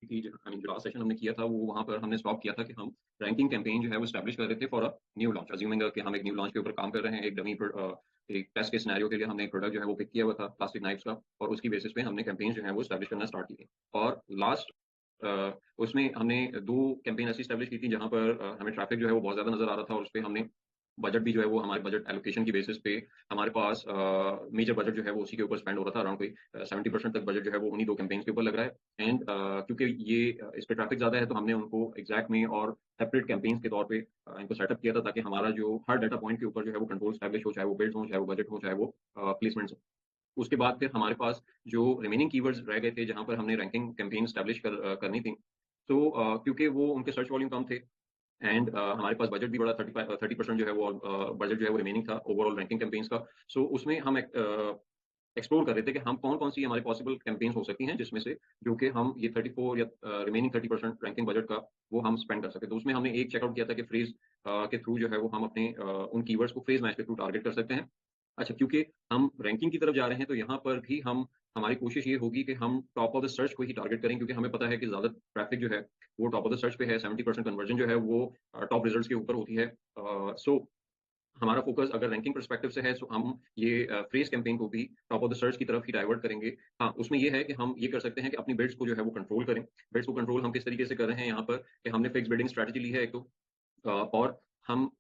की जो last session हमने किया था वो वहाँ पर हमने स्टॉप किया था कि हम रैंकिंग कैंपेन जो है वो एस्टैब्लिश कर रहे थे for a new launch, assuming कि हम एक न्यू लॉन्च के ऊपर काम कर रहे हैं। एक एक टेस्ट के सिनेरियो के लिए हमने एक प्रोडक्ट जो है वो पिक किया हुआ था प्लास्टिक नाइफ्स का, और उसकी बेसिस पे हमने कैंपेन जो है वो एस्टैब्लिश करना स्टार्ट की थी। और लास्ट उसमें हमने दो कैंपेन ऐसी एस्टैब्लिश की थी जहाँ पर हमें ट्रैफिक जो है वो बहुत ज्यादा नजर आ रहा था, और उस पर हमने बजट भी जो है वो हमारे बजट एलोकेशन की बेसिस पे हमारे पास मेजर बजट जो है वो उसी के ऊपर स्पेंड हो रहा था। अराउंड कोई 70% तक बजट जो है वो उन्हीं दो कैंपेन्स के ऊपर लग रहा है। एंड क्योंकि ये इस पे ट्रैफिक ज्यादा है तो हमने उनको एग्जैक्ट में और सेपरेट कैंपेन्स के तौर पे इनको सेटअप किया था, ताकि हमारा जो हर डाटा पॉइंट के ऊपर जो है वो कंट्रोल स्टैब्लिश हो, चाहे वो बिल्ड हो, चाहे वो बजट हो, चाहे वो प्लेसमेंट्स हो। उसके बाद फिर हमारे पास जो रिमेनिंग कीवर्ड्स रह गए थे जहां पर हमने रैंकिंग कैंपेन स्टैब्लिश करनी थी, तो क्योंकि वो उनके सर्च वॉल्यूम कम थे एंड हमारे पास बजट भी बड़ा 30% जो है वो बजट जो है वो रिमेनिंग था ओवरऑल रैंकिंग कैंपेन्स का। सो उसमें हम एक्सप्लोर कर रहे थे कि हम कौन कौन सी हमारी पॉसिबल कैंपेन्स हो सकती हैं जिसमें से जो कि हम ये 34 या रिमेनिंग 30% रैंकिंग बजट का वो हम स्पेंड कर सके। तो उसमें हमने एक चेकआउट किया था कि फ्रेज के थ्रू जो है वो हम अपने उन कीवर्ड्स को फ्रेज मैच के थ्रू टारगेट कर सकते हैं। अच्छा, क्योंकि हम रैंकिंग की तरफ जा रहे हैं तो यहाँ पर भी हम हमारी कोशिश ये होगी कि हम टॉप ऑफ द सर्च को ही टारगेट करें, क्योंकि हमें पता है कि ज्यादा ट्रैफिक जो है वो टॉप ऑफ द सर्च पे है। 70% कन्वर्जन जो है वो टॉप रिजल्ट्स के ऊपर होती है। सो हमारा फोकस अगर रैंकिंग परस्पेक्टिव से है तो हम ये फ्रेज कैंपेन को भी टॉप ऑफ द सर्च की तरफ ही डाइवर्ट करेंगे। हाँ, उसमें ये है कि हम ये कर सकते हैं कि अपनी बिड्स को जो है वो कंट्रोल करें। बिड्स को कंट्रोल हम किस तरीके से कर रहे हैं यहाँ पर कि हमने फिक्स बिडिंग स्ट्रेटजी ली है एक तो, और हम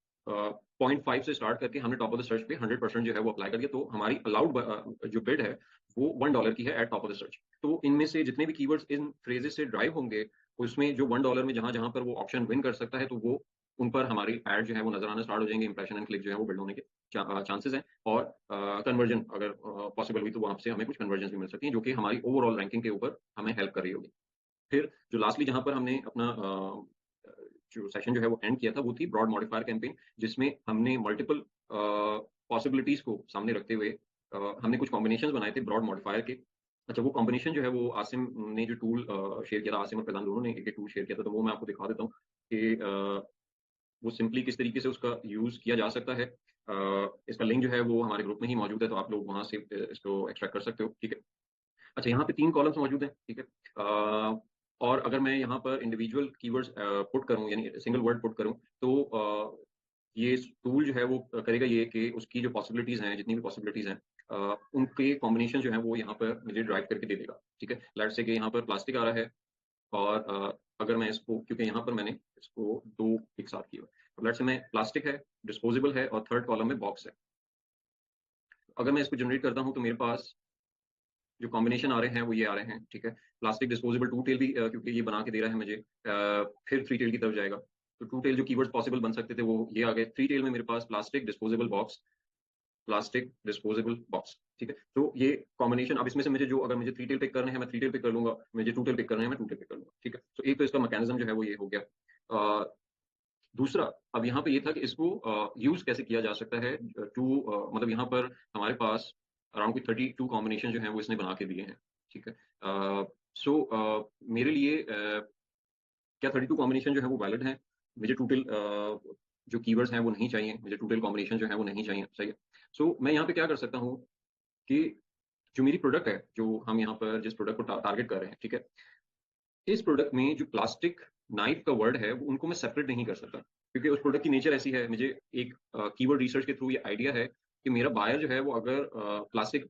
0.5 से स्टार्ट करके हमने टॉप ऑफ द सर्च पे 100% जो है वो अप्लाई कर दिया। तो हमारी अलाउड जो बिड है वो $1 की है eight top of the search. तो इनमें से जितने भी कीवर्ड्स इन फ्रेजेस से ड्राइव होंगे, उसमें जो $1 में जहां जहां पर वो ऑप्शन विन कर सकता है, तो वो उन पर हमारी एड जो है वो नजर आना स्टार्ट हो जाएंगे। इंप्रेशन एंड क्लिक जो है वो बिल्ड होने के चांसेस हैं, और कन्वर्जन अगर पॉसिबल हुई तो वहां से हमें कुछ कन्वर्जन भी मिल सकती हैं जो कि हमारी ओवरऑल रैंकिंग के ऊपर हमें हेल्प कर रही होगी। फिर जो लास्टली जहां पर हमने अपना जो सेशन जो है वो एंड किया था वो थी ब्रॉड मॉडिफायर कैंपेन, जिसमें हमने मल्टीपल पॉसिबिलिटीज को सामने रखते हुए हमने कुछ कॉम्बिनेशंस बनाए थे ब्रॉड मॉडिफायर के। अच्छा, वो कॉम्बिनेशन जो है वो आसिम ने जो टूल शेयर किया था, आसिम और फैजान दोनों ने एक टूल शेयर किया था, तो वो मैं आपको दिखा देता हूँ कि वो सिंपली किस तरीके से उसका यूज किया जा सकता है। इसका लिंक जो है वो हमारे ग्रुप में ही मौजूद है, तो आप लोग वहां से इसको एक्सट्रैक्ट कर सकते हो। ठीक है। अच्छा, यहाँ पे तीन कॉलम्स मौजूद हैं। ठीक है। और अगर मैं यहाँ पर इंडिविजुअल कीवर्ड्स पुट करूँ, यानी सिंगल वर्ड पुट करूँ, तो ये टूल जो है वो करेगा ये कि उसकी जो पॉसिबिलिटीज हैं, जितनी भी पॉसिबिलिटीज हैं, उनके कॉम्बिनेशन जो है वो यहाँ पर मुझे ड्राइव करके दे देगा। ठीक है। लेट्स से कि यहाँ पर प्लास्टिक आ रहा है, और अगर मैं इसको, क्योंकि यहाँ पर मैंने इसको दो एक साथ किया, तो लेट्स से मैं प्लास्टिक है, डिस्पोजेबल है, और थर्ड कॉलम में बॉक्स है। अगर मैं इसको जनरेट करता हूँ तो मेरे पास जो कॉम्बिनेशन आ रहे हैं वो ये आ रहे हैं। ठीक है। प्लास्टिक डिस्पोजेबल टू टेल भी क्योंकि ये बना के दे रहा है मुझे, फिर थ्री टेल की तरफ जाएगा। तो टू टेल जो कीवर्ड्स पॉसिबल बन सकते थे वो ये आ गए। थ्री टेल में मेरे पास plastic disposable box, plastic disposable box. ठीक है। तो ये कॉम्बिनेशन, अब इसमें से मुझे जो, अगर मुझे थ्री टेल पिक करने हैं मैं थ्री टेल पिक कर लूंगा, मुझे टू टेल पिक करने हैं मैं टू टेल पिक कर लूंगा। ठीक है। तो एक तो इसका मैकेनिज्म जो है वो ये हो गया। दूसरा, अब यहाँ पे ये था कि इसको यूज कैसे किया जा सकता है। टू मतलब यहाँ पर हमारे पास अराउंड कोई 32 कॉम्बिनेशन जो है वो इसने बना के दिए हैं। ठीक है। सो मेरे लिए क्या 32 कॉम्बिनेशन जो है वो वैलिड है? मुझे टोटल जो कीवर्ड्स हैं वो नहीं चाहिए, मुझे टोटल कॉम्बिनेशन जो है वो नहीं चाहिए। सही है। सो मैं यहाँ पे क्या कर सकता हूँ कि जो मेरी प्रोडक्ट है, जो हम यहाँ पर जिस प्रोडक्ट को टारगेट कर रहे हैं, ठीक है, इस प्रोडक्ट में जो प्लास्टिक नाइफ का वर्ड है वो उनको मैं सेपरेट नहीं कर सकता, क्योंकि उस प्रोडक्ट की नेचर ऐसी है। मुझे एक कीवर्ड रिसर्च के थ्रू ये आइडिया है कि मेरा बायर जो है वो अगर प्लास्टिक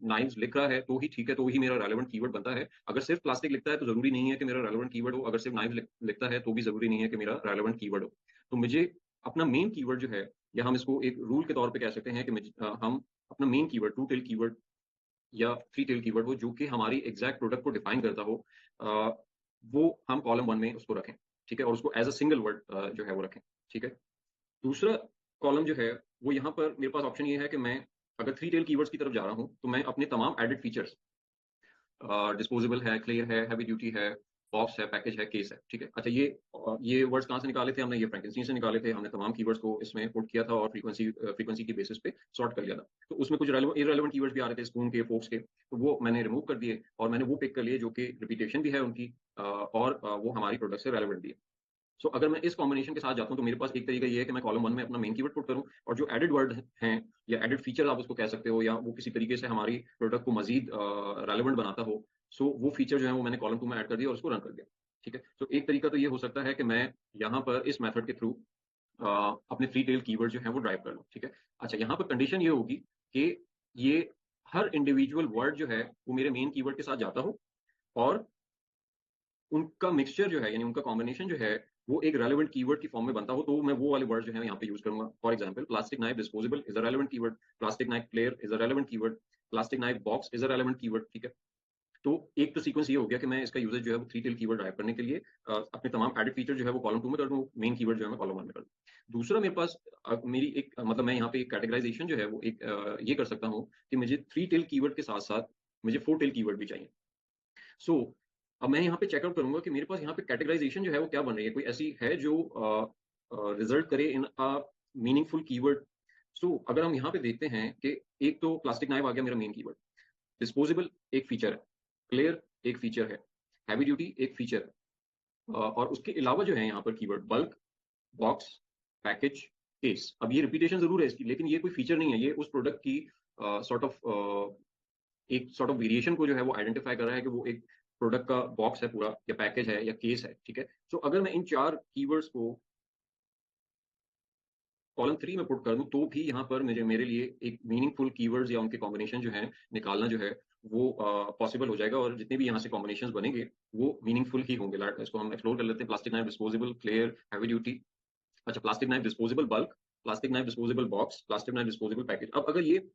नाइफ्स लिख रहा है तो ही ठीक है, तो ही मेरा रेलेवेंट कीवर्ड बनता है। अगर सिर्फ प्लास्टिक लिखता है तो जरूरी नहीं है कि मेरा रेलेवेंट कीवर्ड हो, अगर सिर्फ नाइफ लिखता है तो भी जरूरी नहीं है कि मेरा रेलेवेंट कीवर्ड हो। तो मुझे अपना मेन कीवर्ड जो है, या हम इसको एक रूल के तौर पे कह सकते हैं कि हम अपना main keyword, two tail keyword या थ्री टेल कीवर्ड हो जो कि हमारी एग्जैक्ट प्रोडक्ट को डिफाइन करता हो, अ, वो हम कॉलम वन में उसको रखें। ठीक है। और उसको एज अ सिंगल वर्ड जो है वो रखें। ठीक है। दूसरा कॉलम जो है वो, यहाँ पर मेरे पास ऑप्शन ये है कि मैं अगर थ्री टेल कीवर्ड्स की तरफ जा रहा हूँ तो मैं अपने तमाम एडेड फीचर्स, डिस्पोजेबल है, क्लियर है, हैवी ड्यूटी है, बॉक्स है, पैकेज है, केस है। ठीक है। अच्छा, ये वर्ड्स कहाँ से निकाले थे हमने? ये फ्रैंकेंस्टीन से निकाले थे। हमने तमाम कीवर्ड्स को इसमें पुट किया था और फ्रीक्वेंसी की बेसिस पे सॉर्ट कर लिया था। तो उसमें कुछ इरेलेवेंट कीवर्ड्स भी आ रहे थे, स्पून के, फोक्स के, तो वो मैंने रिमूव कर दिए और मैंने वो पिक कर लिए जो कि रिपीटेशन भी है उनकी, और वो हमारी प्रोडक्ट से रेलेवेंट भी है। सो अगर मैं इस कॉम्बिनेशन के साथ जाता हूँ तो मेरे पास एक तरीका ये है कि मैं कॉलम वन में अपना मेन कीवर्ड पुट करूँ, और जो एडेड वर्ड हैं या एडेड फीचर आप उसको कह सकते हो, या वो किसी तरीके से हमारी प्रोडक्ट को मजीद रेलेवेंट बनाता हो, सो वो फीचर जो है वो मैंने कॉलम 2 में ऐड कर दिया और उसको रन कर दिया। ठीक है? तो एक तरीका तो ये हो सकता है कि मैं यहाँ पर इस मेथड के थ्रू अपने फ्री टेल कीवर्ड जो है वो ड्राइव कर लूँ। ठीक है? अच्छा, यहाँ पर कंडीशन ये होगी कि ये हर इंडिविजुअल वर्ड जो है वो मेरे मेन कीवर्ड के साथ जाता हो और उनका मिक्सचर जो है यानी उनका कॉम्बिनेशन जो है वो एक रेलेवेंट कीवर्ड की फॉर्म में बनता हो, तो मैं वो वाले वर्ड जो है यहाँ पे यूज करूंगा। For example, plastic knife disposable is a relevant keyword, plastic knife player is a relevant keyword, plastic knife box is a relevant keyword. ठीक है? तो एक तो सीक्वेंस ये हो गया कि मैं इसका यूजेज जो है वो थ्री टेल कीवर्ड ड्राइव करने के लिए अपने तमाम एडिट फीचर जो है वो कॉलम 2 में कर दूं, मेन कीवर्ड जो है मैं कॉलम 1 में कर दूं। दूसरा मेरे पास मेरी एक मतलब मैं यहाँ पे एक कैटेगराइजेशन जो है वो एक ये कर सकता हूँ कि मुझे थ्री टेल कीवर्ड के साथ साथ मुझे फोर टेल कीवर्ड भी चाहिए। सो अब मैं यहाँ पे चेकआउट करूंगा कि मेरे पास यहाँ पे कैटेगराइजेशन जो है वो क्या बन रही है, कोई ऐसी है जो रिजल्ट करे इन अ मीनिंगफुल कीवर्ड। सो अगर हम यहाँ पे देखते हैं कि एक तो प्लास्टिक नाइफ आ गया मेरा मेन कीवर्ड, डिस्पोजेबल एक फीचर है, क्लियर एक फीचर है, हैवी ड्यूटी एक फीचर है, और उसके अलावा जो है यहाँ पर keyword bulk, box, package, case. अब ये रिपीटेशन जरूर है इसकी, लेकिन ये कोई फीचर नहीं है, ये उस प्रोडक्ट की सॉर्ट ऑफ एक सॉर्ट ऑफ वेरिएशन को जो है वो आइडेंटिफाई कर रहा है कि वो एक प्रोडक्ट का बॉक्स है पूरा, या पैकेज है, या केस है। ठीक है? तो अगर मैं इन चार कीवर्ड्स को कॉलम 3 में पुट कर दूं तो भी यहाँ पर मुझे मेरे लिए एक मीनिंगफुल कीवर्ड्स या उनके कॉम्बिनेशन जो है निकालना जो है वो पॉसिबल हो जाएगा, और जितने भी यहाँ से कॉम्बिनेशन बनेंगे वो मीनिंगफुल ही होंगे। इसको हम एक्सप्लोर कर लेते हैं। Plastic knife disposable, clear, heavy duty. अच्छा, plastic knife disposable bulk, plastic knife disposable box, plastic knife disposable package. अब अगर ये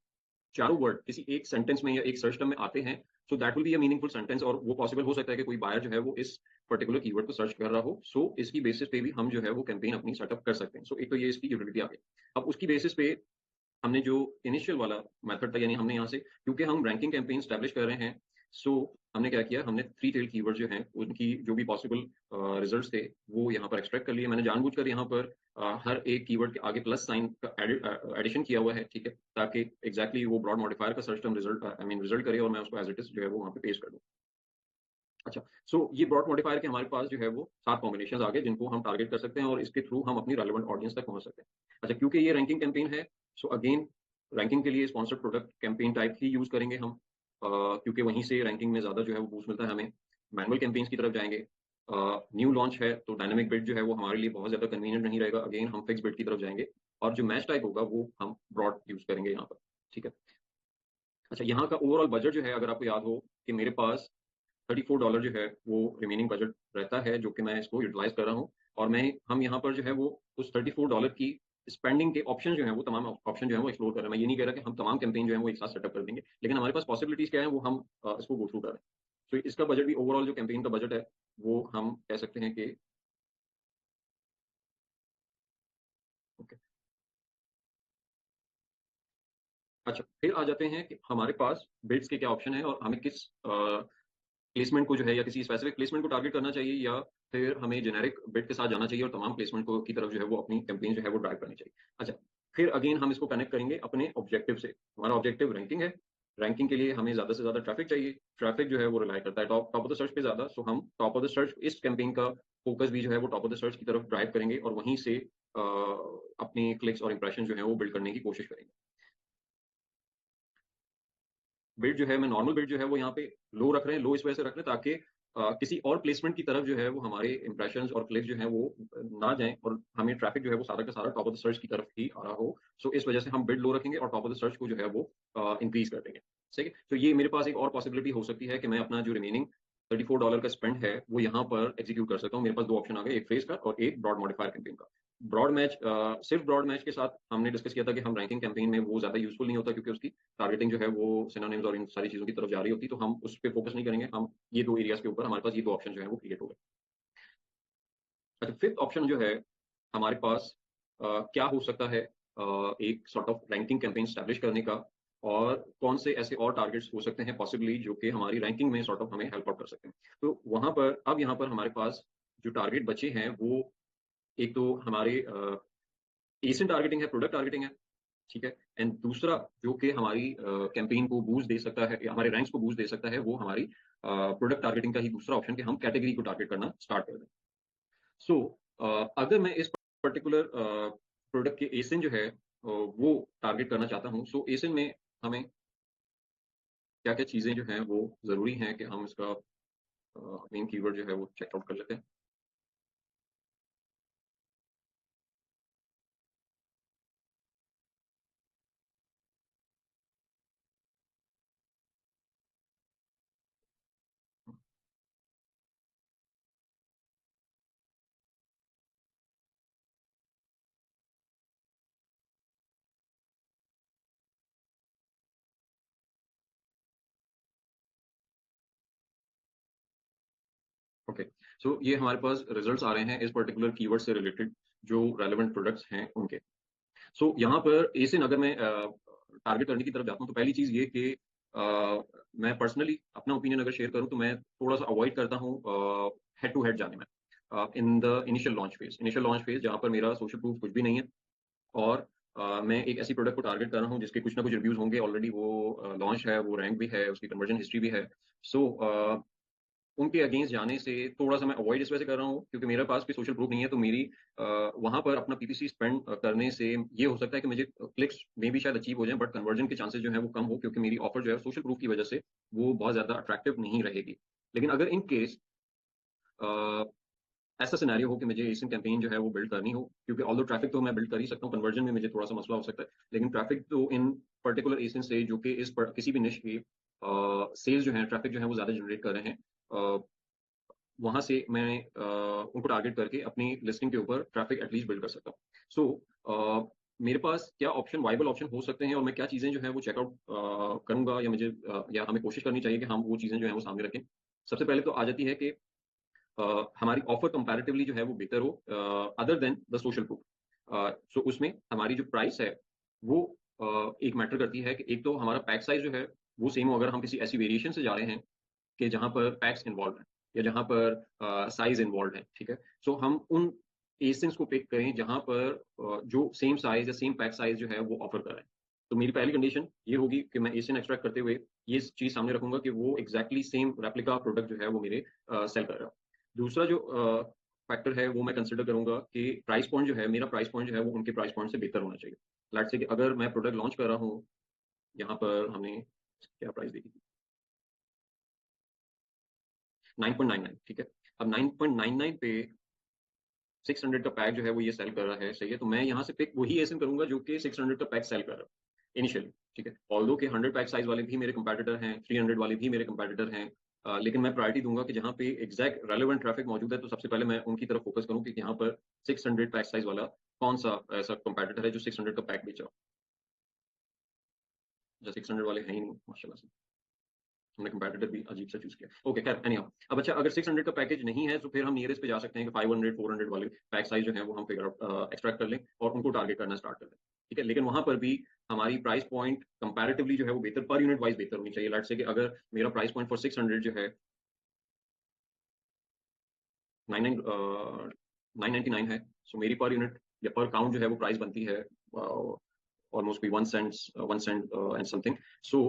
चारों वर्ड किसी एक सेंटेंस में या एक सर्च टर्म में आते हैं, so that will be a meaningful sentence, और वो पॉसिबल हो सकता है कि कोई बायर जो है वो इस पर्टिकुलर कीवर्ड को सर्च कर रहा हो। सो इसकी बेसिस पे भी हम जो है वो कैंपेन अपनी सेटअप कर सकते हैं। सो एक तो ये इसकी यूटिलिटी आ गई। अब उसकी बेसिस पे हमने जो इनिशियल वाला मेथड था, यानी हमने यहाँ से क्योंकि हम रैंकिंग कैंपेन स्टैब्लिश कर रहे हैं, सो हमने क्या किया, हमने थ्री टेल कीवर्ड जो हैं उनकी जो भी पॉसिबल रिजल्ट्स थे वो यहाँ पर एक्सट्रैक्ट कर लिए। मैंने जानबूझकर यहाँ पर हर एक कीवर्ड के आगे प्लस साइन का एडिशन किया हुआ है। ठीक है? ताकि एग्जैक्टली वो ब्रॉड मॉडिफायर का search term result I mean result करे और मैं उसको एज इट इज जो है वो वहाँ पे पेश कर दूँ। अच्छा, सो ये ब्रॉड मॉडिफायर के हमारे पास जो है वो 7 कॉम्बिनेशंस आ गए जिनको हम टारगेट कर सकते हैं और इसके थ्रू हम अपनी रेलेवेंट ऑडियंस तक पहुंच सकते हैं। अच्छा, क्योंकि ये रैंकिंग कैंपेन है, सो अगेन रैंकिंग के लिए स्पॉन्सर्ड प्रोडक्ट कैंपेन टाइप ही यूज करेंगे हम, क्योंकि वहीं से रैंकिंग में ज्यादा जो है वो बूस्ट मिलता है हमें। मैनुअल कैंपेन्स की तरफ जाएंगे। न्यू लॉन्च है तो डायनामिक बिड जो है वो हमारे लिए बहुत ज्यादा कन्वीनियंट नहीं रहेगा, अगेन हम फिक्स बिड की तरफ जाएंगे। और जो मैच टाइप होगा वो हम ब्रॉड यूज करेंगे यहाँ पर। ठीक है? अच्छा, यहाँ का ओवरऑल बजट जो है अगर आपको याद हो कि मेरे पास $34 जो है वो रिमेनिंग बजट रहता है, जो कि मैं इसको यूटिलाइज कर रहा हूँ। और मैं हम यहाँ पर जो है वो उस $34 की स्पेंडिंग के ऑप्शन जो है वो तमाम ऑप्शन जो है वो एक्सप्लोर कर रहे हैं। मैं ये नहीं कह रहा कि हम तमाम कैंपेन जो है वो एक साथ सेटअप कर देंगे, लेकिन हमारे पास पॉसिबिलिटीज क्या है वो हम इसको गो थ्रू कर रहे हैं। तो इसका बजट भी ओवरऑल जो कैंपेन का बजट है वो हम कह सकते हैं कि ओके। अच्छा, फिर आ जाते हैं कि हमारे पास बिड्स के क्या ऑप्शन है और हमें किस प्लेसमेंट को जो है या किसी स्पेसिफिक प्लेसमेंट को टारगेट करना चाहिए, या फिर हमें जेनेरिक बिड के साथ जाना चाहिए और तमाम प्लेसमेंट को की तरफ जो है वो अपनी कैंपेन जो है वो ड्राइव करनी चाहिए। अच्छा, फिर अगेन हम इसको कनेक्ट करेंगे अपने ऑब्जेक्टिव से। हमारा ऑब्जेक्टिव रैंकिंग है। रैंकिंग के लिए हमें ज्यादा से ज्यादा ट्रैफिक चाहिए। ट्रैफिक जो है वो रिलाई करता है top top of the search पे ज्यादा, सो हम टॉप ऑफ द सर्च इस कैंपेन का फोकस भी जो है वो टॉप ऑफ द सर्च की तरफ ड्राइव करेंगे और वहीं से अपनी क्लिक्स और इंप्रेशन जो है वो बिल्ड करने की कोशिश करेंगे। बिड जो है मैं नॉर्मल बिड जो है वो यहाँ पे लो रख रहे हैं, लो इस वजह से रख रहे हैं ताकि किसी और प्लेसमेंट की तरफ जो है वो हमारे इंप्रेशंस और क्लिक जो है वो ना जाएं और हमें ट्रैफिक जो है वो सारा का सारा टॉप ऑफ द सर्च की तरफ ही आ रहा हो। सो इस वजह से हम बिड लो रखेंगे और टॉप ऑफ द सर्च को जो है वो इंक्रीज कर देंगे। सही है? तो ये मेरे पास एक और पॉसिबिलिटी हो सकती है कि मैं अपना जो रिमेनिंग $34 का स्पेंड है वो यहाँ पर एग्जीक्यूट कर सकता हूँ। मेरे पास दो ऑप्शन आ गए, एक फेस का और एक ब्रॉड मॉडिफायर कैंपेन का। ब्रॉड मैच सिर्फ ब्रॉड मैच के साथ हमने डिस्कस किया था कि हम रैंकिंग कैंपेन में वो ज्यादा यूजफुल नहीं होता, क्योंकि उसकी टारगेटिंग जो है वो सिनोनिम्स और इन सारी चीजों की तरफ जा रही होती, तो हम उस पर फोकस नहीं करेंगे। हम ये दो एरियाज के ऊपर हमारे पास ये दो ऑप्शन जो है वो क्रिएट हो गए। अच्छा, फिफ्थ ऑप्शन जो है हमारे पास क्या हो सकता है एक sort of ranking campaign establish करने का, और कौन से ऐसे और टारगेट्स हो सकते हैं पॉसिबली जो कि हमारी रैंकिंग में सॉर्ट ऑफ हमें हेल्प आउट कर सकते हैं। तो वहां पर अब यहाँ पर हमारे पास जो टारगेट बचे हैं वो एक तो हमारे एसेंट टारगेटिंग है, प्रोडक्ट टारगेटिंग है। ठीक है? एंड दूसरा जो कि हमारी कैंपेन को बूस्ट दे सकता है या हमारे रैंक्स को बूस्ट दे सकता है, वो हमारी प्रोडक्ट टारगेटिंग का ही दूसरा ऑप्शन कि हम कैटेगरी को टारगेट करना स्टार्ट कर दें। सो अगर मैं इस पर्टिकुलर प्रोडक्ट के एसिन जो है वो टारगेट करना चाहता हूँ, सो एसिन में हमें क्या-क्या चीज़ें जो हैं वो ज़रूरी हैं कि हम इसका मेन कीवर्ड जो है वो चेक आउट कर लेते हैं। ओके, सो ये हमारे पास रिजल्ट्स आ रहे हैं इस पर्टिकुलर कीवर्ड से रिलेटेड जो रेलेवेंट प्रोडक्ट्स हैं उनके। सो यहाँ पर एसिन अगर मैं टारगेट करने की तरफ जाता हूँ तो पहली चीज़ ये कि मैं पर्सनली अपना ओपिनियन अगर शेयर करूँ तो मैं थोड़ा-सा अवॉइड करता हूँ हेड टू हेड जाने में in the initial launch phase जहाँ पर मेरा सोशल प्रूफ कुछ भी नहीं है और मैं एक ऐसी प्रोडक्ट को टारगेट कर रहा हूँ जिसके कुछ ना कुछ रिव्यूज़ होंगे ऑलरेडी वो लॉन्च है, वो रैंक भी है, उसकी कन्वर्जन हिस्ट्री भी है। सो उनके अगेंस्ट जाने से थोड़ा-सा मैं अवॉइड इस वजह से कर रहा हूँ क्योंकि मेरे पास भी सोशल प्रूफ नहीं है तो मेरी वहाँ पर अपना पीपीसी स्पेंड करने से ये हो सकता है कि मुझे क्लिक्स में भी शायद अचीव हो जाएँ बट कन्वर्जन के चांसेस जो हैं वो कम हो क्योंकि मेरी ऑफर जो है सोशल प्रूफ की वजह से वो बहुत ज़्यादा अट्रैक्टिव नहीं रहेगी। लेकिन अगर इन केस अ, ऐसा सिनेरियो हो कि मुझे एसिन कैंपेन जो है वो बिल्ड करनी हो क्योंकि ऑल्दो ट्रैफिक तो मैं बिल्ड कर ही सकता हूँ, कन्वर्जन में मुझे थोड़ा-सा मसला हो सकता है। लेकिन ट्रैफिक तो इन पर्टिकुलर एसिन से जो कि किसी भी निश की सेल्स जो हैं, ट्रैफिक जो है वो ज़्यादा जनरेट कर रहे हैं। वहाँ से मैं उनको टारगेट करके अपनी लिस्टिंग के ऊपर ट्रैफिक एटलीस्ट बिल्ड कर सकता हूँ। सो मेरे पास क्या ऑप्शन वायबल ऑप्शन हो सकते हैं और मैं क्या चीज़ें जो है वो चेकआउट करूँगा या मुझे या हमें कोशिश करनी चाहिए कि हम वो चीज़ें जो हैं वो सामने रखें। सबसे पहले तो आ जाती है कि हमारी ऑफर कंपैरेटिवली जो है वो बेहतर हो other than the social proof. So उसमें हमारी जो प्राइस है वो एक मैटर करती है कि एक तो हमारा पैक साइज़ जो है वो सेम हो अगर हम किसी ऐसी वेरिएशन से जा रहे हैं कि जहाँ पर पैक्स इन्वॉल्व हैं या जहाँ पर साइज इन्वॉल्व है, ठीक है? सो हम उन एसिन्स को पिक करें जहाँ पर जो सेम साइज या सेम पैक साइज जो है वो ऑफर कर रहे हैं। तो मेरी पहली कंडीशन ये होगी कि मैं एसिन एक्सट्रैक्ट करते हुए ये चीज़ सामने रखूँगा कि वो एग्ज़ैक्टली सेम रेप्लिका प्रोडक्ट जो है वो मेरे सेल कर रहा है। दूसरा जो फैक्टर है वो मैं कंसिडर करूँगा कि प्राइस पॉइंट जो है मेरा प्राइस पॉइंट जो है वो उनके प्राइस पॉइंट से बेहतर होना चाहिए। लेट्स से कि अगर मैं प्रोडक्ट लॉन्च कर रहा हूँ, यहाँ पर हमने क्या प्राइस देखी थी? 9.99 ठीक है। अब 9.99 पे 600 का पैक जो है वो ये सेल कर रहा है, सही है? तो मैं यहाँ से पिक वही एसिन करूँगा जो कि 600 का पैक सेल कर रहा है, इनिशियली, ठीक है? ऑल्दो कि 100 पैक साइज़ वाले भी मेरे कंपैटिटर हैं, 300 वाले भी मेरे कंपैटिटर हैं लेकिन मैं प्रायोरिटी दूँगा कि जहाँ पे एग्ज़ैक्ट रेलेवेंट ट्रैफिक मौजूद है, तो सबसे पहले मैं उनकी तरफ फ़ोकस करूँ कि यहाँ पर 600 पैक साइज़ वाला कौन-सा ऐसा कंपैटिटर है जो 600 का पैक बेच रहा हो। जो 600 वाले हैं ही नहीं माशाल्लाह से। हमने कंपैटिटर भी अजीब सा चूज़ किया। ओके खैर एनीहाउ अब अच्छा अगर 600 का पैकेज नहीं है तो फिर हम नियरेस्ट पे जा सकते हैं कि 500 400 वाले पैक साइज़ जो है वो हम फिगर आउट एक्सट्रैक्ट कर लें और उनको टारगेट करना स्टार्ट कर दें। ठीक है? लेकिन वहाँ पर भी हमारी प्राइस पॉइंट कंपैरेटिवली जो है वो बेहतर पर यूनिट वाइज़ बेहतर होनी चाहिए। लेट्स से कि अगर मेरा प्राइस पॉइंट फॉर 600 जो है 99 999 है। सो मेरी पर यूनिट या पर काउंट जो है वो प्राइस बनती है ऑलमोस्ट कोई 1 सेंट एंड समथिंग। सो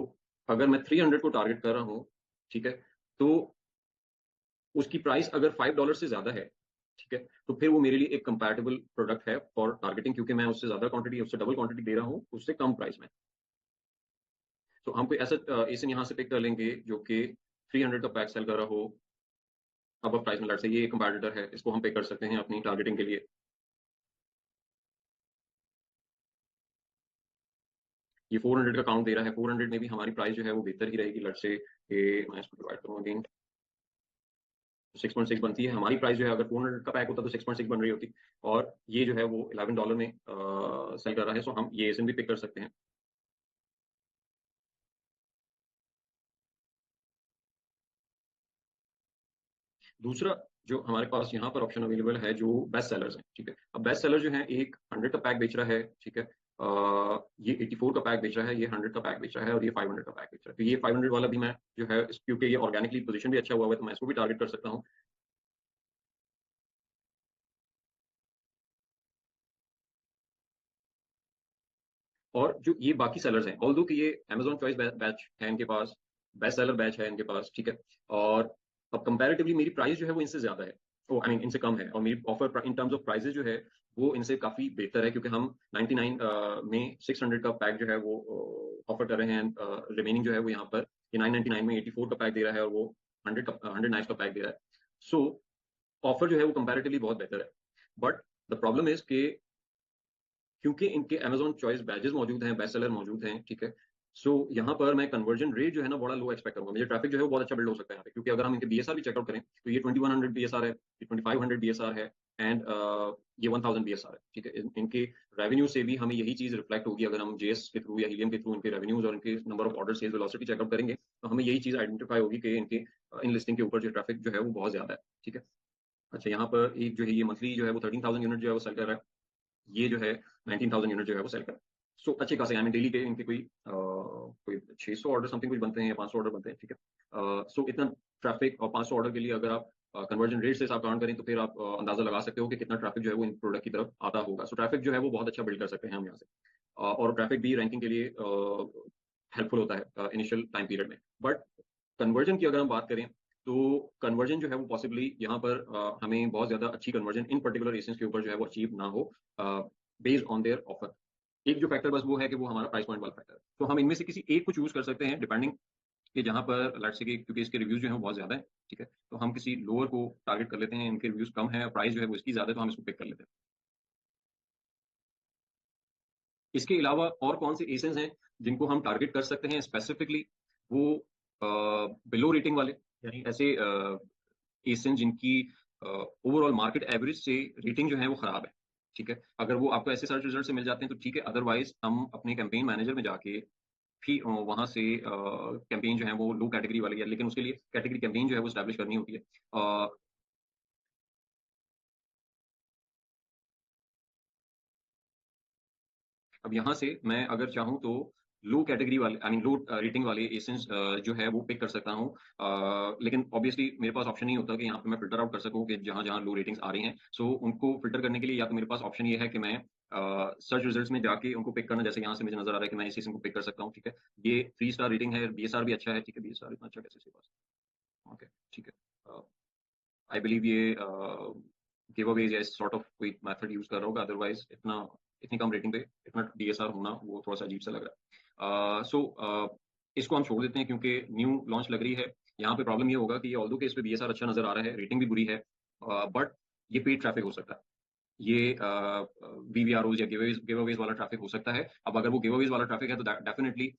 अगर मैं 300 को टारगेट कर रहा हूँ, ठीक है? तो उसकी प्राइस अगर $5 से ज़्यादा है, ठीक है? तो फिर वो मेरे लिए एक कंपैटिबल प्रोडक्ट है फॉर टारगेटिंग क्योंकि मैं उससे ज़्यादा क्वांटिटी, उससे डबल क्वांटिटी दे रहा हूँ, उससे कम प्राइस में। तो हम कोई ऐसा एसिन यहाँ से पिक कर लेंगे जो कि 300 का पैक सेल कर रहा हो, अबव प्राइस में लेट्स से ये एक कंपैटिटर है, इसको हम पिक कर सकते हैं अपनी टारगेटिंग के लिए। ये 400 का काउंट दे रहा है, 400 में भी हमारी प्राइस जो है वो बेहतर ही रहेगी। लेट्स से ये मैं इसको डिवाइड करूँ अगेन 6.6 बनती है। हमारी प्राइस जो है अगर 400 का पैक होता तो 6.6 बन रही होती और ये जो है वो $11 में सेल कर रहा है, सो हम ये एसिन भी पिक कर सकते हैं। दूसरा जो हमारे पास यहाँ पर ऑप्शन अवेलेबल है जो बेस्ट सेलर्स हैं, ठीक है? अब बेस्ट सेलर जो है एक 100 का पैक बेच रहा है, ठीक है? ये 84 का पैक बेच रहा है, ये 100 का पैक बेच रहा है और ये 500 का पैक बेच रहा है। तो ये 500 वाला भी मैं जो है क्योंकि ये ऑर्गेनिकली पोजीशन भी अच्छा हुआ है तो मैं इसको भी टारगेट कर सकता हूँ। और जो ये बाकी सेलर्स हैं, ऑल्दो कि ये अमेज़न चॉइस बैच है इनके पास, बेस्ट सेलर बैच है इनके पास, ठीक है? और अब कंपैरेटिवली मेरी प्राइस जो है वो इनसे ज़्यादा है। ओह आई मीन इनसे कम है और मेरी offer in terms of prices जो है वो इनसे काफ़ी बेहतर है क्योंकि हम 99 में 600 का पैक जो है वो ऑफर कर रहे हैं रिमेनिंग जो है वो यहाँ पर ये 999 में 84 का पैक दे रहा है और वो 100 नाइट्स का पैक दे रहा है। सो ऑफर जो है वो कंपैरेटिवली बहुत बेहतर है। बट द प्रॉब्लम इज कि क्योंकि इनके Amazon चॉइस बैजेस मौजूद हैं, बेस्ट सेलर मौजूद हैं, ठीक है। सो यहाँ पर मैं कन्वर्जन रेट जो है ना बड़ा लो एक्सपेक्ट करूंगा। मुझे ट्रैफिक जो है वो बहुत अच्छा बिल्ड हो सकता है यहाँ पे, क्योंकि अगर हम इनके बीएसआर भी चेकआउट करें तो ये 2100 बीएसआर है, ये 2500 बीएसआर है, एंड ये 1000 बीएसआर है, ठीक है। इनके रेवेन्यू से भी हमें यही चीज रिफ्लेक्ट होगी। अगर हम जेएस के थ्रू या हीलियम के थ्रू इनके रेवेन्यूज और इनके number of order sales velocity checkout करेंगे तो हमें यही चीज आइडेंटिफाई होगी कि इनके इन लिस्टिंग के ऊपर जो ट्रैफिक जो है वो बहुत ज्यादा है, ठीक है। अच्छा, यहाँ पर एक जो है ये मंथली जो है वो 13,000 यूनिट जो है वो सेल कर रहा है, ये जो है 19,000 यूनिट जो है वो सेल कर। सो अच्छे खासे, आई मीन डेली के इनके कोई 600 ऑर्डर समथिंग कुछ बनते हैं या 500 ऑर्डर बनते हैं, ठीक है। सो इतना ट्रैफिक और 500 ऑर्डर के लिए अगर आप कन्वर्जन रेट से हिसाब काउंट करें तो फिर आप अंदाजा लगा सकते हो कि कितना ट्रैफिक जो है वो इन प्रोडक्ट की तरफ आता होगा। सो ट्रैफिक जो है वो बहुत अच्छा बिल्ड कर सकते हैं हम यहाँ से। और ट्रैफिक भी रैंकिंग के लिए हेल्पफुल होता है इनिशियल टाइम पीरियड में। बट कन्वर्जन की अगर हम बात करें तो कन्वर्जन जो है वो पॉसिबली यहाँ पर हमें बहुत ज्यादा अच्छी कन्वर्जन इन पर्टिकुलर एसेंस के ऊपर जो है वो अचीव ना हो बेस्ड ऑन देयर ऑफर। एक जो फैक्टर बस वो है कि वो हमारा प्राइस पॉइंट वाला फैक्टर है। तो हम इनमें से किसी एक को चूज कर सकते हैं डिपेंडिंग कि जहां पर लेट्स से क्योंकि इसके रिव्यूज जो है वो बहुत ज्यादा है, ठीक है। तो हम किसी लोअर को टारगेट कर लेते हैं, इनके रिव्यूज कम है, प्राइस जो है वो इसकी ज्यादा है, तो हम इसको पिक कर लेते हैं। इसके अलावा और कौन से एसेंस हैं जिनको हम टारगेट कर सकते हैं स्पेसिफिकली? वो बिलो रेटिंग वाले, यानी ऐसे एसेंस जिनकी ओवरऑल मार्केट एवरेज से रेटिंग जो है वो खराब है, ठीक है। अगर वो आपको ऐसे सर्च रिजल्ट से मिल जाते हैं तो ठीक है, अदरवाइज हम अपने कैंपेन मैनेजर में जाके भी वहां से कैंपेन जो है वो लो कैटेगरी वाली है, लेकिन उसके लिए कैटेगरी कैंपेन जो है वो स्टैब्लिश करनी होती है। अब यहाँ से मैं अगर चाहूँ तो लो कैटेगरी वाले, आई मीन लो रेटिंग वाले एसेंस जो है वो पिक कर सकता हूँ। लेकिन ऑब्वियसली मेरे पास ऑप्शन नहीं होता कि यहाँ पे मैं फिल्टर आउट कर सकूँ कि जहाँ जहाँ लो रेटिंग्स आ रही हैं। सो उनको फिल्टर करने के लिए या तो मेरे पास ऑप्शन ये है कि मैं सर्च रिजल्ट्स में जाके उनको पिक करना, जैसे यहाँ से मुझे नजर आ रहा है कि मैं इस एसेंस को पिक कर सकता हूँ, ठीक है। ये 3 स्टार रेटिंग है, बीएसआर भी अच्छा है, ठीक है। बीएसआर इतना अच्छा कैसे इसके पास? ओके, ठीक है। आई बिलीव ये गिव अवेज या इस सॉर्ट ऑफ कोई मेथड यूज कर रहा होगा, अदरवाइज इतना इतनी कम रेटिंग पे इतना डीएसआर होना वो थोड़ा सा अजीब सा लग रहा है। सो इसको हम छोड़ देते हैं क्योंकि न्यू लॉन्च लग रही है। यहाँ पे प्रॉब्लम ये होगा कि ऑल्दो के इस पे बीएसआर अच्छा नजर आ रहा है, रेटिंग भी बुरी है, बट ये पेड ट्रैफिक हो सकता है। ये वीवीआरओज या गिव अवेज वाला ट्रैफिक हो सकता है। अब अगर वो गिव अवेज वाला ट्रैफिक है तो डेफिनेटली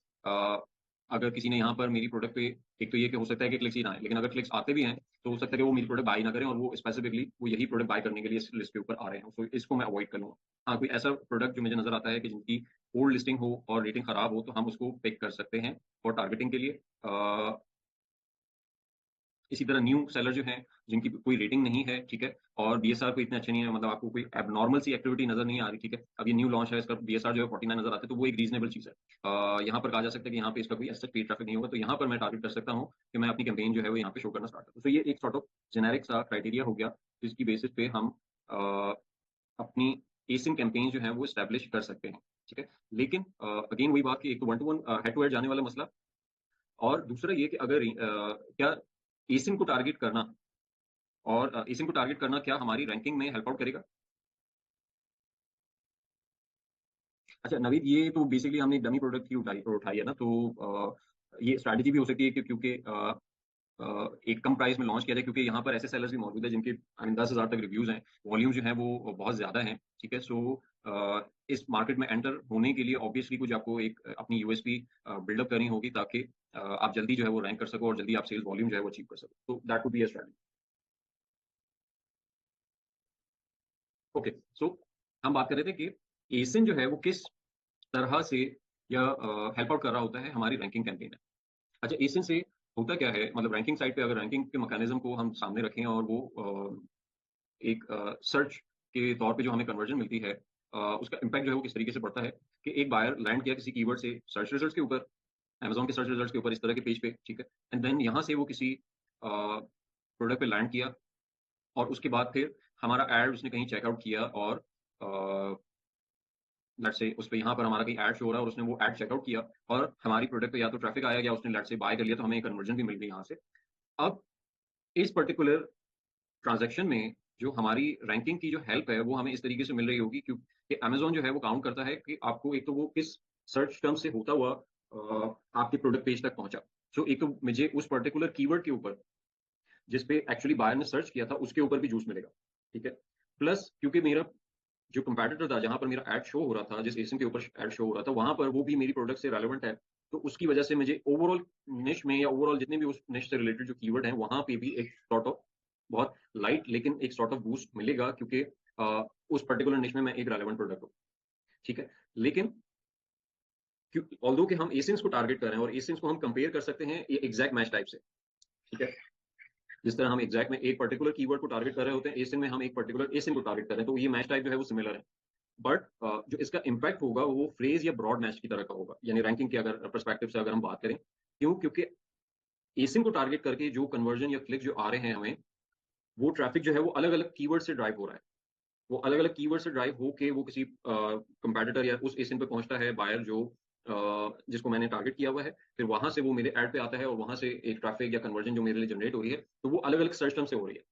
अगर किसी ने यहाँ पर मेरी प्रोडक्ट पे, एक तो ये कि हो सकता है कि क्लिक्स ही ना आए, लेकिन अगर क्लिक्स आते भी हैं तो हो सकता है कि वो मेरी प्रोडक्ट बाय ना करें और वो स्पेसिफिकली वो यही प्रोडक्ट बाय करने के लिए इस लिस्ट के ऊपर आ रहे हैं। तो इसको मैं अवॉइड कर लूंगा। हाँ, कोई ऐसा प्रोडक्ट जो मुझे नजर आता है कि जिनकी ओल्ड लिस्टिंग हो और रेटिंग खराब हो तो हम उसको पिक कर सकते हैं फॉर टारगेटिंग के लिए। इसी तरह न्यू सेलर जो हैं जिनकी कोई रेटिंग नहीं है, ठीक है, और बीएसआर कोई इतने अच्छे नहीं है, मतलब आपको कोई एबनॉर्मल सी एक्टिविटी नजर नहीं आ रही, ठीक है। अब ये न्यू लॉन्च है, इसका बीएसआर जो है 49 नजर आता है, तो वो एक रीजनेबल चीज है। यहाँ पर कहा जा सकता है कि यहाँ पे इसका कोई ऐसा पेड ट्रैफिक नहीं होगा, तो यहाँ पर मैं टारगेट कर सकता हूँ कि मैं अपनी कैंपेन जो है वो यहाँ पे शो करना स्टार्ट करूँ। तो ये एक सॉर्ट ऑफ जेनेरिक सा क्राइटेरिया हो गया जिसकी बेसिस पे हम अपनी एसिन कैंपेन जो है वो स्टैब्लिश कर सकते हैं, ठीक है। लेकिन अगेन वही बात कि एक तो one to one head to head जाने वाला मसला, और दूसरा ये कि अगर क्या एसिन को टारगेट करना और एसिन को टारगेट करना क्या हमारी रैंकिंग में हेल्प आउट करेगा? अच्छा नवीद, ये तो बेसिकली हमने डमी प्रोडक्ट की उठाई उठाई है ना, तो ये स्ट्रैटेजी भी हो सकती है कि क्योंकि एक कम प्राइस में लॉन्च किया जाए, क्योंकि यहाँ पर ऐसे सेलर्स भी मौजूद है जिनके आई मीन 10,000 तक रिव्यूज हैं, वॉल्यूम जो है वो बहुत ज्यादा है, ठीक है। सो इस मार्केट में एंटर होने के लिए ऑब्वियसली कुछ आपको एक अपनी यूएसपी बिल्डअप करनी होगी ताकि आप जल्दी जो है वो रैंक कर सको और जल्दी आप सेल्स वॉल्यूम जो है वो अचीव कर सको। तो that would be a strategy. Okay, so हम बात कर रहे थे कि एसिन जो है वो किस तरह से या हेल्प आउट कर रहा होता है हमारी रैंकिंग कैंपेन में। अच्छा, एसिन से होता क्या है, मतलब रैंकिंग साइट पे अगर रैंकिंग के मैकेनिज्म को हम सामने रखें और वो एक सर्च के तौर पे जो हमें कन्वर्जन मिलती है, उसका इम्पैक्ट जो है वो किस तरीके से पड़ता है कि एक बायर लैंड किया किसी कीवर्ड से सर्च रिजल्ट्स के ऊपर, अमेजोन के सर्च रिजल्ट्स के ऊपर, इस तरह के पेज पे, ठीक है। एंड देन यहाँ से वो किसी प्रोडक्ट पे लैंड किया और उसके बाद फिर हमारा एड उसने कहीं चेकआउट किया और लेट्स से उस पे यहाँ पर हमारा कहीं ऐड शो हो रहा है और उसने वो ऐड चेकआउट किया और हमारी प्रोडक्ट पे या तो ट्रैफिक आया या उसने लेट्स से बाय कर लिया, तो हमें कन्वर्जन भी मिल गई यहाँ से। अब इस पर्टिकुलर ट्रांजैक्शन में जो हमारी रैंकिंग की जो हेल्प है वो हमें इस तरीके से मिल रही होगी, क्योंकि अमेजोन जो है वो काउंट करता है कि आपको एक तो वो किस सर्च टर्म से होता हुआ आपके प्रोडक्ट पेज तक पहुंचा। सो एक तो मुझे उस पर्टिकुलर कीवर्ड के ऊपर जिस पे एक्चुअली बायर ने सर्च किया था उसके ऊपर भी जूस मिलेगा, ठीक है। प्लस क्योंकि मेरा जो कंपैटिटर था जहां पर मेरा एड शो हो रहा था, जिस एसिन के ऊपर एड शो हो रहा था, वहां पर वो भी मेरी प्रोडक्ट से रेलेवेंट है, तो उसकी वजह से मुझे ओवरऑल निश में या ओवरऑल जितने भी उस निश से रिलेटेड जो कीवर्ड है वहां पे भी एक सॉर्ट ऑफ बहुत लाइट लेकिन एक सॉर्ट ऑफ बूस्ट मिलेगा, क्योंकि उस पर्टिकुलर निश में मैं एक रेलेवेंट प्रोडक्ट हूँ, ठीक है। लेकिन ऑल्दो कि हम एसिन्स को टारगेट कर रहे हैं और एसिन्स को हम कंपेयर कर सकते हैं ये एग्जैक्ट मैच टाइप से, ठीक है। जिस तरह हम एग्जैक्ट में एक पर्टिकुलर कीवर्ड को टारगेट कर रहे होते हैं, एसिन में हम एक पर्टिकुलर एसिन को टारगेट कर रहे हैं, तो ये मैच टाइप जो है वो सिमिलर है। बट जो इसका इम्पैक्ट होगा वो फ्रेज या ब्रॉड मैच की तरह का होगा, यानी रैंकिंग के अगर परस्पेक्टिव से अगर हम बात करें। क्यों? क्योंकि एसिन को टारगेट करके जो कन्वर्जन या क्लिक जो आ रहे हैं हमें, वो ट्रैफिक जो है वो अलग अलग कीवर्ड से ड्राइव हो रहा है। वो अलग अलग कीवर्ड से ड्राइव होके वो किसी कंपेटिटर या उस एसिन पे पहुंचता है बायर जो जिसको मैंने टारगेट किया हुआ है, फिर वहां से वो मेरे ऐड पे आता है और वहां से एक ट्रैफिक या कन्वर्जन जो मेरे लिए जनरेट हो रही है, तो वो अलग अलग सर्च टर्म से हो रही है।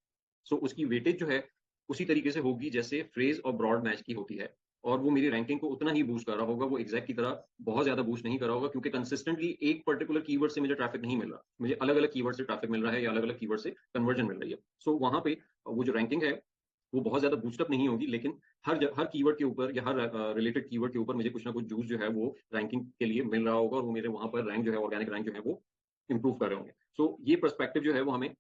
सो उसकी वेटेज जो है उसी तरीके से होगी जैसे फ्रेज और ब्रॉड मैच की होती है, और वो मेरी रैंकिंग को उतना ही बूस्ट कर रहा होगा, वो एग्जैक्ट की तरह बहुत ज्यादा बूस्ट नहीं कर रहा होगा, क्योंकि कंसिस्टेंटली एक पर्टिकुलर कीवर्ड से मुझे ट्रैफिक नहीं मिल रहा, मुझे अलग अलग कीवर्ड से ट्रैफिक मिल रहा है या अलग अलग कीवर्ड से कन्वर्जन मिल रही है। सो वहां पे वो जो रैंकिंग है वो बहुत ज्यादा बूस्टअप नहीं होगी, लेकिन हर कीवर्ड के ऊपर या हर रिलेटेड कीवर्ड के ऊपर मुझे कुछ ना कुछ जूस जो है वो रैंकिंग के लिए मिल रहा होगा, और वो मेरे वहां पर रैंक जो है ऑर्गेनिक रैंक जो है वो इंप्रूव कर रहे होंगे। सो ये पर्सपेक्टिव जो है वो हमें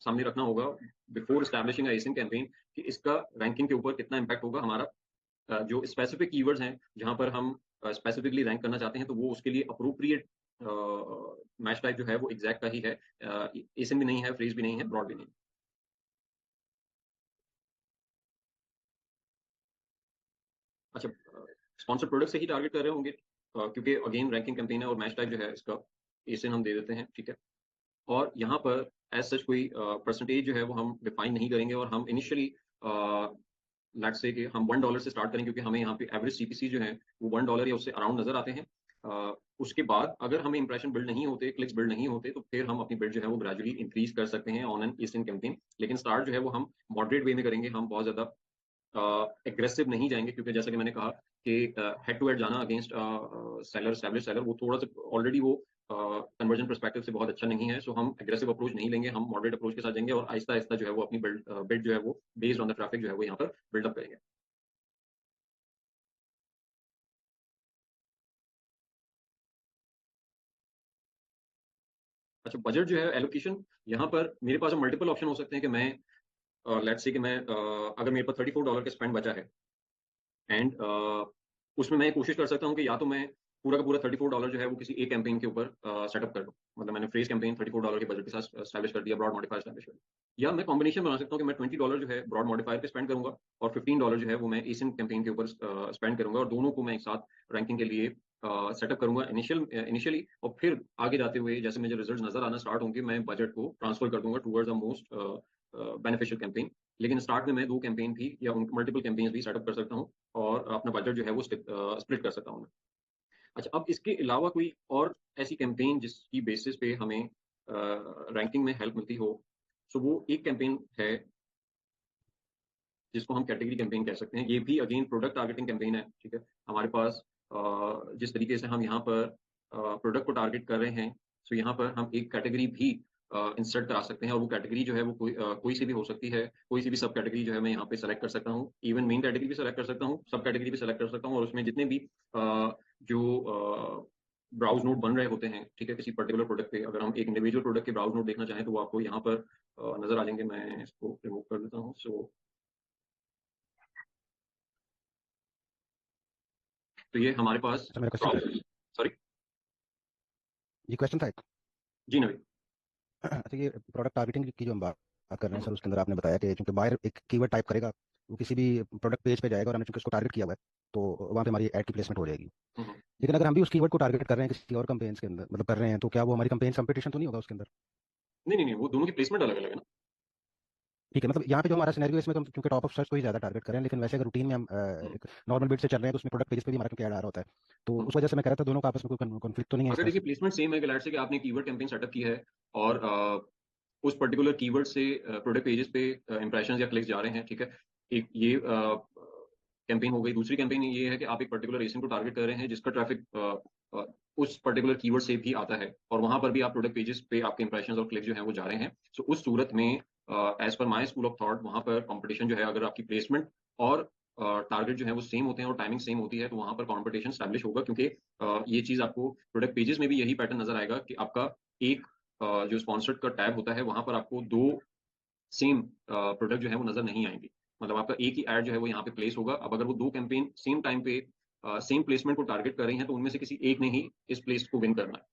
सामने रखना होगा बिफोर स्टैब्लिशिंग एसिन कैंपेन, कि इसका रैंकिंग के ऊपर कितना इम्पैक्ट होगा हमारा। जो स्पेसिफिक कीवर्ड्स हैं जहां पर हम स्पेसिफिकली रैंक करना चाहते हैं, तो वो उसके लिए अप्रोप्रिएट मैच टाइप जो है वो एग्जैक्ट का ही है, एसिन भी नहीं है, फ्रेज भी नहीं है, ब्रॉड भी नहीं है। अच्छा, स्पॉन्सर प्रोडक्ट से ही टारगेट कर रहे होंगे, क्योंकि अगेन रैंकिंग कैंपेन है और मैच टाइप जो है इसका एसिन हम दे देते हैं, ठीक है। और यहाँ पर एज सच कोई परसेंटेज जो है वो हम डिफाइन नहीं करेंगे, और हम इनिशियली लेट्स से कि हम $1 से स्टार्ट करें, क्योंकि हमें यहाँ पे एवरेज सीपीसी जो है वो $1 या उससे अराउंड नजर आते हैं। उसके बाद अगर हमें इंप्रेशन बिल्ड नहीं होते, क्लिक्स बिल्ड नहीं होते, तो फिर हम अपनी बिल्ड जो है वो ग्रेजुअली इंक्रीज कर सकते हैं ऑन एन ईस्टर्न कैंपेन। लेकिन स्टार्ट जो है वो हम मॉडरेट वे में करेंगे, हम बहुत ज्यादा एग्रेसिव नहीं जाएंगे, क्योंकि जैसा कि मैंने कहा कि हेड टू हेड जाना अगेंस्ट सेलर, एस्टैब्लिश सेलर, वो थोड़ा सा ऑलरेडी वो कन्वर्जन परस्पेक्टिव से बहुत अच्छा नहीं है। सो हम एग्रेसिव अप्रोच नहीं लेंगे, हम मॉडरेट अप्रोच के साथ जाएंगे और आहिस्ता आहिस्ता जो है वो अपनी बिल्ड जो है वो बेस्ड ऑन द ट्रैफिक जो है वो यहाँ पर बिल्डअप करेंगे। अच्छा, बजट जो है एलोकेशन, यहाँ पर मेरे पास मल्टीपल ऑप्शन हो सकते हैं कि मैं लेट्स से कि मैं अगर मेरे पास $34 का स्पेंड बचा है, एंड उसमें मैं कोशिश कर सकता हूँ कि या तो मैं पूरा का पूरा $34 जो है वो किसी एक कैंपेन के ऊपर सेटअप कर दूँ, मतलब मैंने फ्रेज कैंपेन $34 के बजट के साथ स्टैब्लिश कर दिया, ब्रॉड मॉडिफायर स्टैब्लिश कर दिया। या मैं कॉम्बिनेशन बना सकता हूँ कि मैं $20 जो है ब्रॉड मॉडिफायर पे स्पेंड करूंगा, और $15 जो है वो मैं एशियन कैंपेन के ऊपर स्पेंड करूंगा, और दोनों को मैं एक साथ रैंकिंग के लिए सेटअप करूंगा इनिशियली, और फिर आगे जाते हुए जैसे मुझे रिजल्ट नजर आना स्टार्ट होंगे, मैं बजट को ट्रांसफर कर दूंगा towards the most beneficial campaign. लेकिन स्टार्ट में मैं दो कैंपेन भी या मल्टीपल कैंपेन्स भी सेटअप कर सकता हूँ, और अपना बजट जो है वो स्प्लिट कर सकता हूँ मैं। अच्छा, अब इसके अलावा कोई और ऐसी कैंपेन जिसकी बेसिस पे हमें रैंकिंग में हेल्प मिलती हो, सो वो एक कैंपेन है जिसको हम कैटेगरी कैंपेन कह सकते हैं। ये भी अगेन प्रोडक्ट टारगेटिंग कैंपेन है, ठीक है। हमारे पास जिस तरीके से हम यहाँ पर प्रोडक्ट को टारगेट कर रहे हैं, सो यहाँ पर हम एक कैटेगरी भी इंसर्ट करा सकते हैं, और वो कैटेगरी जो है वो कोई सी भी हो सकती है, कोई सी भी सब कैटेगरी जो है मैं यहाँ पे सेलेक्ट कर सकता हूँ, इवन मेन कैटेगरी भी सेलेक्ट कर सकता हूँ, सब कैटेगरी भी सेलेक्ट कर सकता हूँ, और उसमें जितने भी जो ब्राउज नोट बन रहे होते हैं, ठीक है, किसी पर्टिकुलर प्रोडक्ट पे अगर हम एक इंडिविजुअल प्रोडक्ट के ब्राउज नोट देखना चाहें तो वो आपको यहाँ पर नजर आ जाएंगे। मैं इसको रिमूव कर देता हूँ। सो तो ये हमारे पास अच्छा, मेरा क्वेश्चन था। सॉरी। ये क्वेश्चन था एक। जी नवीन। अच्छा, ये प्रोडक्ट टारगेटिंग की जो हम बात बात कर रहे हैं सर, उसके अंदर आपने बताया कि चूंकि बायर एक कीवर्ड टाइप करेगा, वो किसी भी प्रोडक्ट पेज पे जाएगा और हमने चूंकि उसको टारगेट किया हुआ है, तो वहाँ पे हमारी एड की प्लेसमेंट हो जाएगी। हम्म। लेकिन अगर हम भी उस कीवर्ड को टारगेट कर रहे हैं किसी और कंपेन्स के अंदर, मतलब कर रहे हैं, तो क्या वो हमारी कंपेन कंपटीशन तो नहीं होगा उसके अंदर? नहीं नहीं नहीं, वो दोनों की प्लेसमेंट अलग अलग है ना। ठीक है, मतलब यहाँ पे जो हमारा सिनेरियो, इसमें तो हम क्योंकि टॉप ऑफ सर्च को ही ज्यादा टारगेट कर रहे हैं, लेकिन वैसे अगर रूटीन में हम हम्म। एक नॉर्मल बिट से चल रहे हैं, तो उसमें प्रोडक्ट पेज पे भी हमारा क्योंकि ऐड आ रहा होता है, तो हम्म। उस वजह से मैं कह रहा था दोनों का आपस में कोई कॉन्फ्लिक्ट तो नहीं है इस अगर तरह देखिए से? प्लेसमेंट सेम है कि लेट्स से कि आपने कीवर्ड कैंपेन सेटअप की है, और उस पर्टिकुलर कीवर्ड से प्रोडक्ट पेजेस पे इंप्रेशन या क्लिक्स जा रहे हैं, ठीक है। एक ये कैंपेन हो गई। दूसरी कैंपेन ये है कि आप एक पर्टिकुलर एजेंट को टारगेट कर रहे हैं जिसका ट्रैफिक उस पर्टिकुलर कीवर्ड से भी आता है और वहां पर भी आप प्रोडक्ट पेजेस पे आपके इंप्रेशन और क्लिक जो है वो जा रहे हैं। सो उस सूरत में as per my school of thought वहां पर कंपटीशन जो है, अगर आपकी प्लेसमेंट और टारगेट जो है वो सेम होते हैं और टाइमिंग सेम होती है, तो वहां पर कंपटीशन स्टैब्लिश होगा। क्योंकि ये चीज आपको प्रोडक्ट पेजेस में भी यही पैटर्न नजर आएगा कि आपका एक जो स्पॉन्सर्ड का टैब होता है वहां पर आपको दो सेम प्रोडक्ट जो है वो नजर नहीं आएंगे। मतलब आपका एक ही एड जो है वो यहाँ पे प्लेस होगा। अब अगर वो दो कैंपेन सेम टाइम पे सेम प्लेसमेंट को टारगेट कर रही हैं, तो उनमें से किसी एक ने ही इस प्लेस को विन करना है।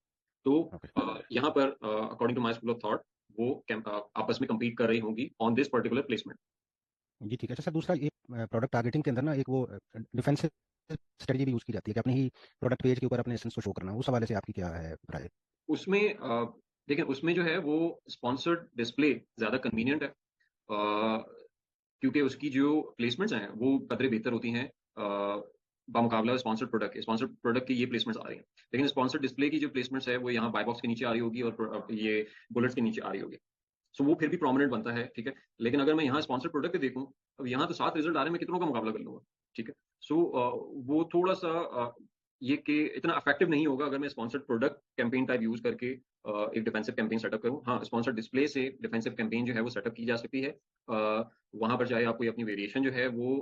तो ओके यहाँ पर according to my school of thought वो आपस में compete कर रही होंगी ऑन दिस पर्टिकुलर प्लेसमेंट। जी ठीक है। अच्छा सर, दूसरा ये प्रोडक्ट टारगेटिंग के अंदर ना एक वो डिफेंसिव स्ट्रेटजी भी यूज की जाती है कि अपने ही प्रोडक्ट पेज के ऊपर अपने एसेंस को शो करना। उस हवाले से आपकी क्या है राय? उसमें देखिए, उसमें जो है वो स्पॉन्सर्ड डिस्प्ले ज्यादा कन्वीनियंट है, क्योंकि उसकी जो प्लेसमेंट्स हैं वो कदरे बेहतर होती हैं बामुकाबला स्पॉन्सर्ड प्रोडक्ट के। स्पॉन्सर्ड प्रोडक्ट की ये प्लेसमेंट्स आ रही हैं, लेकिन स्पॉन्सर्ड डिस्प्ले की जो प्लेसमेंट्स है वो यहाँ बाय बॉक्स के नीचे आ रही होगी और ये बुलेट्स के नीचे आ रही होगी। सो वो फिर भी प्रोमिनेंट बनता है, ठीक है। लेकिन अगर मैं यहाँ स्पॉन्सर्ड प्रोडक्ट पे देखूँ, अब यहाँ तो 7 रिजल्ट आ रहे हैं, मैं कितनों का मुकाबला कर लूंगा, ठीक है। सो वो थोड़ा सा ये कि इतना इफेक्टिव नहीं होगा अगर मैं sponsored product campaign type use करके एक डिफेंसिव कैंपेन सेटअप करूँ। हाँ, स्पॉन्सर्ड डिस्प्ले से डिफेंसिव कैंपेन जो है वो सेटअप की जा सकती है। वहां पर चाहे आप कोई अपनी वेरिएशन जो है वो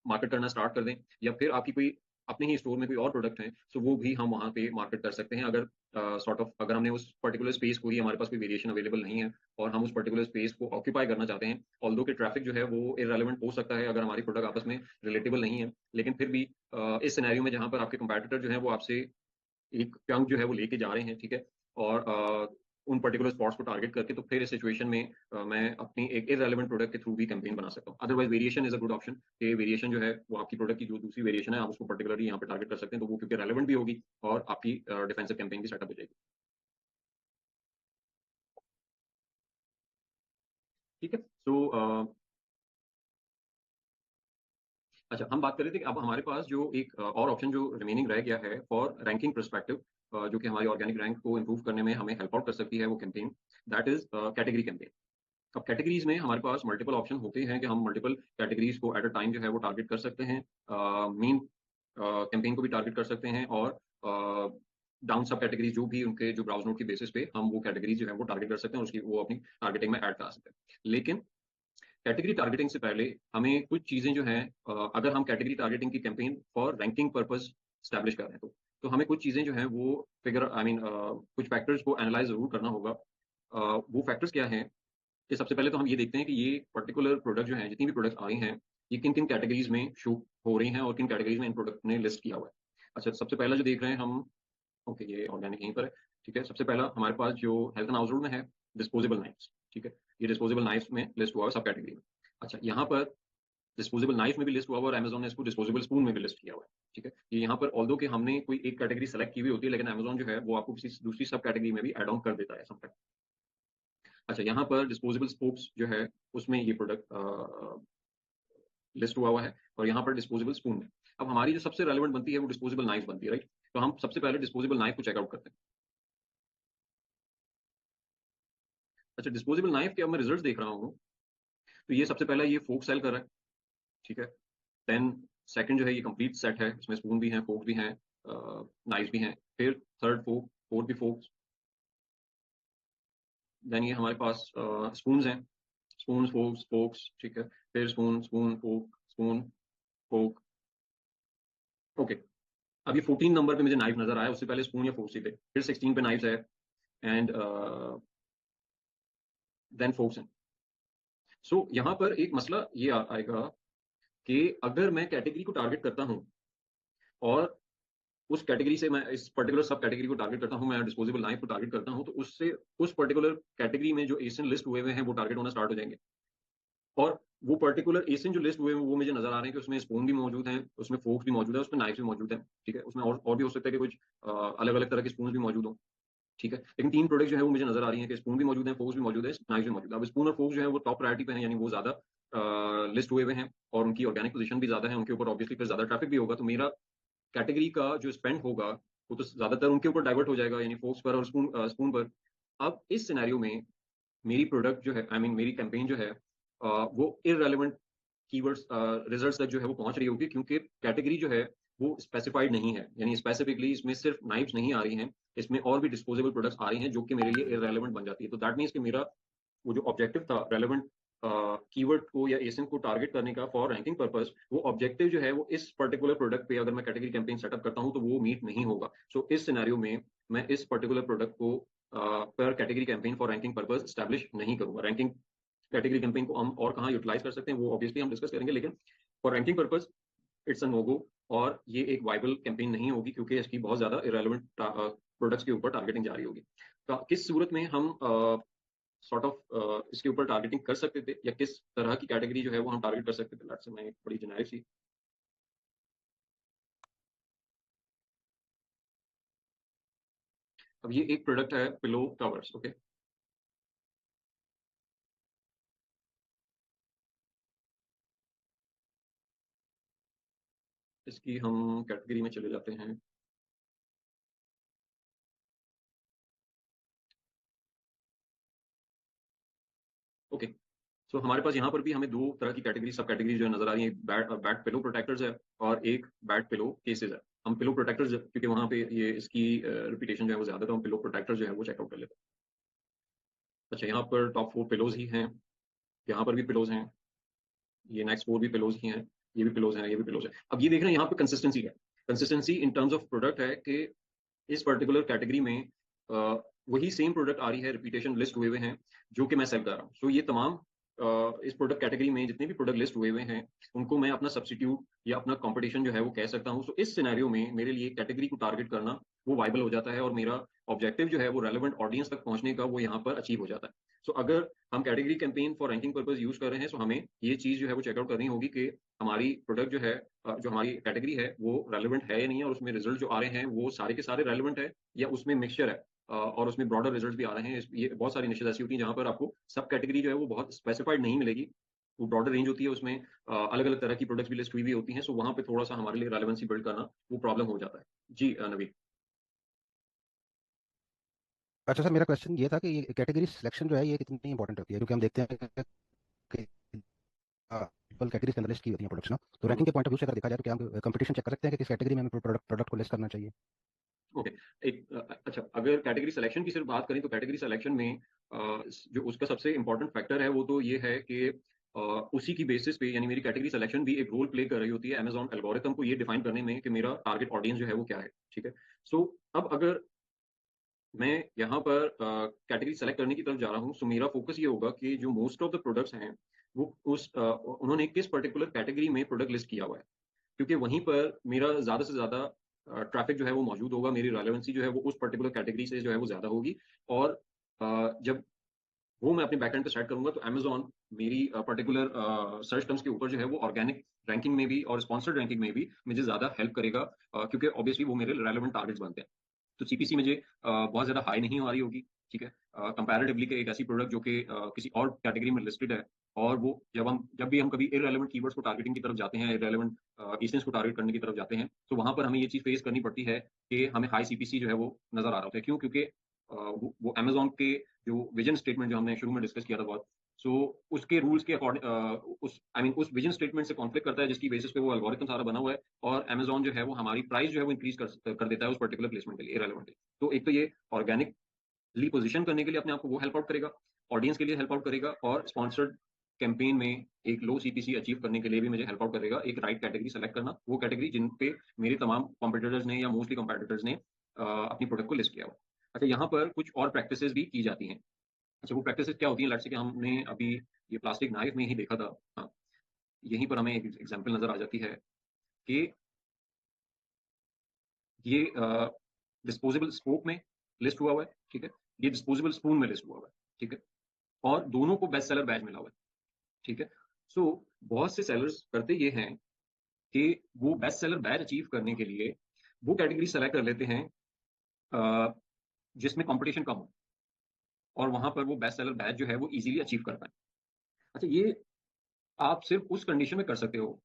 मार्केट करना स्टार्ट कर दें, या फिर आपकी कोई अपने ही स्टोर में कोई और प्रोडक्ट है, सो वो भी हम वहाँ पे मार्केट कर सकते हैं। अगर सॉर्ट ऑफ अगर हमने उस पर्टिकुलर स्पेस को ही, हमारे पास कोई वेरिएशन अवेलेबल नहीं है और हम उस पर्टिकुलर स्पेस को ऑक्यूपाई करना चाहते हैं, ऑल्दो कि ट्रैफिक जो है वो इररेलेवेंट हो सकता है अगर हमारी प्रोडक्ट आपस में रिलेटेबल नहीं है, लेकिन फिर भी इस सिनेरियो में जहां पर आपके कंपैटिटर जो है वो आपसे एक चंक जो है वो लेके जा रहे हैं, ठीक है, और उन पर्टिकुलर स्पॉट्स को टारगेट करके, तो फिर इस सिचुएशन में मैं अपनी एक इररेलेवेंट प्रोडक्ट के थ्रू भी कैंपेन बना सकता हूँ। Otherwise variation is a good option. ये वेरिएशन जो है वो आपकी प्रोडक्ट की जो दूसरी वेरिएशन है, आप उसको पर्टिकुलरली यहाँ पे टारगेट कर सकते हैं, तो वो क्योंकि रेलेवेंट भी होगी और आपकी डिफेंसिव कैंपेन भी सेटअप हो जाएगी। ठीक है। सो अच्छा, हम बात कर रहे थे कि अब हमारे पास जो एक और ऑप्शन जो रिमेनिंग रह गया है फॉर रैंकिंग परस्पेक्टिव, जो कि हमारी ऑर्गेनिक रैंक को इंप्रूव करने में हमें हेल्प आउट कर सकती है, वो campaign, that is category campaign. अब कैटेगरीज में हमारे पास मल्टीपल ऑप्शन होते हैं कि हम मल्टीपल कैटेगरीज को एट अ टाइम जो है वो टारगेट कर सकते हैं। मेन कैंपेन को भी टारगेट कर सकते हैं और डाउन सब कैटेगरीज जो भी उनके जो ब्राउज नोड की बेसिस पे हम वो कैटेगरीज जो है वो टारगेट कर सकते हैं और उसकी वो अपनी टारगेटिंग में ऐड करा सकते हैं। लेकिन कैटेगरी टारगेटिंग से पहले हमें कुछ चीजें जो हैं, अगर हम कैटेगरी टारगेटिंग की campaign for ranking purpose establish कर रहे हैं, तो हमें कुछ चीजें जो हैं वो फिगर आई मीन कुछ फैक्टर्स को एनालाइज जरूर करना होगा। वो फैक्टर्स क्या हैं कि सबसे पहले तो हम ये देखते हैं कि ये पर्टिकुलर प्रोडक्ट जो है, जितनी भी प्रोडक्ट आ रही हैं, ये किन किन कैटेगरीज में शो हो रही हैं और किन कैटेगरीज में इन प्रोडक्ट ने लिस्ट किया हुआ है। अच्छा, सबसे पहला जो देख रहे हैं हम, ओके ये ऑर्गेनिक यहीं पर है, ठीक है। सबसे पहला हमारे पास जो हेल्थ एंड हाउसहोल्ड में है, डिस्पोजेबल नाइफ्स, ठीक है। ये डिस्पोजेबल नाइफ्स में लिस्ट हुआ है सब कैटेगरी में। अच्छा, यहाँ पर डिस्पोजेबल नाइफ में भी लिस्ट हुआ हुआ और अमेजोन ने इसको डिस्पोजेबल स्पून में भी लिस्ट किया हुआ है, ठीक है। ये यहाँ पर ऑल्दो कि हमने कोई एक कैटेगरी सेलेक्ट की हुई होती है, लेकिन अमेजोन जो है वो आपको किसी दूसरी सब कैटेगरी में भी एड ऑन कर देता है समटाइम। अच्छा, यहाँ पर डिस्पोजेबल स्पोक्स जो है उसमें ये प्रोडक्ट लिस्ट हुआ हुआ है, और यहाँ पर डिस्पोजेबल स्पून में। अब हमारी जो सबसे रेलेवेंट बनती है वो डिस्पोजेबल नाइफ बनती है, राइट। तो हम सबसे पहले डिस्पोजेबल नाइफ को चेकआउट करते हैं। अच्छा, डिस्पोजेबल नाइफ के अब मैं रिजल्ट देख रहा हूँ, तो ये सबसे पहला ये फोक सेल कर रहा है, ठीक है। देन सेकंड जो है ये कंप्लीट सेट है, इसमें स्पून भी हैं, फोक भी हैं, नाइफ भी हैं। फिर थर्ड फोक, फोर्थ भी फोक। देन ये हमारे पास स्पून्स हैं, स्पून फोक्स फोक्स, ठीक है। फिर स्पून स्पून फोक स्पून फोक, ओके। अब ये 14 नंबर पे मुझे नाइफ नजर आया, उससे पहले स्पून या फोक्स ही थे। फिर 16 पे नाइफ्स है, एंड देन फोक्स हैं। सो यहाँ पर एक मसला ये आएगा कि अगर मैं कैटेगरी को टारगेट करता हूँ और उस कैटेगरी से मैं इस पर्टिकुलर सब कैटेगरी को टारगेट करता हूँ, मैं डिस्पोजेबल नाइफ को टारगेट करता हूँ, तो उससे उस पर्टिकुलर कैटेगरी में जो एशियन लिस्ट हुए हुए हैं वो टारगेट होना स्टार्ट हो जाएंगे। और वो पर्टिकुलर एशियन जो लिस्ट हुए हैं वो मुझे नजर आ रहे हैं कि उसमें स्पून भी मौजूद हैं, उसमें फोक्स भी मौजूद है, उसमें नाइफ भी मौजूद है, ठीक है। उसमें और भी हो सकता है कि कुछ अलग अलग तरह के स्पून भी मौजूद हो, ठीक है। लेकिन तीन प्रोडक्ट जो है वो मुझे नजर आ रही है कि स्पून भी मौजूद है, फोक्स भी मौजूद है, नाइफ भी मौजूद है। अब स्पून और फोक्स जो है वो टॉप प्रायोरिटी पे है, यानी वो ज्यादा लिस्ट हुए हुए हैं और उनकी ऑर्गेनिक पोजीशन भी ज्यादा है, उनके ऊपर ऑब्वियसली फिर ज्यादा ट्रैफिक भी होगा, तो मेरा कैटेगरी का जो स्पेंड होगा वो तो ज्यादातर उनके ऊपर डाइवर्ट हो जाएगा, यानी फोक्स पर और स्पून पर। अब इस सिनेरियो में मेरी प्रोडक्ट जो है, आई मीन मेरी कैंपेन जो है, वो इररेलेवेंट कीवर्ड्स रिजल्ट्स तक जो है वो पहुंच रही होगी, क्योंकि कैटेगरी जो है वो स्पेसिफाइड नहीं है, यानी स्पेसिफिकली इसमें सिर्फ नाइफ्स नहीं आ रही हैं, इसमें और भी डिस्पोजेबल प्रोडक्ट्स आ रही हैं जो कि मेरे लिए इररेलेवेंट बन जाती है। तो दैट मीन्स कि मेरा वो जो ऑब्जेक्टिव था रेलेवेंट कीवर्ड को या एसिन को टारगेट करने का फॉर रैंकिंग पर्पस, वो ऑब्जेक्टिव जो है वो इस पर्टिकुलर प्रोडक्ट पे अगर मैं कैटेगरी कैंपेन सेटअप करता हूँ तो वो मीट नहीं होगा। सो इस सिनेरियो में मैं इस पर्टिकुलर प्रोडक्ट को पर category campaign for ranking purpose establish नहीं करूंगा। रैंकिंग कैटेगरी कैंपेन को हम और कहाँ यूटिलाइज कर सकते हैं वो ऑब्वियसली हम डिस्कस करेंगे, लेकिन for ranking purpose it's a no go, और ये एक वाइबल कैंपेन नहीं होगी क्योंकि इसकी बहुत ज्यादा इरेलीवेंट प्रोडक्ट्स के ऊपर टारगेटिंग जा रही होगी। तो किस सूरत में हम सॉर्ट ऑफ इसके ऊपर टारगेटिंग कर सकते थे या किस तरह की कैटेगरी जो है वो हम टारगेट कर सकते थे, लेट्स से मैं एक बड़ी जेनेरिक सी, अब ये एक प्रोडक्ट है पिलो कवर्स, ओके। इसकी हम कैटेगरी में चले जाते हैं। ओके, सो हमारे पास यहाँ पर भी हमें दो तरह की कैटेगरी सब कैटेगरी जो है नजर आ रही है, एक बैट बैट पिलो प्रोटेक्टर्स है और एक बैट पिलो केसेस है। हम पिलो प्रोटेक्टर्स क्योंकि वहां पे ये इसकी रिपीटेशन जो है वो ज्यादा, तो हम पिलो प्रोटेक्टर जो है वो चेकआउट कर लेते हैं। अच्छा, यहाँ पर टॉप 4 पिलोज ही हैं, यहाँ पर भी पिलोज हैं, ये नेक्स्ट 4 भी पिलोज ही हैं, ये भी पिलोज हैं, ये भी पिलोज है। अब ये देख रहे हैं यहाँ पे कंसिस्टेंसी है, consistency in terms of product है कि इस पर्टिकुलर कैटेगरी में अ, वही सेम प्रोडक्ट आ रही है, रिपीटेशन लिस्ट हुए हुए हैं जो कि मैं सेल कर रहा हूँ। सो ये तमाम इस प्रोडक्ट कैटेगरी में जितने भी प्रोडक्ट लिस्ट हुए हुए हैं उनको मैं अपना सब्सिट्यूट या अपना कंपटीशन जो है वो कह सकता हूँ। सो इस सिनेरियो में मेरे लिए कैटेगरी को टारगेट करना वो वाइबल हो जाता है और मेरा ऑब्जेक्टिव जो है वो रेलेवेंट ऑडियंस तक पहुंचने का वो यहाँ पर अचीव हो जाता है। सो अगर हम category campaign for ranking purpose use कर रहे हैं तो हमें ये चीज जो है वो चेकआउट करनी होगी कि हमारी प्रोडक्ट जो है जो हमारी कैटेगरी है वो रेलेवेंट है या नहीं है, और उसमें रिजल्ट जो आ रहे हैं वो सारे के सारे रेलेवेंट है या उसमें मिक्सचर है। और उसमें ब्रॉडर रिजल्ट्स भी आ रहे हैं। ये बहुत सारी निशेज ऐसी होती हैं जहां पर आपको सब कैटेगरी जो है वो बहुत स्पेसिफाइड नहीं मिलेगी, वो ब्रॉडर रेंज होती है, उसमें अलग अलग तरह की प्रोडक्ट्स भी लिस्ट हुई हुई होती हैं। सो वहां पे थोड़ा सा हमारे लिए रेलेवेंसी बिल्ड करना वो प्रॉब्लम हो जाता है। जी नवीन। अच्छा सर, मेरा क्वेश्चन ये था कि ये कैटेगरी सिलेक्शन जो है ये कितनी इंपॉर्टेंट होती है, क्योंकि हम देखते हैं कि मल्टीपल कैटेगरीज के अंदर लिस्ट की होती है प्रोडक्ट्स ना, तो हम्म, रैंकिंग के पॉइंट ऑफ व्यू से अगर देखा जाए तो क्या हम कंपटीशन चेक कर सकते हैं कि किस कैटेगरी में हमें प्रोडक्ट प्रोडक्ट को लिस्ट करना चाहिए? ओके। एक अच्छा, अगर कैटेगरी सिलेक्शन की सिर्फ बात करें तो कैटेगरी सिलेक्शन में जो उसका सबसे इंपॉर्टेंट फैक्टर है वो तो ये है कि उसी की बेसिस पे, यानी मेरी कैटेगरी सिलेक्शन भी एक रोल प्ले कर रही होती है अमेजॉन एल्गोरिथम को ये डिफाइन करने में कि मेरा टारगेट ऑडियंस जो है वो क्या है। ठीक है। सो अब अगर मैं यहाँ पर कैटेगरी सेलेक्ट करने की तरफ जा रहा हूँ, सो मेरा फोकस ये होगा कि जो मोस्ट ऑफ द प्रोडक्ट्स हैं वो उन्होंने किस पर्टिकुलर कैटेगरी में प्रोडक्ट लिस्ट किया हुआ है, क्योंकि वहीं पर मेरा ज्यादा से ज्यादा ट्रैफिक जो है वो मौजूद होगा, मेरी रेलेवेंसी जो है वो उस पर्टिकुलर कैटेगरी से जो है वो ज्यादा होगी। और जब वो मैं अपने बैकएंड पे सेट करूंगा तो अमेजॉन मेरी पर्टिकुलर सर्च टर्म्स के ऊपर जो है वो ऑर्गेनिक रैंकिंग में भी और स्पॉन्सर्ड रैंकिंग में भी मुझे ज्यादा हेल्प करेगा, क्योंकि ऑब्वियसली वो मेरे रेलेवेंट टारगेट्स बनते हैं। तो सीपीसी मुझे बहुत ज्यादा हाई नहीं आ रही होगी। ठीक है। कंपैरेटिवली के एक ऐसी प्रोडक्ट जो कि किसी और कैटेगरी में लिस्टेड है, और वो जब भी हम कभी इररेलेवेंट कीवर्ड्स को टारगेटिंग की तरफ जाते हैं, इररेलेवेंट केसेस को टारगेट करने की तरफ जाते हैं, तो वहां पर हमें ये चीज फेस करनी पड़ती है कि हमें हाई सीपीसी जो है वो नजर आ रहा होता है। क्यों? क्योंकि वो अमेजोन के जो विजन स्टेटमेंट जो हमने शुरू में डिस्कस किया था बहुत, सो उसके रूल्स के अकॉर्डिंग उस आई मीन उस विजन स्टेटमेंट से कॉन्फ्लिक्ट करता है जिसकी बेसिस पे वो एल्गोरिथम सारा बना हुआ है, और अमेजॉन जो है वो हमारी प्राइस जो है वो इंक्रीज कर देता है उस पर्टिकुलर प्लेसमेंट के लिए इररेलेवेंट। तो एक तो ये ऑर्गेनिकली पोजीशन करने के लिए अपने आप को वो हेल्प आउट करेगा, ऑडियंस के लिए हेल्प आउट करेगा, और स्पॉन्सर्ड कैंपेन में एक लो सीपीसी अचीव करने के लिए भी मुझे हेल्प आउट करेगा एक राइट कैटेगरी सेलेक्ट करना, वो कैटेगरी जिन पे मेरे तमाम कॉम्पिटिटर्स ने या मोस्टली कॉम्पिटिटर्स ने अपनी प्रोडक्ट को लिस्ट किया हुआ। अच्छा, यहाँ पर कुछ और प्रैक्टिसेस भी की जाती हैं। अच्छा, वो प्रैक्टिसेस क्या होती हैं? लेट्स से कि हमने अभी ये प्लास्टिक नाइफ में ही देखा था। हाँ, यहीं पर हमें एक एग्जांपल नजर आ जाती है कि ये डिस्पोजेबल स्पोक में लिस्ट हुआ हुआ है। ठीक है। ये डिस्पोजेबल स्पून में लिस्ट हुआ हुआ है। ठीक है। और दोनों को बेस्ट सेलर बैच मिला हुआ है। ठीक है। सो बहुत से सेलर्स करते ये हैं कि वो बेस्ट सेलर बैच अचीव करने के लिए वो कैटेगरी सेलेक्ट कर लेते हैं अ, जिसमें कंपटीशन कम हो, और वहां पर वो बेस्ट सेलर बैच जो है वो इजीली अचीव कर पाए। अच्छा, ये आप सिर्फ उस कंडीशन में कर सकते हो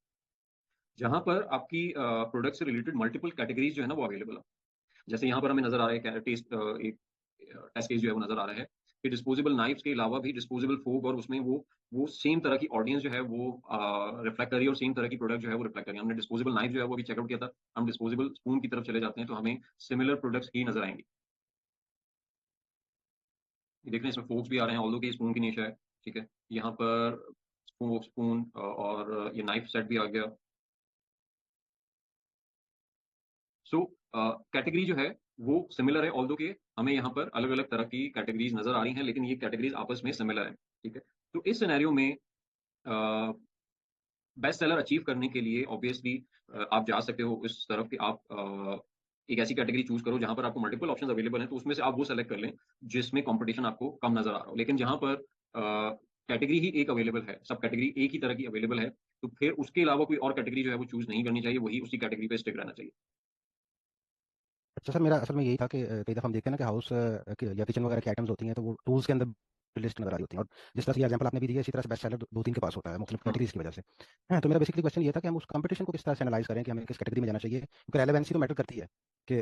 जहां पर आपकी प्रोडक्ट से रिलेटेड मल्टीपल कैटेगरीज जो है ना वो अवेलेबल हो। जैसे यहाँ पर हमें नजर आ रहा है टेस्ट एक टेस्ट केस जो है वो नजर आ रहा है कि डिस्पोजेबल नाइफ्स के अलावा भी डिस्पोजेबल फोक, और उसमें वो सेम तरह की ऑडियंस जो है वो रिफ्लेक्ट कर रही है और सेम तरह की प्रोडक्ट जो है वो रिफ्लेक्ट कर रही है। हमने डिस्पोजेबल नाइफ जो है वो अभी चेकआउट किया था, हम डिस्पोजेबल स्पून की तरफ चले जाते हैं तो हमें सिमिलर प्रोडक्ट्स ही नजर आएंगे। ये देख रहे हैं इसमें फोक्स भी आ रहे हैं, ऑल्दो कि स्पून की निशा है, ठीक है। यहाँ पर स्पून और ये नाइफ सेट भी आ गया। सो कैटेगरी जो है वो सिमिलर है, ऑल्दो के हमें यहाँ पर अलग अलग तरह की कैटेगरीज नजर आ रही हैं, लेकिन ये कैटेगरीज आपस में सिमिलर है, ठीक है। तो इस सिनेरियो में बेस्ट सेलर अचीव करने के लिए ऑब्वियसली आप जा सकते हो इस तरफ कि आप एक ऐसी कैटेगरी चूज करो जहां पर आपको मल्टीपल ऑप्शंस अवेलेबल हैं, तो उसमें से आप वो सेलेक्ट कर लें जिसमें कंपटीशन आपको कम नजर आ रहा हो। लेकिन जहां पर कैटेगरी ही एक अवेलेबल है, सब कैटेगरी एक ही तरह की अवेलेबल है, तो फिर उसके अलावा कोई और कैटेगरी जो है वो चूज नहीं करनी चाहिए, वही उसी कैटेगरी पे स्टिक रहना चाहिए। अच्छा सर, मेरा असल में यही था कि कई दफ़ा हम देखते हैं ना कि हाउस या किचन वगैरह की आइटम्स होती हैं तो वो टूल्स के अंदर लिस्ट नजर आ रही होती हैं, और जिस तरह से एग्जांपल आपने भी दिया इसी तरह से बेस्ट सेलर दो तीन के पास होता है मुख्तलिफ हाँ, कैटेगरीज की वजह से। हाँ, तो मेरा बेसिकली क्वेश्चन ये था कि हम उस कंपटीशन को किस तरह से एनालाइज करें कि हमें किस कैटेगरी में जाना चाहिए, क्योंकि रेलेवेंसी तो मैटर करती है कि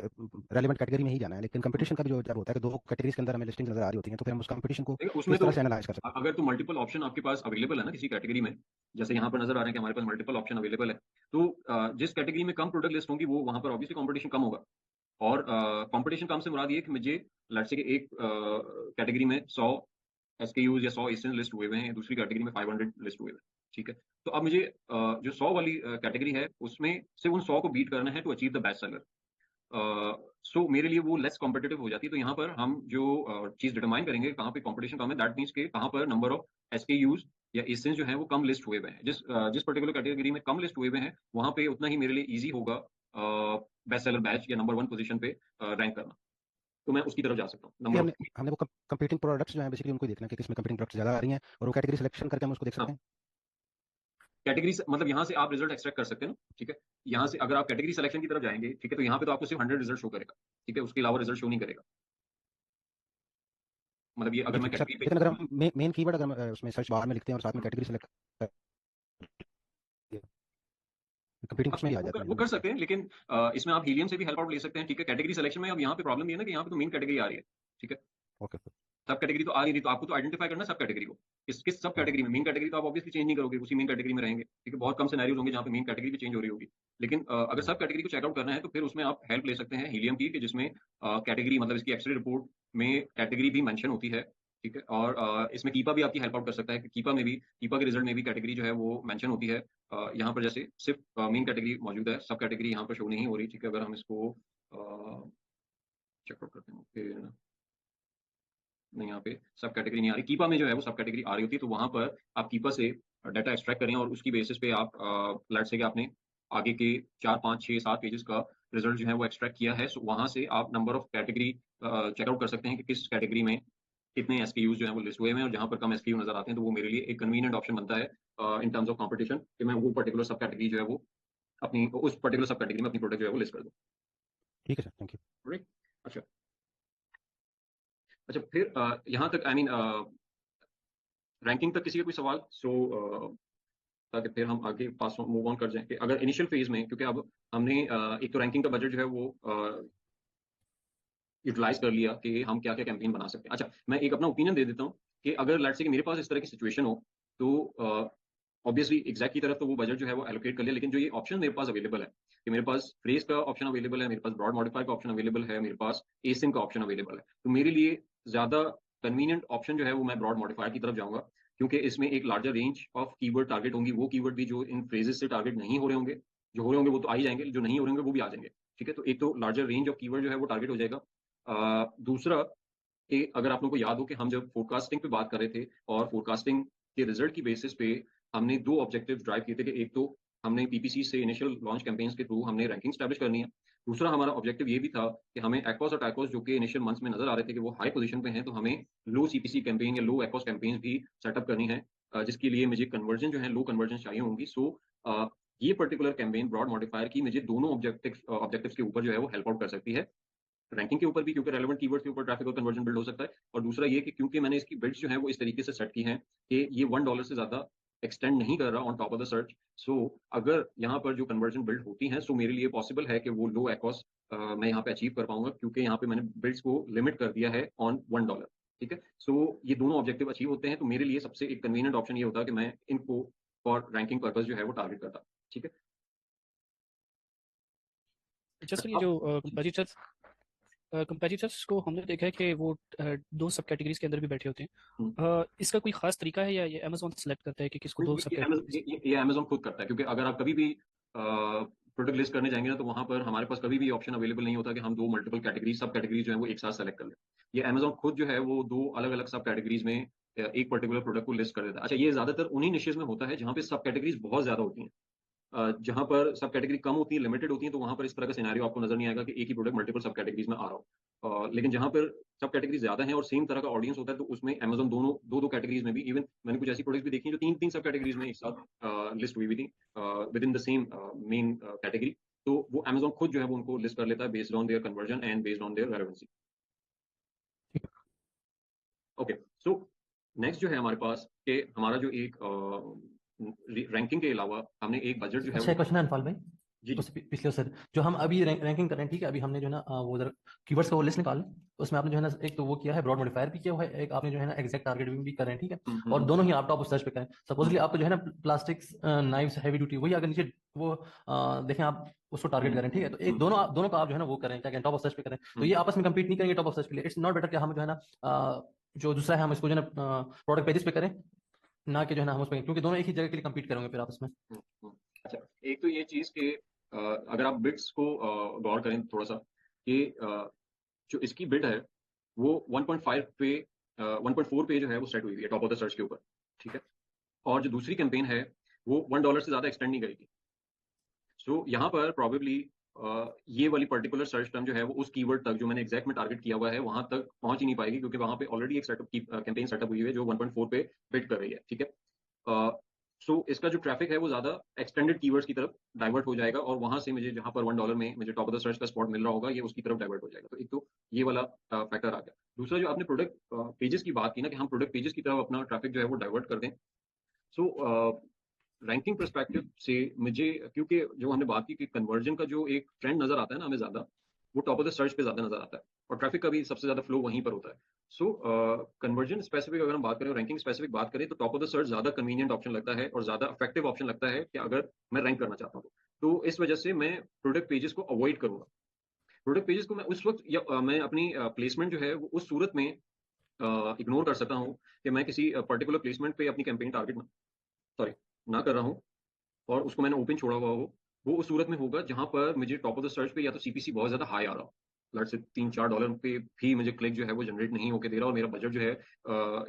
रेलिवेंट कैटेगरी में ही जाना है, लेकिन कंपटीशन का भी जो जब होता है कि दो कैटेगरीज के अंदर हमें लिस्टिंग नजर आ रही होती है, तो फिर हम उस कंपटीशन को देखिए उसमें किस तो तरह से एनालाइज कर सकते अगर तो मल्टीपल ऑप्शन आपके पास अवेलेबल है ना किसी कैटेगरी में, जैसे यहाँ पर नजर आ रहे हैं कि हमारे पास मल्टीपल ऑप्शन अवेलेबल है, तो जिस कैटेगरी में कम प्रोडक्ट लिस्ट होंगी वो वहां पर ऑब्वियसली कंपटीशन कम होगा। और कंपटीशन कम से मुराद ये है कि मुझे लेट्स से कि एक कैटेगरी में 100 एसकेयूज या 100 इंस्टेंस लिस्ट हुए हुए हैं, दूसरी कैटेगरी में 500 लिस्ट हुए हुए हैं, ठीक है। तो अब मुझे जो 100 वाली कैटेगरी है उसमें से उन 100 को बीट करना है to achieve the best seller. So मेरे लिए वो लेस कॉम्पिटेटिव हो जाती है। तो यहाँ पर हम जो चीज डिटरमाइन करेंगे कहाँ पे कंपटीशन कम है, दैट मीन्स के कहाँ पर नंबर ऑफ एसकेयूज या एसेंस जो है वो कम लिस्ट हुए हुए हैं, जिस पर्टिकुलर कैटेगरी में कम लिस्ट हुए हुए हैं वहां पे उतना ही मेरे लिए इजी होगा बेस्ट सेलर बैच या नंबर वन पोजीशन पे रैंक करना। तो मैं उसकी तरफ जा सकता हूँ, हैं। नंबर हमने ऑफ। हमने वो कंपीटिंग प्रोडक्ट्स जो हैं बेसिकली उनको ही देखना है कि किसमें कंपीटिंग प्रोडक्ट्स ज़्यादा आ रही हैं, और वो कैटेगरी सिलेक्शन करके हम उसको देख सकते हाँ, हैं। कैटेगरी मतलब यहाँ से आप रिजल्ट एक्सट्रैक्ट कर सकते हैं ना, ठीक है। यहाँ से अगर आप कैटेगरी सिलेक्शन की तरफ जाएंगे, ठीक है, तो यहाँ पे तो आपको सिर्फ 100 रिजल्ट शो करेगा, ठीक है, उसके अलावा रिजल्ट शो नहीं करेगा। मतलब ये अगर जी मैं ठीक है सर, कैटेगरी पे लेकिन अगर हम मेन कीवर्ड अगर हम, उसमें सर्च बार में लिखते हैं और साथ में कैटेगरी सेलेक्ट कंपीटिंग आप उसमें भी आ वो जाती कर, है वो जो कर बेसिकली। सकते हैं, लेकिन इसमें आप हीलियम से भी हेल्प आउट ले सकते हैं, ठीक है। कैटेगरी सिलेक्शन में अब यहाँ पे प्रॉब्लम ये है ना कि यहाँ पे तो मेन कैटेगरी आ रही है, ठीक है। Okay sir. सब कैटेगरी तो आ रही थी, तो आपको तो आइडेंटिफाई करना है सब कैटेगरी को, किस सब हाँ हाँ। कैटेगरी में। मेन कैटेगरी तो आप ऑब्वियसली चेंज नहीं करोगे, उसी मेन कैटेगरी में रहेंगे, ठीक है। बहुत कम सिनेरियोज होंगे जहाँ पे मेन कैटेगरी भी चेंज हो रही होगी। लेकिन अगर हम्म, सब कैटेगरी को चेकआउट करना है तो फिर उसमें आप हेल्प ले सकते हैं हीलियम की, कि जिसमें कैटेगरी मतलब इसकी एक्सरे रिपोर्ट में कैटेगरी भी मेंशन होती है, ठीक है। और इसमें कीपा भी आपकी हेल्प आउट कर सकता है कि कीपा के रिजल्ट में भी कैटेगरी जो है वो मेंशन होती है। यहाँ पर जैसे सिर्फ मेन कैटेगरी मौजूद है, सब कैटेगरी यहाँ पर शो नहीं हो रही, ठीक है। अगर हम इसको चेकआउट करते हैं फिर नहीं, यहाँ पे सब कैटेगरी नहीं आ रही, कीपा में जो है वो सब कैटेगरी आ रही होती है, तो वहां पर आप कीपा से डाटा एक्सट्रैक्ट करें और उसकी बेसिस पे आप लेट से कि आपने आगे के 4 5 6 7 पेजेस का रिजल्ट जो है वो एक्सट्रैक्ट किया है, सो वहां से आप नंबर ऑफ कैटेगरी चेकआउट कर सकते हैं कि किस कैटेगरी में कितने एसकेयूज जो है वो लिस्ट हुए हैं, और जहां पर कम एसकेयू नजर आते हैं तो वो मेरे लिए एक कन्वीनियंट ऑप्शन बनता है इन टर्म्स ऑफ कॉम्पिटिशन, कि मैं वो पर्टिकुलर सब कैटेगरी जो है वो अपनी उस पर्टिकुलर सब कैटेगरी में अपनी प्रोडक्ट जो है वो लिस्ट कर दूँ। ठीक है सर, थैंक यू। राइट। अच्छा। अच्छा फिर यहाँ तक आई मीन रैंकिंग तक किसी का कोई सवाल? ताकि फिर हम आगे पास मूव ऑन कर जाएं कि अगर इनिशियल फेज में, क्योंकि अब हमने एक तो रैंकिंग का बजट जो है वो यूटिलाइज कर लिया कि हम क्या क्या कैंपेन बना सकते हैं। अच्छा, मैं एक अपना ओपिनियन दे देता हूँ कि अगर लेट्स से कि मेरे पास इस तरह की सिचुएशन हो, तो ऑब्वियसली एग्जैक्ट की तरफ तो वो बजट जो है वो एलोकेट कर लिया, लेकिन जो ये ऑप्शन मेरे पास अवेलेबल है, कि मेरे पास फ्रेज का ऑप्शन अवेलेबल है, मेरे पास ब्रॉड मॉडिफायर का ऑप्शन अवेलेबल है, मेरे पास एसिम का ऑप्शन अवेलेबल है, तो मेरे लिए ज्यादा कन्वीनियंट ऑप्शन जो है वो मैं ब्रॉड मॉडिफायर की तरफ जाऊंगा, क्योंकि इसमें एक larger range of keyword target होंगी, वो कीवर्ड भी जो इन फ्रेजेस से टारगेट नहीं हो रहे होंगे, जो हो रहे होंगे वो तो आ ही जाएंगे, जो नहीं हो रहे होंगे वो भी आ जाएंगे, ठीक है। तो एक तो लार्जर रेंज ऑफ कीवर्ड जो है वो टारगेट हो जाएगा। दूसरा कि अगर आप लोगों को याद हो कि हम जब फोरकास्टिंग पे बात कर रहे थे और फोरकास्टिंग के रिजल्ट की बेसिस पे हमने दो ऑब्जेक्टिव ड्राइव किए थे, कि एक तो हमने पीपीसी से इनिशियल लॉन्च कैंपेन्स के थ्रू हमने रैंकिंग स्टैब्लिश करनी है, दूसरा हमारा ऑब्जेक्टिव ये भी था कि हमें एक्ॉस और टैकोस जो कि इनिशियल मंथ्स में नजर आ रहे थे कि वो हाई पोजीशन पे हैं, तो हमें लो सीपीसी कैंपेन या लो एक्ॉस कैंपेन्स भी सेटअप करनी है, जिसके लिए मुझे कन्वर्जन जो है लो कन्वर्जन चाहिए होंगी। सो ये पर्टिकुलर कैंपेन ब्रॉड मॉडिफायर की मुझे दोनों ऑब्जेक्टिव्स के ऊपर जो है वो हेल्प आउट कर सकती है, रैंकिंग के ऊपर भी क्योंकि रेलेवेंट कीवर्ड्स के ऊपर ट्रैफिक और कन्वर्जन बिल्ड हो सकता है, और दूसरा ये कि क्योंकि मैंने इसकी बिल्ड्स जो है वो इस तरीके से सेट की हैं कि ये $1 से ज्यादा एक्सटेंड नहीं कर रहा on top of the search. So अगर यहाँ पर जो कन्वर्जन बिल्ड होती हैं, सो मेरे लिए पॉसिबल है कि वो लो एकॉस मैं यहाँ पे अचीव कर पाऊंगा, क्योंकि यहाँ पे मैंने बिल्ड्स को लिमिट कर दिया है ऑन $1। ठीक है। सो ये दोनों ऑब्जेक्टिव अचीव होते हैं, तो मेरे लिए सबसे एक कन्वीनियंट ऑप्शन ये होता है कि मैं इनको फॉर रैंकिंग पर्पस जो है वो टारगेट करता। ठीक है। जैसे अच्छा, ये जो अब कंपेटिटर्स को हमने देखा है कि वो दो सब कैटेगरीज के अंदर भी बैठे होते हम्म, हैं। इसका कोई खास तरीका है या ये अमेजोन सेलेक्ट करता है कि किसको दो सब कैटेगरीज? ये अमेजोन खुद करता है, क्योंकि अगर आप कभी भी प्रोडक्ट लिस्ट करने जाएंगे ना, तो वहां पर हमारे पास कभी भी ऑप्शन अवेलेबल नहीं होता कि हम दो मल्टीपल कैटेगरी सब कैटेगरीज जो है वो एक साथ सेलेक्ट कर लें। ये अमेजोन खुद जो है वो दो अलग अलग सब कैटेगरीज में एक पर्टिकुलर प्रोडक्ट को लिस्ट कर देता है। अच्छा, ये ज्यादातर उन्हीं निशेज में होता है जहां पे सब कैटेगरीज बहुत ज्यादा होती हैं। जहां पर सब कैटेगरी कम होती है, लिमिटेड होती है, तो वहां पर इस तरह का सिनेरियो आपको नजर नहीं आएगा कि एक ही प्रोडक्ट मल्टीपल सब कैटेगरीज में आ रहा हो। लेकिन जहां पर सब कैटेगरी ज्यादा है और सेम तरह का ऑडियंस होता है, तो उसमें अमेजोन दोनों दो दो कैटेगरीज में भी, इवन मैंने कुछ ऐसी प्रोडक्ट्स भी देखी हैं जो तीन तीन सब कैटेगरीज में एक साथ लिस्ट हुई हुई थी with in the same main category. तो वो अमेजोन खुद जो है वो उनको लिस्ट कर लेता है based on their conversion and based on their relevancy. Okay. So next जो है हमारे पास कि हमारा जो एक रैंकिंग के अलावा हमने एक बजट जो है अच्छा, वो। एक क्वेश्चन है अनफाल भाई। जी जी। उस पिछले सर जो हम अभी रैंकिंग कर रहे हैं, ठीक है, अभी हमने जो है ना वो उधर कीवर्ड्स का वो लिस्ट निकाल, उसमें आपने जो है ना एक तो वो किया है, ब्रॉड मॉडिफायर भी किया हुआ है, एक आपने जो है ना एग्जैक्ट टारगेटिंग भी कर रहे हैं, ठीक है। और दोनों ही आप टॉप सर्च पे करें, सपोजली आपको जो है ना प्लास्टिक्स नाइफ्स हैवी ड्यूटी वही अगर नीचे वो देखें आप उसको टारगेट करें, ठीक है, तो एक दोनों दोनों का आप जो है ना वो करें, क्या कहें, टॉप ऑफ सर्च पे करें, तो ये आपस में compete नहीं करेंगे टॉप ऑफ सर्च के लिए। इट्स नॉट बेटर कि हम जो है ना जो दूसरा है हम इसको जो है ना प्रोडक्ट पेजेस पे करें, ना कि जो है ना हम उस पे, क्योंकि दोनों एक ही जगह के लिए compete करेंगे फिर आपस में। अच्छा, एक तो ये चीज कि अगर आप बिट्स को गौर करें थोड़ा सा कि जो इसकी बिट है वो 1.5 पे 1.4 पे जो है वो सेट हुई हुई है टॉप ऑफ द सर्च के ऊपर। ठीक है। और जो दूसरी कैंपेन है वो $1 से ज्यादा एक्सटेंड नहीं करेगी। सो यहाँ पर प्रॉबेबली ये वाली पर्टिकुलर सर्च टर्म जो है वो उस कीवर्ड तक जो मैंने एग्जैक्ट में टारगेट किया हुआ है वहां तक पहुंच ही नहीं पाएगी, क्योंकि वहां पे ऑलरेडी एक सेटअप की कैंपेन सेटअप हुई हुई है जो 1.4 पे बिट कर रही है। ठीक है। सो इसका जो ट्रैफिक है वो ज्यादा एक्सटेंडेड कीवर्ड्स की तरफ डाइवर्ट हो जाएगा, और वहां से मुझे जहां पर $1 में मुझे टॉप ऑफ द सर्च का स्पॉट मिल रहा होगा ये उसकी तरफ डाइवर्ट हो जाएगा। तो एक तो ये वाला फैक्टर आ गया। दूसरा, जो आपने प्रोडक्ट पेजेस की बात की ना कि हम प्रोडक्ट पेजेस की तरफ अपना ट्रैफिक जो है वो डाइवर्ट कर दें। सो रैंकिंग परस्पेक्टिव से मुझे, क्योंकि जो हमने बात की कि कन्वर्जन का जो एक ट्रेंड नजर आता है ना हमें ज्यादा, वो टॉप ऑफ द सर्च पे ज्यादा नजर आता है, और ट्रैफिक का भी सबसे ज्यादा फ्लो वहीं पर होता है। सो कन्वर्जन स्पेसिफिक अगर हम बात करें और रैंकिंग स्पेसिफिक बात करें, तो टॉप ऑफ द सर्च ज्यादा कन्वीनियंट ऑप्शन लगता है और ज्यादा इफेक्टिव ऑप्शन लगता है कि अगर मैं रैंक करना चाहता हूँ। तो इस वजह से मैं प्रोडक्ट पेजेस को अवॉइड करूंगा। प्रोडक्ट पेजेस को मैं उस वक्त या मैं अपनी प्लेसमेंट जो है वो उस सूरत में इग्नोर कर सकता हूँ कि मैं किसी पर्टिकुलर प्लेसमेंट पे अपनी कैंपेन टारगेट ना, सॉरी, ना कर रहा हूँ, और उसको मैंने ओपन छोड़ा हुआ हो। वो उस सूरत में होगा जहां पर मुझे टॉप ऑफ द सर्च पे या तो सीपीसी बहुत ज्यादा हाई आ रहा हो, लट से $3-4 पे भी मुझे क्लिक जो है वो जनरेट नहीं होकर दे रहा, और मेरा बजट जो है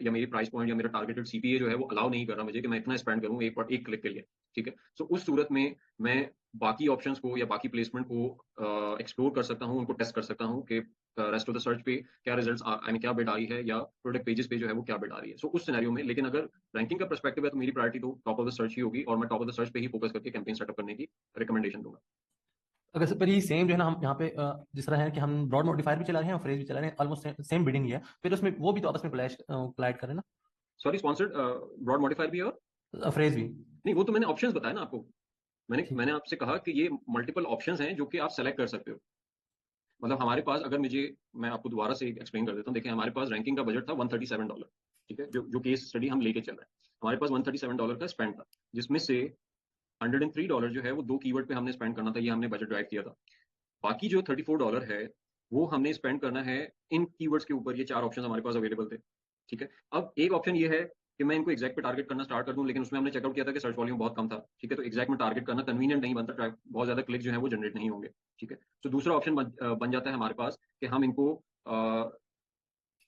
या मेरी प्राइस पॉइंट या मेरा टारगेटेड सीपीए जो है वो अलाउ नहीं कर रहा मुझे कि मैं इतना स्पेंड करूँ एक क्लिक के लिए। ठीक है। सो उस सूरत में मैं बाकी ऑप्शंस को या बाकी प्लेसमेंट को एक्सप्लोर कर सकता हूँ, उनको टेस्ट कर सकता हूँ कि रेस्ट ऑफ द सर्च पे क्या रिजल्ट्स आई मीन क्या बिड आ रही है, या प्रोडक्ट पेजेस पे जो है वो क्या बिड आ रही है। सो उस सिनेरियो में, लेकिन अगर रैंकिंग का पर्सपेक्टिव है तो मेरी प्रायोरिटी तो टॉप ऑफ द सर्च ही होगी, और मैं टॉप ऑफ द सर्च पे ही फोकस करके कैंपेन सेटअप करने की रिकमेंडेशन दूंगा। अगर पर ये सेम जो है ना हम यहाँ पे जिस तरह है कि हम ब्रॉड मॉडिफायर भी चला रहे हैं और फ्रेज भी चला रहे हैं, ऑलमोस्ट सेम बिडिंग ही है, फिर उसमें वो भी तो आपस में कोलाइड करें ना, सॉरी, स्पॉन्सर्ड ब्रॉड मॉडिफायर भी है, और फ्रेज भी। नहीं, वो तो मैंने ऑप्शंस बताया ना आपको। मैंने ठीक। मैंने आपसे कहा कि ये मल्टीपल ऑप्शंस हैं जो कि आप सेलेक्ट कर सकते हो। मतलब हमारे पास, अगर मुझे, मैं आपको दोबारा से एक्सप्लेन कर देता हूँ। देखिए, हमारे पास रैंकिंग का बजट था $137। ठीक है, जो जो केस स्टडी हम लेके चल रहे हैं, हमारे पास $137 का स्पेंड था, जिसमें से $103 जो है वो दो कीवर्ड पे हमने स्पेंड करना था, ये हमने बजट ड्राइव किया था। बाकी जो $34 है वो हमने स्पेंड करना है इन कीवर्ड्स के ऊपर। ये चार ऑप्शन हमारे पास अवेलेबल थे। ठीक है। अब एक ऑप्शन ये है कि मैं इनको एग्जैक्ट पे टारगेट करना स्टार्ट कर दूं, लेकिन उसमें हमने चेकआउट किया था कि सर्च वॉल्यूम बहुत कम था। ठीक है। तो एग्जैक्ट में टारगेट करना कन्वीनियंट नहीं बनता, बहुत ज्यादा क्लिक जो है वो जनरेट नहीं होंगे। ठीक है। तो दूसरा ऑप्शन बन जाता है हमारे पास कि हम इनको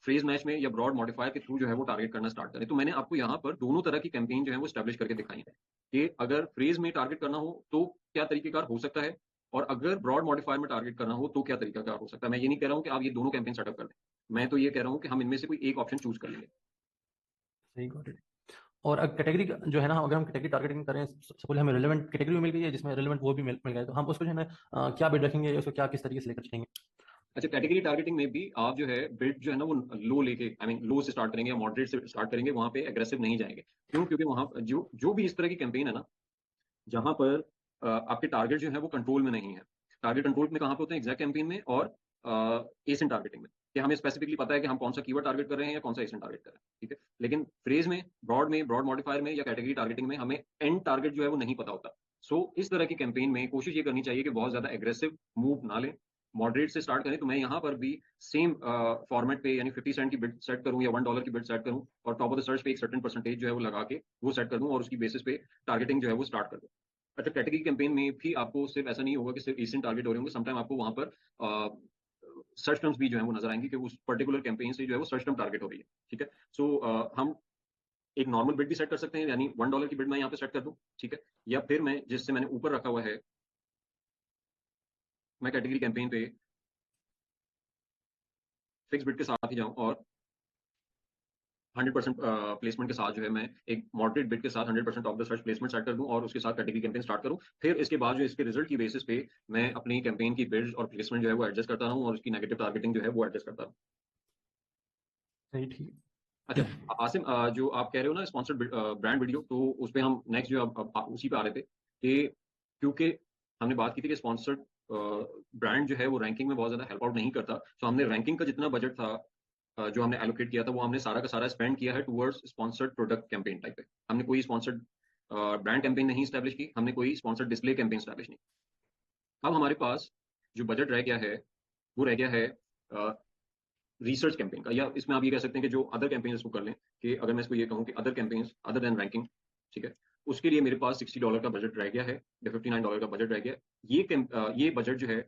फ्रेज मैच में या ब्रॉड मॉडिफायर के थ्रू जो है वो टारगेट करना स्टार्ट करें। तो मैंने आपको यहाँ पर दोनों तरह की कैंपेन जो है वो स्टैब्लिश करके दिखाई है कि अगर फ्रेज में टारगेट करना हो तो क्या तरीकेकार हो सकता है, और अगर ब्रॉड मॉडिफायर में टारगेट करना हो तो क्या तरीकाकार हो सकता है। मैं ये नहीं कह रहा हूँ कि आप ये दोनों कैंपेन सेटअप कर लें, मैं तो ये कह रहा हूँ कि हम इनमें से कोई एक ऑप्शन चूज कर लेंगे। सही गॉट इट। और कैटेगरी जो है ना, अगर हम कैटेगरी टारगेटिंग करें, सपोज हमें रिलेवेंट कैटेगरी मिल गई है जिसमें रिलेवेंट वो भी मिल गया, तो हम उसको जो है ना क्या बिड रखेंगे, उसको क्या किस तरीके से लेकर चलेंगे? अच्छा, कैटेगरी टारगेटिंग में भी आप जो है बिल्ड जो है ना वो लो लेके, आई मीन लो से स्टार्ट करेंगे या मॉडरेट से स्टार्ट करेंगे, वहां पे एग्रेसिव नहीं जाएंगे। क्यों? क्योंकि वहां जो जो भी इस तरह की कैंपेन है ना, जहां पर आपके टारगेट जो है वो कंट्रोल में नहीं है। टारगेट कंट्रोल में कहाँ पे होते हैं? एग्जैक्ट कैंपेन में और एसिन टारगेटिंग में। कि हमें स्पेसिफिकली पता है कि हम कौन सा कीवर्ड टारगेट कर रहे हैं या कौन सा एसिएंट टारगेट कर रहे हैं, ठीक है। लेकिन फ्रेज में, ब्रॉड मॉडिफायर में या कैटेगरी टारगेटिंग में हमें एंड टारगेट जो है वो नहीं पता होता। सो इस तरह की कैंपेन में कोशिश ये करनी चाहिए कि बहुत ज्यादा एग्रेसिव मूव ना लें, मॉडरेट से स्टार्ट करें। तो मैं यहाँ पर भी सेम फॉर्मेट पे यानी 50 सेंट की बिड सेट करूं या $1 की बिड सेट करूं और टॉप ऑफ द सर्च पे एक सर्टेन परसेंटेज जो है वो लगा के वो सेट कर दूं और उसकी बेसिस पे टारगेटिंग जो है वो स्टार्ट कर दूं। अच्छा, कैटेगरी कैंपेन में भी आपको सिर्फ ऐसा नहीं होगा कि सिर्फ एशियन टारगेट हो रहे होंगे, समटाइम आपको वहां पर सर्च टर्म्स भी जो है वो नजर आएंगे कि उस पर्टिकुलर कैंपेन से जो है वो सर्च टर्म टारगेट हो रही है, ठीक है। सो हम एक नॉर्मल बिड भी सेट कर सकते हैं, यानी $1 की बिड मैं यहाँ पे सेट कर दूं, ठीक है। या फिर मैं जिससे मैंने ऊपर रखा हुआ है, मैं कैटेगरी कैंपेन पे फिक्स बिड के साथ ही जाऊं और 100% प्लेसमेंट के साथ जो है मैं एक मॉडरेट बिड के साथ 100% of the search placement set कर दूं और उसके साथ कैटेगरी कैंपेन स्टार्ट करूं। फिर इसके बाद जो इसके रिजल्ट की बेसिस पे मैं अपनी कैंपेन की बिड्स और प्लेसमेंट जो है वो एडजस्ट करता रहूं और उसकी नेगेटिव टारगेटिंग जो है वो एडजस्ट करता रहूं। सही, ठीक। अच्छा, आसिम, जो आप कह रहे हो ना स्पॉन्सर्ड ब्रांड वीडियो, तो उस पे हम नेक्स्ट जो उसी पे आ रहे थे कि क्योंकि हमने बात की थी कि स्पॉन्सर्ड ब्रांड जो है वो रैंकिंग में बहुत ज्यादा हेल्प आउट नहीं करता। तो हमने रैंकिंग का जितना बजट था जो हमने एलोकेट किया था वो हमने सारा का सारा स्पेंड किया है towards sponsored product campaign type पे। हमने कोई स्पॉन्सर्ड ब्रांड कैंपेन नहीं स्टैब्लिश की, हमने कोई स्पॉन्सर्ड डिस्प्ले कैंपेन स्टैब्लिश नहीं। अब हमारे पास जो बजट रह गया है वो रह गया है रिसर्च कैंपेन का, या इसमें आप ये कह सकते हैं कि जो अदर कैंपेन इसको कर लें, कि अगर मैं इसको ये कहूँ कि other campaign other than ranking, ठीक है, उसके लिए मेरे पास $60 का बजट रह गया है या $59 का बजट रह गया है। ये बजट जो है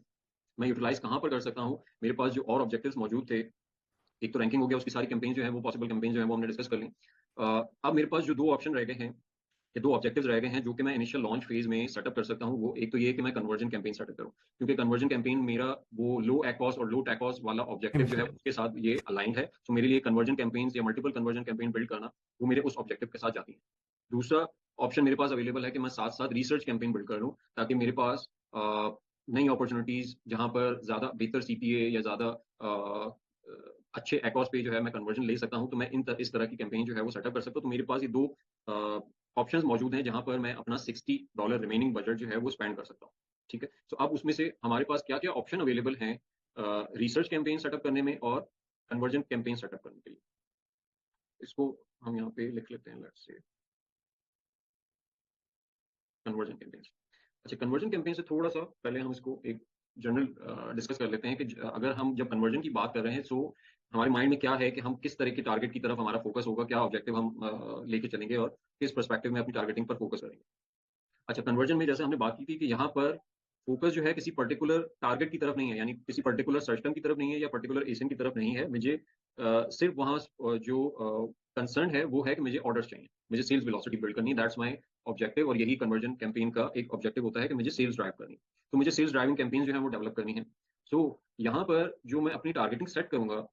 मैं यूटिलाइज कहाँ पर कर सकता हूँ? मेरे पास जो और ऑब्जेक्टिव्स मौजूद थे, एक तो रैंकिंग हो गया, उसकी सारी कैंपेन जो है वो पॉसिबल कैंपेन जो है वो हमने डिस्कस कर ली। अब मेरे पास जो दो ऑप्शन रह गए हैं, ये दो ऑब्जेक्टिव्स रह गए हैं जो कि मैं इनिशियल लॉन्च फेज में सेटअप कर सकता हूँ। वो एक तो ये है कि मैं कन्वर्जन कैंपेन सेटअप करूँ, क्योंकि कन्वर्जन कैंपेन मेरा वो लो एकॉस और लो टैकॉस वाला ऑब्जेक्टिव जो है उसके साथ ये अलाइंड है। तो मेरे लिए कन्वर्जन कैंपेन या मल्टीपल कन्वर्जन कैंपेन बिल्ड करना वो मेरे उस ऑब्जेक्टिव के साथ जाती है। दूसरा ऑप्शन मेरे पास अवेलेबल है कि मैं साथ साथ रिसर्च कैंपेन बिल्ड कर लूँ, ताकि मेरे पास नई अपॉर्चुनिटीज जहां पर ज्यादा बेहतर सीपीए या ज्यादा अच्छे एकॉस पे जो है मैं कन्वर्जन ले सकता हूं, तो मैं इस तरह की कैंपेन जो है वो सेटअप कर सकता हूँ। तो मेरे पास ये दो ऑप्शंस मौजूद हैं जहां पर मैं अपना $60 रिमेनिंग बजट जो है वो स्पेंड कर सकता हूँ, ठीक है। तो अब उसमें से हमारे पास क्या क्या ऑप्शन अवेलेबल हैं रिसर्च कैंपेन सेटअप करने में और कन्वर्जन कैंपेन सेटअप करने के लिए। इसको हम यहाँ पे लिख लेते हैं, लेट्स से कन्वर्जन कैंपेन। अच्छा, कन्वर्जन कैंपेन से थोड़ा सा पहले हम इसको एक जनरल डिस्कस कर लेते हैं कि अगर हम जब कन्वर्जन की बात कर रहे हैं, सो हमारे माइंड में क्या है कि हम किस तरह के टारगेट की तरफ हमारा फोकस होगा, क्या ऑब्जेक्टिव हम लेके चलेंगे और किस पर्सपेक्टिव में अपनी टारगेटिंग पर फोकस करेंगे। अच्छा, कन्वर्जन में जैसे हमने बात की थी कि यहाँ पर फोकस जो है किसी पर्टिकुलर टारगेट की तरफ नहीं है, यानी किसी पर्टिकुलर सर्च टर्म की तरफ नहीं है या पर्टिकुलर एसियन की तरफ नहीं है। मुझे सिर्फ वहाँ जो कंसर्न है वो है कि मुझे ऑर्डर्स चाहिए, मुझे सेल्स वेलोसिटी बिल्ड करनी है, दैट्स माय ऑब्जेक्टिव। और यही कन्वर्जन कैंपेन का एक ऑब्जेक्टिव होता है कि मुझे सेल्स ड्राइव करनी है। तो मुझे सेल्स ड्राइविंग कैंपेन जो है वो डेवलप करनी है। सो यहाँ पर जो मैं अपनी टारगेटिंग सेट करूंगा,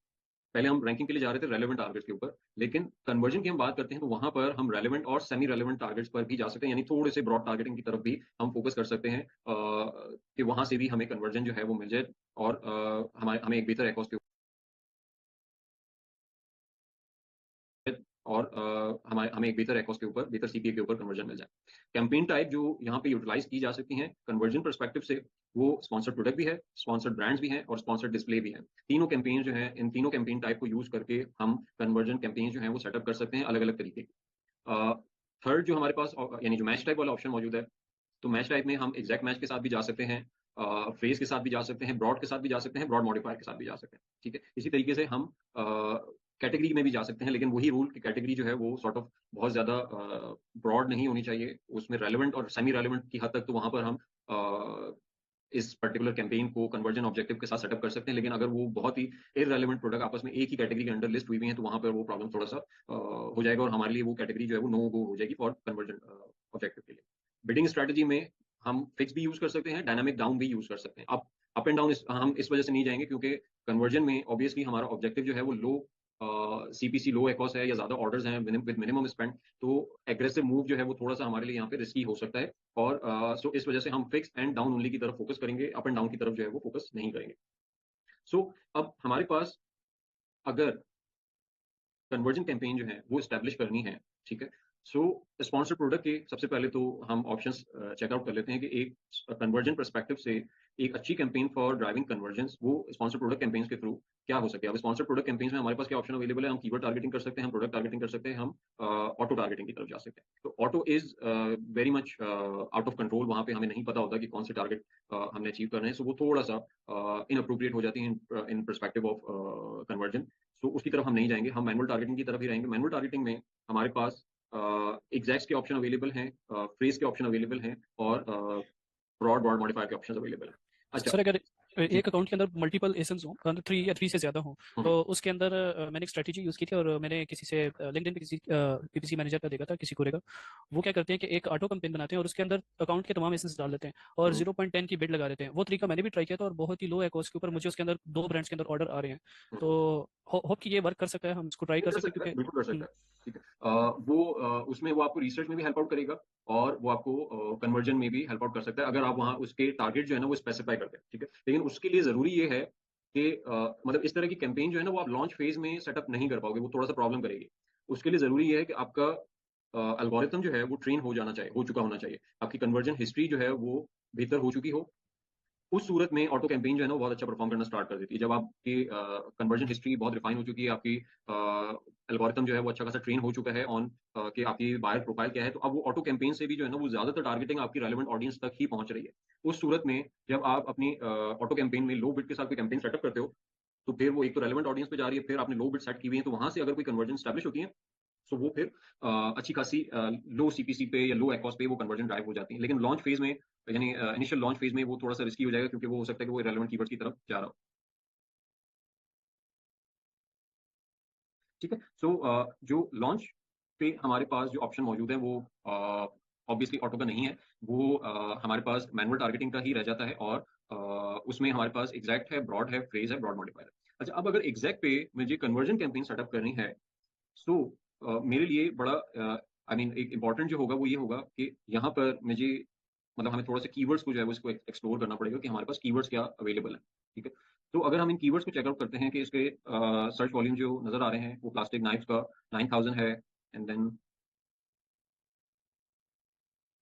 पहले हम रैंकिंग के लिए जा रहे थे रेलेवेंट टारगेट्स के ऊपर, लेकिन कन्वर्जन की हम बात करते हैं तो वहां पर हम रेलेवेंट और सेमी रेलेवेंट टारगेट्स पर भी जा सकते हैं, यानी थोड़े से ब्रॉड टारगेटिंग की तरफ भी हम फोकस कर सकते हैं कि वहां से भी हमें कन्वर्जन जो है वो मिल जाए और हमारे हमें एक बेहतर एकॉस के और हमारे हमें एक बेहतर एकॉस के ऊपर, बेहतर सीपीए के ऊपर कन्वर्जन मिल जाए। कैंपेन टाइप जो यहाँ पे यूटिलाइज की जा सकती हैं कन्वर्जन परस्पेक्टिव से, वो स्पॉन्सर्ड प्रोडक्ट भी है, स्पॉन्सर्ड ब्रांड्स भी हैं और स्पॉन्सर्ड डिस्प्ले भी है। तीनों कैंपेन जो है, इन तीनों कैंपेन टाइप को यूज करके हम कन्वर्जन कैंपेन जो है वो सेटअप कर सकते हैं अलग अलग तरीके की। थर्ड जो हमारे पास यानी जो मैच टाइप वाला ऑप्शन मौजूद है, तो मैच टाइप में हम एग्जैक्ट मैच के साथ भी जा सकते हैं, फ्रेज के साथ भी जा सकते हैं, ब्रॉड के साथ भी जा सकते हैं, ब्रॉड मॉडिफायर के साथ भी जा सकते हैं, ठीक है। इसी तरीके से हम कैटेगरी में भी जा सकते हैं, लेकिन वही रूल कि कैटेगरी जो है वो सॉर्ट ऑफ बहुत ज्यादा ब्रॉड नहीं होनी चाहिए, उसमें रेलेवेंट और सेमी रेलेवेंट की हद तक तो वहां पर हम इस पर्टिकुलर कैंपेन को कन्वर्जन ऑब्जेक्टिव के साथ सेटअप कर सकते हैं। लेकिन अगर वो बहुत ही इररेलेवेंट प्रोडक्ट आपस में एक ही कैटेगरी के अंडर लिस्ट हुई है, तो वहां पर वो प्रॉब्लम थोड़ा सा हो जाएगा और हमारे लिए वो कैटेगरी जो है वो नो गो हो जाएगी फॉर कन्वर्जन ऑब्जेक्टिव के लिए। बिडिंग स्ट्रेटजी में हम फिक्स भी यूज कर सकते हैं, डायनामिक डाउन भी यूज कर सकते हैं। अप एंड डाउन हम इस वजह से नहीं जाएंगे क्योंकि कन्वर्जन में ऑब्वियसली हमारा ऑब्जेक्टिव जो है वो लो सीपीसी लो एकॉस है या ज्यादा ऑर्डर्स हैं विद मिनिमम स्पेंड, तो एग्रेसिव मूव जो है वो थोड़ा सा हमारे लिए यहाँ पे रिस्की हो सकता है। और सो इस वजह से हम फिक्स एंड डाउन ओनली की तरफ फोकस करेंगे, अप एंड डाउन की तरफ जो है वो फोकस नहीं करेंगे। सो अब हमारे पास अगर कन्वर्जन कैंपेन जो है वो स्टैब्लिश करनी है, ठीक है, सो स्पॉन्सर्ड प्रोडक्ट के सबसे पहले तो हम ऑप्शंस चेकआउट कर लेते हैं कि एक कन्वर्जन परस्पेक्टिव से एक अच्छी कैंपेन फॉर ड्राइविंग कन्वर्जन्स वो स्पॉन्सर्ड प्रोडक्ट कैंपेन्स के थ्रू क्या हो सकती है। अब स्पॉन्सर्ड प्रोडक्ट कैंपेन्स में हमारे पास क्या ऑप्शन अवेलेबल है, हम कीवर्ड टारगेटिंग कर सकते हैं, हम प्रोडक्ट टारगेटिंग कर सकते हैं, हम ऑटो टारगेटिंग की तरफ जा सकते हैं। तो auto is very much out of control, वहां पे हमें नहीं पता होता कि कौन से टारगेट हमने अचीव करने हैं, सो वो थोड़ा सा इनअप्रोप्रिएट हो जाती है इन परस्पेक्टिव ऑफ कन्वर्जन। सो उसकी तरफ हम नहीं जाएंगे, हम मैनुअल टारगेटिंग की तरफ ही रहेंगे। मैनुअल टारगेटिंग में हमारे पास एग्जैक्ट्स के ऑप्शन अवेलेबल हैं, फ्रेज के ऑप्शन अवेलेबल हैं और ब्रॉड वर्ड मॉडिफायर के ऑप्शन अवेलेबल हैं। अच्छा सर अगर एक अकाउंट के अंदर मल्टीपल एसेंस हो, मतलब 3 या 3 से ज्यादा हो, तो उसके अंदर मैंने एक स्ट्रेटेजी यूज की थी और मैंने किसी से लिंक्डइन पे किसी पीपीसी मैनेजर का देखा था, किसी कोरे का। वो क्या करते हैं कि एक ऑटो कैंपेन बनाते हैं और उसके अंदर अकाउंट के तमाम एसेंस डाल देते हैं और 0.10 की बिड लगा देते हैं। वो तरीका मैंने भी ट्राई किया था और बहुत ही लो है कॉस्ट के ऊपर मुझे उसके अंदर 2 ब्रांड्स के अंदर ऑर्डर आ रहे हैं। तो होप कि ये वर्क कर सकता है, हम इसको ट्राई कर सकते हैं क्योंकि बिल्कुल कर सकता है। ठीक है, उसमें वो आपको रिसर्च में भी हेल्प आउट करेगा और वो आपको कन्वर्जन में भी हेल्प आउट कर सकता है अगर आप वहाँ उसके टारगेट जो है ना वो स्पेसिफाई करते हैं। ठीक है, लेकिन उसके लिए जरूरी ये है कि मतलब इस तरह की कैंपेन जो है ना वो आप लॉन्च फेज में सेटअप नहीं कर पाओगे, वो थोड़ा सा प्रॉब्लम करेगी। उसके लिए जरूरी है कि आपका एल्गोरिथम जो है वो ट्रेन हो जाना चाहिए, हो चुका होना चाहिए, आपकी कन्वर्जन हिस्ट्री जो है वो बेहतर हो चुकी हो। उस सूरत में ऑटो कैंपेन जो है ना वो बहुत अच्छा परफॉर्म करना स्टार्ट कर देती है। जब आपकी कन्वर्जन हिस्ट्री बहुत रिफाइन हो चुकी है, आपकी एल्गोरिथम जो है वो अच्छा खासा ट्रेन हो चुका है ऑन कि आपकी बायर प्रोफाइल क्या है, तो अब वो ऑटो कैंपेन से भी जो है ना वो ज्यादातर टारगेटिंग आपकी रेलेवेंट ऑडियंस तक ही पहुंच रही है। उस सूरत में जब आप अपनी ऑटो कैंपेन में लो बिट के साथ कोई कैंपेन सेटअप करते हो, तो फिर वो एक तो रेलेवेंट ऑडियंस पे जा रही है, फिर आपने लो बिट सेट की हुई है, तो वहां से अगर कोई कन्वर्जन स्टैब्लिश होती है सो वो फिर अच्छी खासी लो सीपीसी पे या लो एकॉस पे वो कन्वर्जन ड्राइव हो जाती है। लेकिन लॉन्च फेज में यानी इनिशियल लॉन्च फेज में वो थोड़ा सा रिस्की हो जाएगा क्योंकि वो हो सकता है कि वो रेलेवेंट कीवर्ड्स की तरफ जा रहा हो। ठीक है, सो जो लॉन्च पे हमारे पास जो ऑप्शन मौजूद है वो ऑब्वियसली ऑटो का नहीं है, वो हमारे पास मैनुअल टारगेटिंग का ही रह जाता है और उसमें हमारे पास एग्जैक्ट है, ब्रॉड है, फ्रेज है, ब्रॉड मॉडिफायर है। अच्छा, अब अगर एग्जैक्ट पे मुझे कन्वर्जन कैंपेन सेटअप करनी है सो मेरे लिए बड़ा आई मीन एक इम्पॉर्टेंट जो होगा वो ये होगा कि यहाँ पर मुझे मतलब हमें थोड़ा सा कीवर्ड्स को जो है वो इसको एक्सप्लोर करना पड़ेगा कि हमारे पास कीवर्ड्स क्या अवेलेबल है। ठीक है, तो अगर हम इन कीवर्ड्स को चेकआउट करते हैं कि इसके सर्च वॉल्यूम जो नजर आ रहे हैं वो प्लास्टिक नाइफ्स का 9000 है, एंड देन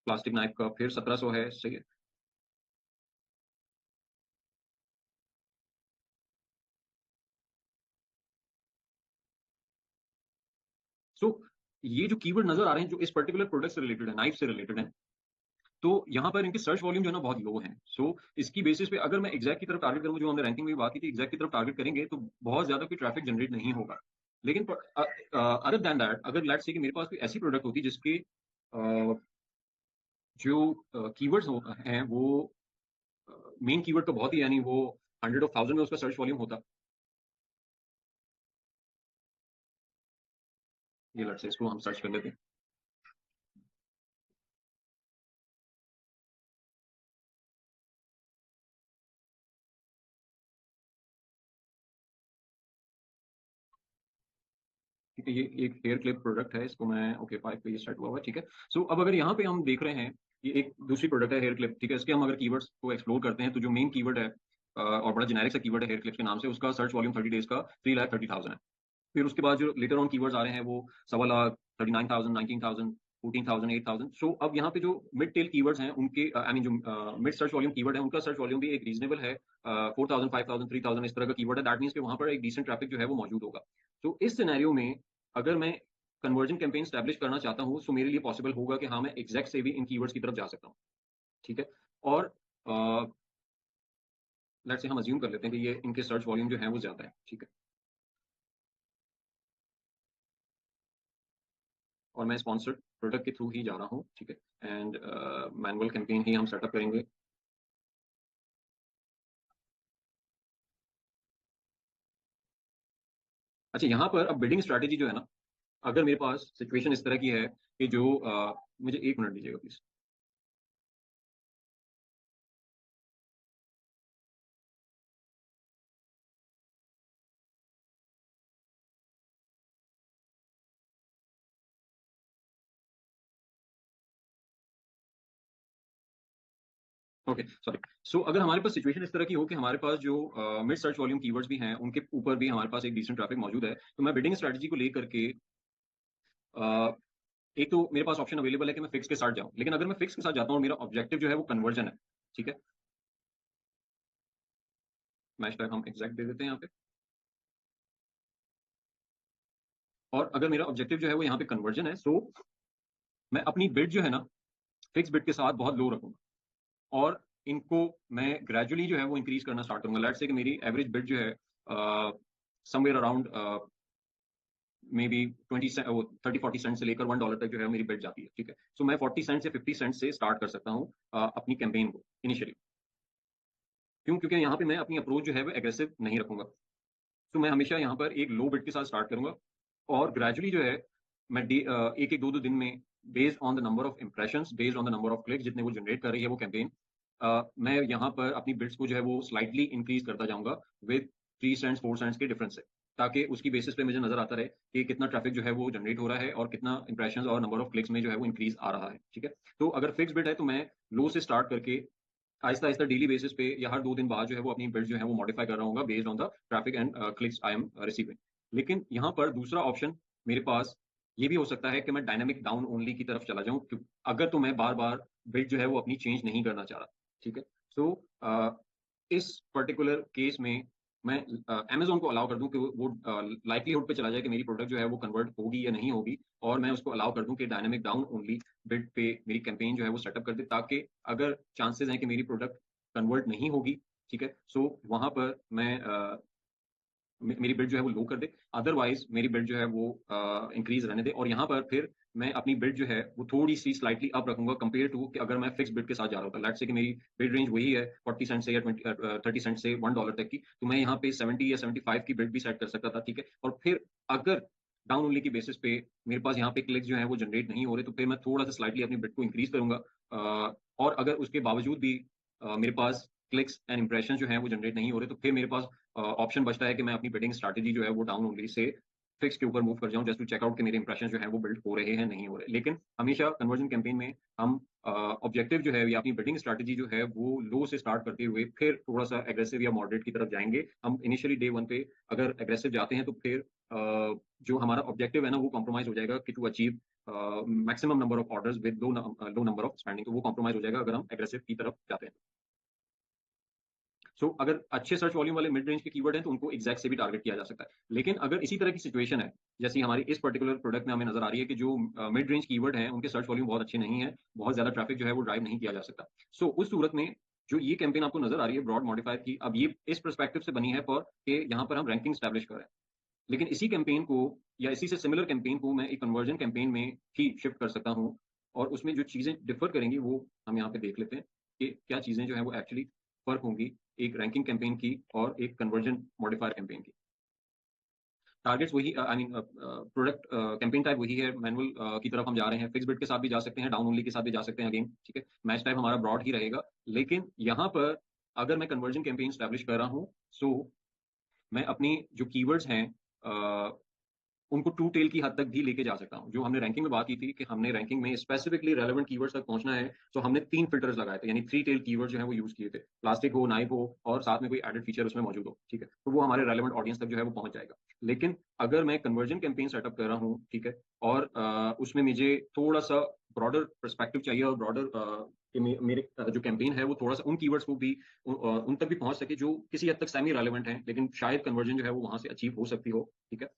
प्लास्टिक नाइफ का फिर 1700 है। सही है, सो ये जो कीवर्ड नजर आ रहे हैं जो इस पर्टिकुलर प्रोडक्ट से रिलेटेड है, नाइफ से रिलेटेड है, तो यहाँ पर इनके सर्च वॉल्यूम जो है ना बहुत लो है। सो इसकी बेसिस पे अगर मैं एग्जैक्ट की तरफ टारगेट करूँ, जो हमने रैंकिंग में भी बात की थी, एग्जैक्ट की तरफ टारगेट करेंगे तो बहुत ज्यादा कोई ट्रैफिक जनरेट नहीं होगा। लेकिन अदर देन दैट अगर लेट्स से कि मेरे पास कोई ऐसी प्रोडक्ट होती जिसके जो कीवर्ड्स हैं वो मेन कीवर्ड तो बहुत ही यानी वो 100 ऑफ 1000 में उसका सर्च वॉल्यूम होता। ये लेट्स से इसको हम सर्च कर लेते हैं। ठीक है, ये एक हेयर क्लिप प्रोडक्ट है, इसको मैं ओके 5 पे ये सेट हुआ हुआ है। ठीक है, सो अब अगर यहाँ पे हम देख रहे हैं ये एक दूसरी प्रोडक्ट है हेयर क्लिप। ठीक है, इसके हम अगर कीवर्ड्स को एक्सप्लोर करते हैं तो जो मेन कीवर्ड है और बड़ा जेनेरिक सा कीवर्ड है हेयर क्लिप्स के नाम से, उसका सर्च वॉल्यूम 30 डेज का 3,30,000 है। फिर उसके बाद जो लेटर ऑन कीवर्ड्स आ रहे हैं वो 1,15,000, 39,000, 19,000, 14,000, 8,000। सो अब यहाँ पे जो मिड टेल कीवर्ड्स हैं उनके आई मीन जो मिड सर्च वॉल्यूम कीवर्ड है उनका सर्च वॉल्यूम भी एक रीजनेबल है, 4,000, 5,000, 3,000 इस तरह का कीवर्ड है। दैट मीन्स कि वहां पर एक डिसेंट ट्रैफिक जो है वो मौजूद होगा। तो इस सिनेरियो में अगर मैं कन्वर्जन कैंपेन स्टैब्लिश करना चाहता हूँ तो मेरे लिए पॉसिबल होगा कि हाँ मैं एग्जैक्ट से भी इन कीवर्ड्स की तरफ जा सकता हूँ। ठीक है, और लेट्स से हम अज्यूम कर लेते हैं कि ये इनके सर्च वॉल्यूम जो है वो ज्यादा है। ठीक है, और मैं स्पॉन्सर्ड प्रोडक्ट के थ्रू ही जा रहा हूँ। ठीक है, एंड मैनुअल कैंपेन ही हम सेटअप करेंगे। अच्छा, यहाँ पर अब बिल्डिंग स्ट्रैटेजी जो है ना, अगर मेरे पास सिचुएशन इस तरह की है कि जो मुझे एक मिनट दीजिएगा प्लीज। ओके सॉरी, सो अगर हमारे पास सिचुएशन इस तरह की हो कि हमारे पास जो मिड सर्च वॉल्यूम कीवर्ड्स भी हैं उनके ऊपर भी हमारे पास एक डिसेंट ट्रैफिक मौजूद है, तो मैं बिल्डिंग स्ट्रैटेजी को लेकर के एक तो मेरे पास ऑप्शन अवेलेबल है कि मैं फिक्स के साथ जाऊं, लेकिन अगर मैं फिक्स के साथ जाता हूं और मेरा ऑब्जेक्टिव जो है वो कन्वर्जन है, ठीक है, मैच टाइप हम एग्जैक्ट दे देते हैं यहाँ पे, और अगर मेरा ऑब्जेक्टिव जो है वो यहाँ पे कन्वर्जन है, सो मैं अपनी बिड जो है ना फिक्स बिड के साथ बहुत लो रखूंगा और इनको मैं ग्रेजुअली जो है वो इंक्रीज करना स्टार्ट करूंगा। लेट्स से कि मेरी एवरेज बिड जो है somewhere around maybe 30-40 cent से लेकर $1 तक जो है मेरी बिड जाती है, ठीक है। सो मैं 40 सेंट से 50 सेंट से स्टार्ट कर सकता हूँ अपनी कैंपेन को इनिशियली। क्यों? क्योंकि यहाँ पे मैं अपनी अप्रोच जो है वो एग्रेसिव नहीं रखूंगा। तो मैं हमेशा यहाँ पर एक लो बिड के साथ स्टार्ट करूंगा और ग्रेजुअली जो है मैं एक एक दो दिन में based on the number of impressions, based on the number of clicks जितने वो जनरेट कर रही है वो कैंपेन, मैं यहाँ पर अपनी बिड्स को जो है वो स्लाइटली इंक्रीज करता जाऊंगा विद 3 सेंट्स 4 सेंट्स के डिफरेंस से, ताकि उसकी बेसिस पे मुझे नजर आता रहे कि कितना ट्रैफिक जो है वो जनरेट हो रहा है और कितना इंप्रेशंस और नंबर ऑफ क्लिक्स में जो है वो इंक्रीज आ रहा है, ठीक है। तो अगर फिक्स बिड है तो मैं लो से स्टार्ट करके आहिस्ता आहिस्ता डेली बेसिस पे या हर 2 दिन बाद जो है वो अपनी बिल्ड जो है वो मॉडिफाई कर रहा हूँ based on the traffic and clicks I am receiving. लेकिन यहाँ पर दूसरा ऑप्शन मेरे पास ये भी हो सकता है कि मैं डायनामिक डाउन ओनली की तरफ चला जाऊँ, अगर तो मैं बार बार बिल्ड जो है वो अपनी चेंज नहीं करना चाह रहा, ठीक है। सो इस पर्टिकुलर केस में मैं अमेजोन को अलाउ कर दूं कि वो लाइवलीहुड पे चला जाए कि मेरी प्रोडक्ट जो है वो कन्वर्ट होगी या नहीं होगी, और मैं उसको अलाउ कर दूं कि डायनामिक डाउन ओनली बिड पे मेरी कैंपेन जो है वो सेटअप कर दे, ताकि अगर चांसेस हैं कि मेरी प्रोडक्ट कन्वर्ट नहीं होगी, ठीक है, सो वहां पर मैं मेरी बिड जो है वो लो कर दे, अदरवाइज मेरी बिड जो है वो इंक्रीज रहने दे। और यहाँ पर फिर मैं अपनी बिड जो है वो थोड़ी सी स्लाइटली अप रखूंगा कंपेयर टू कि अगर मैं फिक्स बिड के साथ जा रहा होता। लेट्स से कि मेरी बिड रेंज वही है 40 सेंट से या 30 सेंट से $1 तक की, तो मैं यहाँ पे 70 या 75 की बिड भी सेट कर सकता था, ठीक है। और फिर अगर डाउन ओनली की बेसिस पे मेरे पास यहाँ पे क्लिक्स जो है वो जनरेट नहीं हो रहे, तो फिर मैं थोड़ा सा स्लाइटली अपनी बिड को इंक्रीज करूंगा, और अगर उसके बावजूद भी मेरे पास क्लिक्स एंड इंप्रेशन जो है वो जनरेट नहीं हो रहे, तो फिर मेरे पास ऑप्शन बचता है कि मैं अपनी बिडिंग स्ट्रैटेजी जो है वो डाउन ओनली से फिक्स के ऊपर मूव कर जाऊं, जस्ट टू चेकआउट कि मेरे इंप्रेशन जो है वो बिल्ड हो रहे हैं नहीं हो रहे। लेकिन हमेशा कन्वर्जन कैंपेन में हम ऑब्जेक्टिव जो है या अपनी बिडिंग स्ट्रैटेजी जो है वो लो से स्टार्ट करते हुए फिर थोड़ा सा एग्रेसिव या मॉडरेट की तरफ जाएंगे। हम इनिशियली डे 1 पे अगर एग्रेसिव जाते हैं तो फिर जो हमारा ऑब्जेक्टिव है ना वो कॉम्प्रोमाइज हो जाएगा कि to achieve maximum number of orders with low number of spending, तो वो कॉम्प्रोमाइज हो जाएगा अगर हम एग्रेसिव की तरफ जाते हैं। अगर अच्छे सर्च वॉल्यूम वाले मिड रेंज के कीवर्ड हैं तो उनको एग्जैक्ट से भी टारगेट किया जा सकता है। लेकिन अगर इसी तरह की सिचुएशन है जैसी हमारी इस पर्टिकुलर प्रोडक्ट में हमें नजर आ रही है कि जो मिड रेंज कीवर्ड हैं उनके सर्च वॉल्यूम बहुत अच्छे नहीं है, बहुत ज्यादा ट्रैफिक जो है वो ड्राइव नहीं किया जा सकता, उस सूरत में जो ये कैंपेन आपको नजर आ रही है ब्रॉड मॉडिफायर की, अब ये इस परस्पेक्टिव से बनी है फॉर कि यहाँ पर हम रैंकिंग स्टैब्लिश कर रहे हैं। लेकिन इसी कैंपेन को या इसी से सिमिलर कैंपेन को मैं एक कन्वर्जन कैंपेन में ही शिफ्ट कर सकता हूँ, और उसमें जो चीजें डिफर करेंगी वो हम यहाँ पे देख लेते हैं कि क्या चीजें जो है वो एक्चुअली फर्क होंगी एक रैंकिंग कैंपेन की और एक कन्वर्जन मॉडिफायर कैंपेन की। टारगेट्स वही, I mean product campaign type वही है, मैनुअल की तरफ हम जा रहे हैं, फिक्स बिड के साथ भी जा सकते हैं, डाउन ओनली के साथ भी जा सकते हैं अगेन, ठीक है। मैच टाइप हमारा ब्रॉड ही रहेगा, लेकिन यहाँ पर अगर मैं कन्वर्जन कैंपेन स्टैब्लिश कर रहा हूँ, सो मैं अपनी जो कीवर्ड्स हैं उनको टू टेल की हद तक भी लेके जा सकता हूँ। जो हमने रैंकिंग में बात की थी कि हमने रैंकिंग में स्पेसिफिकली रेलेवेंट कीवर्ड्स तक पहुंचना है, तो हमने 3 फिल्टर्स लगाए थे, यानी 3 टेल कीवर्ड जो है वो यूज किए थे, प्लास्टिक हो, नाइफ हो और साथ में कोई एडेड फीचर उसमें मौजूद हो, ठीक है, तो वो हमारे रेलेवेंट ऑडियंस तक जो है वो पहुंच जाएगा। लेकिन अगर मैं कन्वर्जन कैंपेन सेटअप कर रहा हूँ, ठीक है, और उसमें मुझे थोड़ा सा ब्रॉडर परस्पेक्टिव चाहिए और ब्रॉडर कि मेरे जो कैंपेन है वो थोड़ा सा उन कीवर्ड्स को भी उन तक भी पहुंच सके जो किसी हद तक सेमी रेलेवेंट हैं, लेकिन शायद कन्वर्जन जो है वो वहां से अचीव हो सकती हो, ठीक है।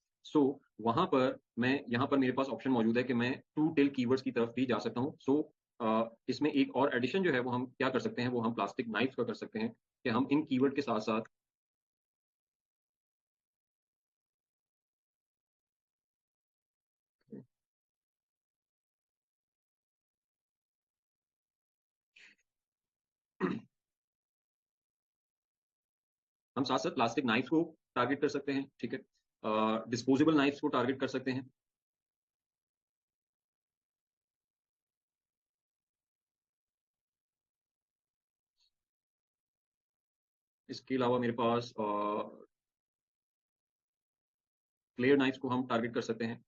वहां पर मैं यहाँ पर मेरे पास ऑप्शन मौजूद है कि मैं टू टेल कीवर्ड्स की तरफ भी जा सकता हूँ। इसमें एक और एडिशन जो है वो हम क्या कर सकते हैं, वो हम प्लास्टिक नाइफ का कर सकते हैं कि हम इन कीवर्ड के साथ साथ हम साथ साथ प्लास्टिक नाइफ को टारगेट कर सकते हैं, ठीक है, डिस्पोजेबल नाइफ्स को टारगेट कर सकते हैं। इसके अलावा मेरे पास फ्लेयर नाइफ्स को हम टारगेट कर सकते हैं,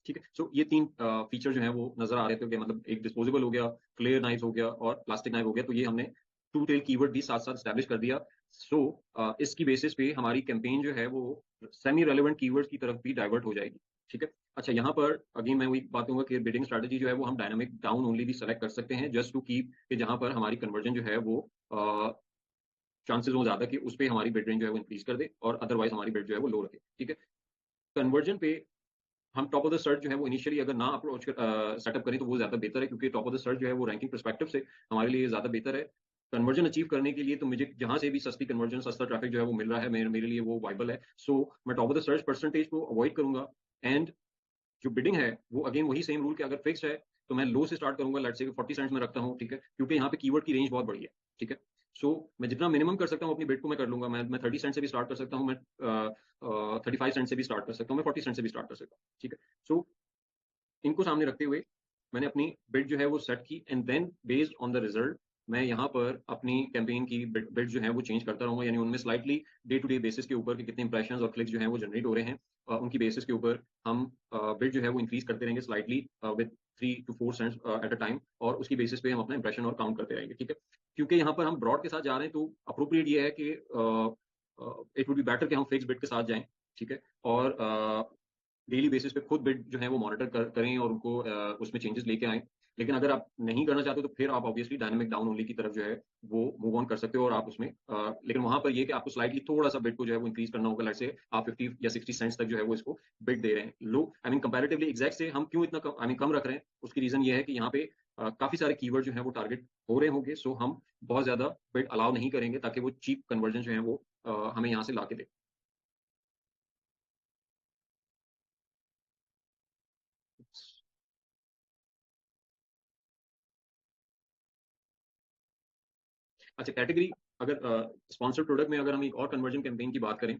ठीक है। ये 3 फीचर जो है वो नजर आ रहे थे कि मतलब एक डिस्पोजेबल हो गया, फ्लेयर नाइफ हो गया और प्लास्टिक नाइफ हो गया, तो ये हमने टू टेल कीवर्ड भी साथ साथ स्टैब्लिश कर दिया सो इसकी बेसिस पे हमारी कैंपेन जो है वो सेमी रेलेवेंट कीवर्ड्स की तरफ भी डाइवर्ट हो जाएगी। ठीक है। अच्छा, यहाँ पर अगेन मैं वही बात कहूंगा कि बिडिंग स्ट्रैटेजी जो है वो हम डायनामिक डाउन ओनली भी सेलेक्ट कर सकते हैं, जस्ट टू कीप कि जहां पर हमारी कन्वर्जन जो है वो चांसेस हो ज्यादा कि उस पर हमारी बिड रेंज जो है वो इंक्रीज कर दे, और अदरवाइज हमारी बिड जो है वो लो रखे। ठीक है। कन्वर्जन पे हम टॉप ऑफ द सर्च जो है वो इनिशियली अगर ना अप्रोच सेटअप करें तो वो ज्यादा बेहतर है, क्योंकि टॉप ऑफ द सर्च जो है वो रैंकिंग परस्पेक्टिव से हमारे लिए ज्यादा बेहतर है। कन्वर्जन अचीव करने के लिए तो मुझे जहां से भी सस्ती कन्वर्जन, सस्ता ट्रैफिक जो है वो मिल रहा है, मेरे लिए वो वाइबल है। सो मैं top of the search percentage को अवॉइड करूंगा। एंड जो बिडिंग है वो अगेन वही सेम रूल कि अगर फिक्स है तो मैं लो से स्टार्ट करूंगा, लेट्स से 40 सेंट्स में रखता हूँ। ठीक है। क्योंकि यहाँ पे कीवर्ड की रेंज बहुत बड़ी है। ठीक है। सो मैं जितना मिनिमम कर सकता हूँ अपनी बिड को मैं कर लूंगा। मैं 30 सेंट से भी स्टार्ट कर सकता हूँ, मैं 35 सेंट से भी स्टार्ट कर सकता हूँ, मैं 40 सेंट से भी स्टार्ट कर सकता हूँ। ठीक है। सो इनको सामने रखते हुए मैंने अपनी बिड जो है वो सेट की, and then based on the result मैं यहाँ पर अपनी कैंपेन की बिड जो है वो चेंज करता रहूंगा, यानी उनमें slightly day to day basis के ऊपर कि कितने इंप्रेशंस और क्लिक्स जो है वो जनरेट हो रहे हैं, उनकी बेसिस के ऊपर हम बिड जो है वो इंक्रीज करते रहेंगे slightly with 3 to 4 cents at a time, और उसकी बेसिस पे हम अपना इंप्रेशन और काउंट करते रहेंगे। ठीक है। क्योंकि यहाँ पर हम ब्रॉड के साथ जा रहे हैं तो अप्रोप्रिएट ये है कि इट वुड बी बेटर कि हम फिक्स बिड के साथ जाएं। ठीक है। और डेली बेसिस पे खुद बिड जो है वो मॉनिटर करें और उनको उसमें चेंजेस लेके आएं। लेकिन अगर आप नहीं करना चाहते तो फिर आप ऑब्वियसली डायनामिक डाउन ओनली की तरफ जो है वो मूव ऑन कर सकते हो, और आप उसमें लेकिन वहां पर ये कि आपको स्लाइटली थोड़ा सा बिड को जो है वो इंक्रीज करना होगा। लेट्स से आप 50 या 60 सेंट्स तक जो है वो इसको बिड दे रहे हैं लो, आई मीन कंपैरेटिवली एग्जैक्ट से हम क्यों इतना आई मीन कम रख रहे हैं, उसकी रीजन ये है कि यहाँ पे काफी सारे कीवर्ड जो है वो टारगेट हो रहे होंगे। सो हम बहुत ज्यादा बिड अलाउ नहीं करेंगे ताकि वो चीप कन्वर्जन जो है वो हमें यहाँ से ला के दे। अच्छा, कैटेगरी अगर स्पॉन्सर्ड प्रोडक्ट में अगर हम एक और कन्वर्जन कैंपेन की बात करें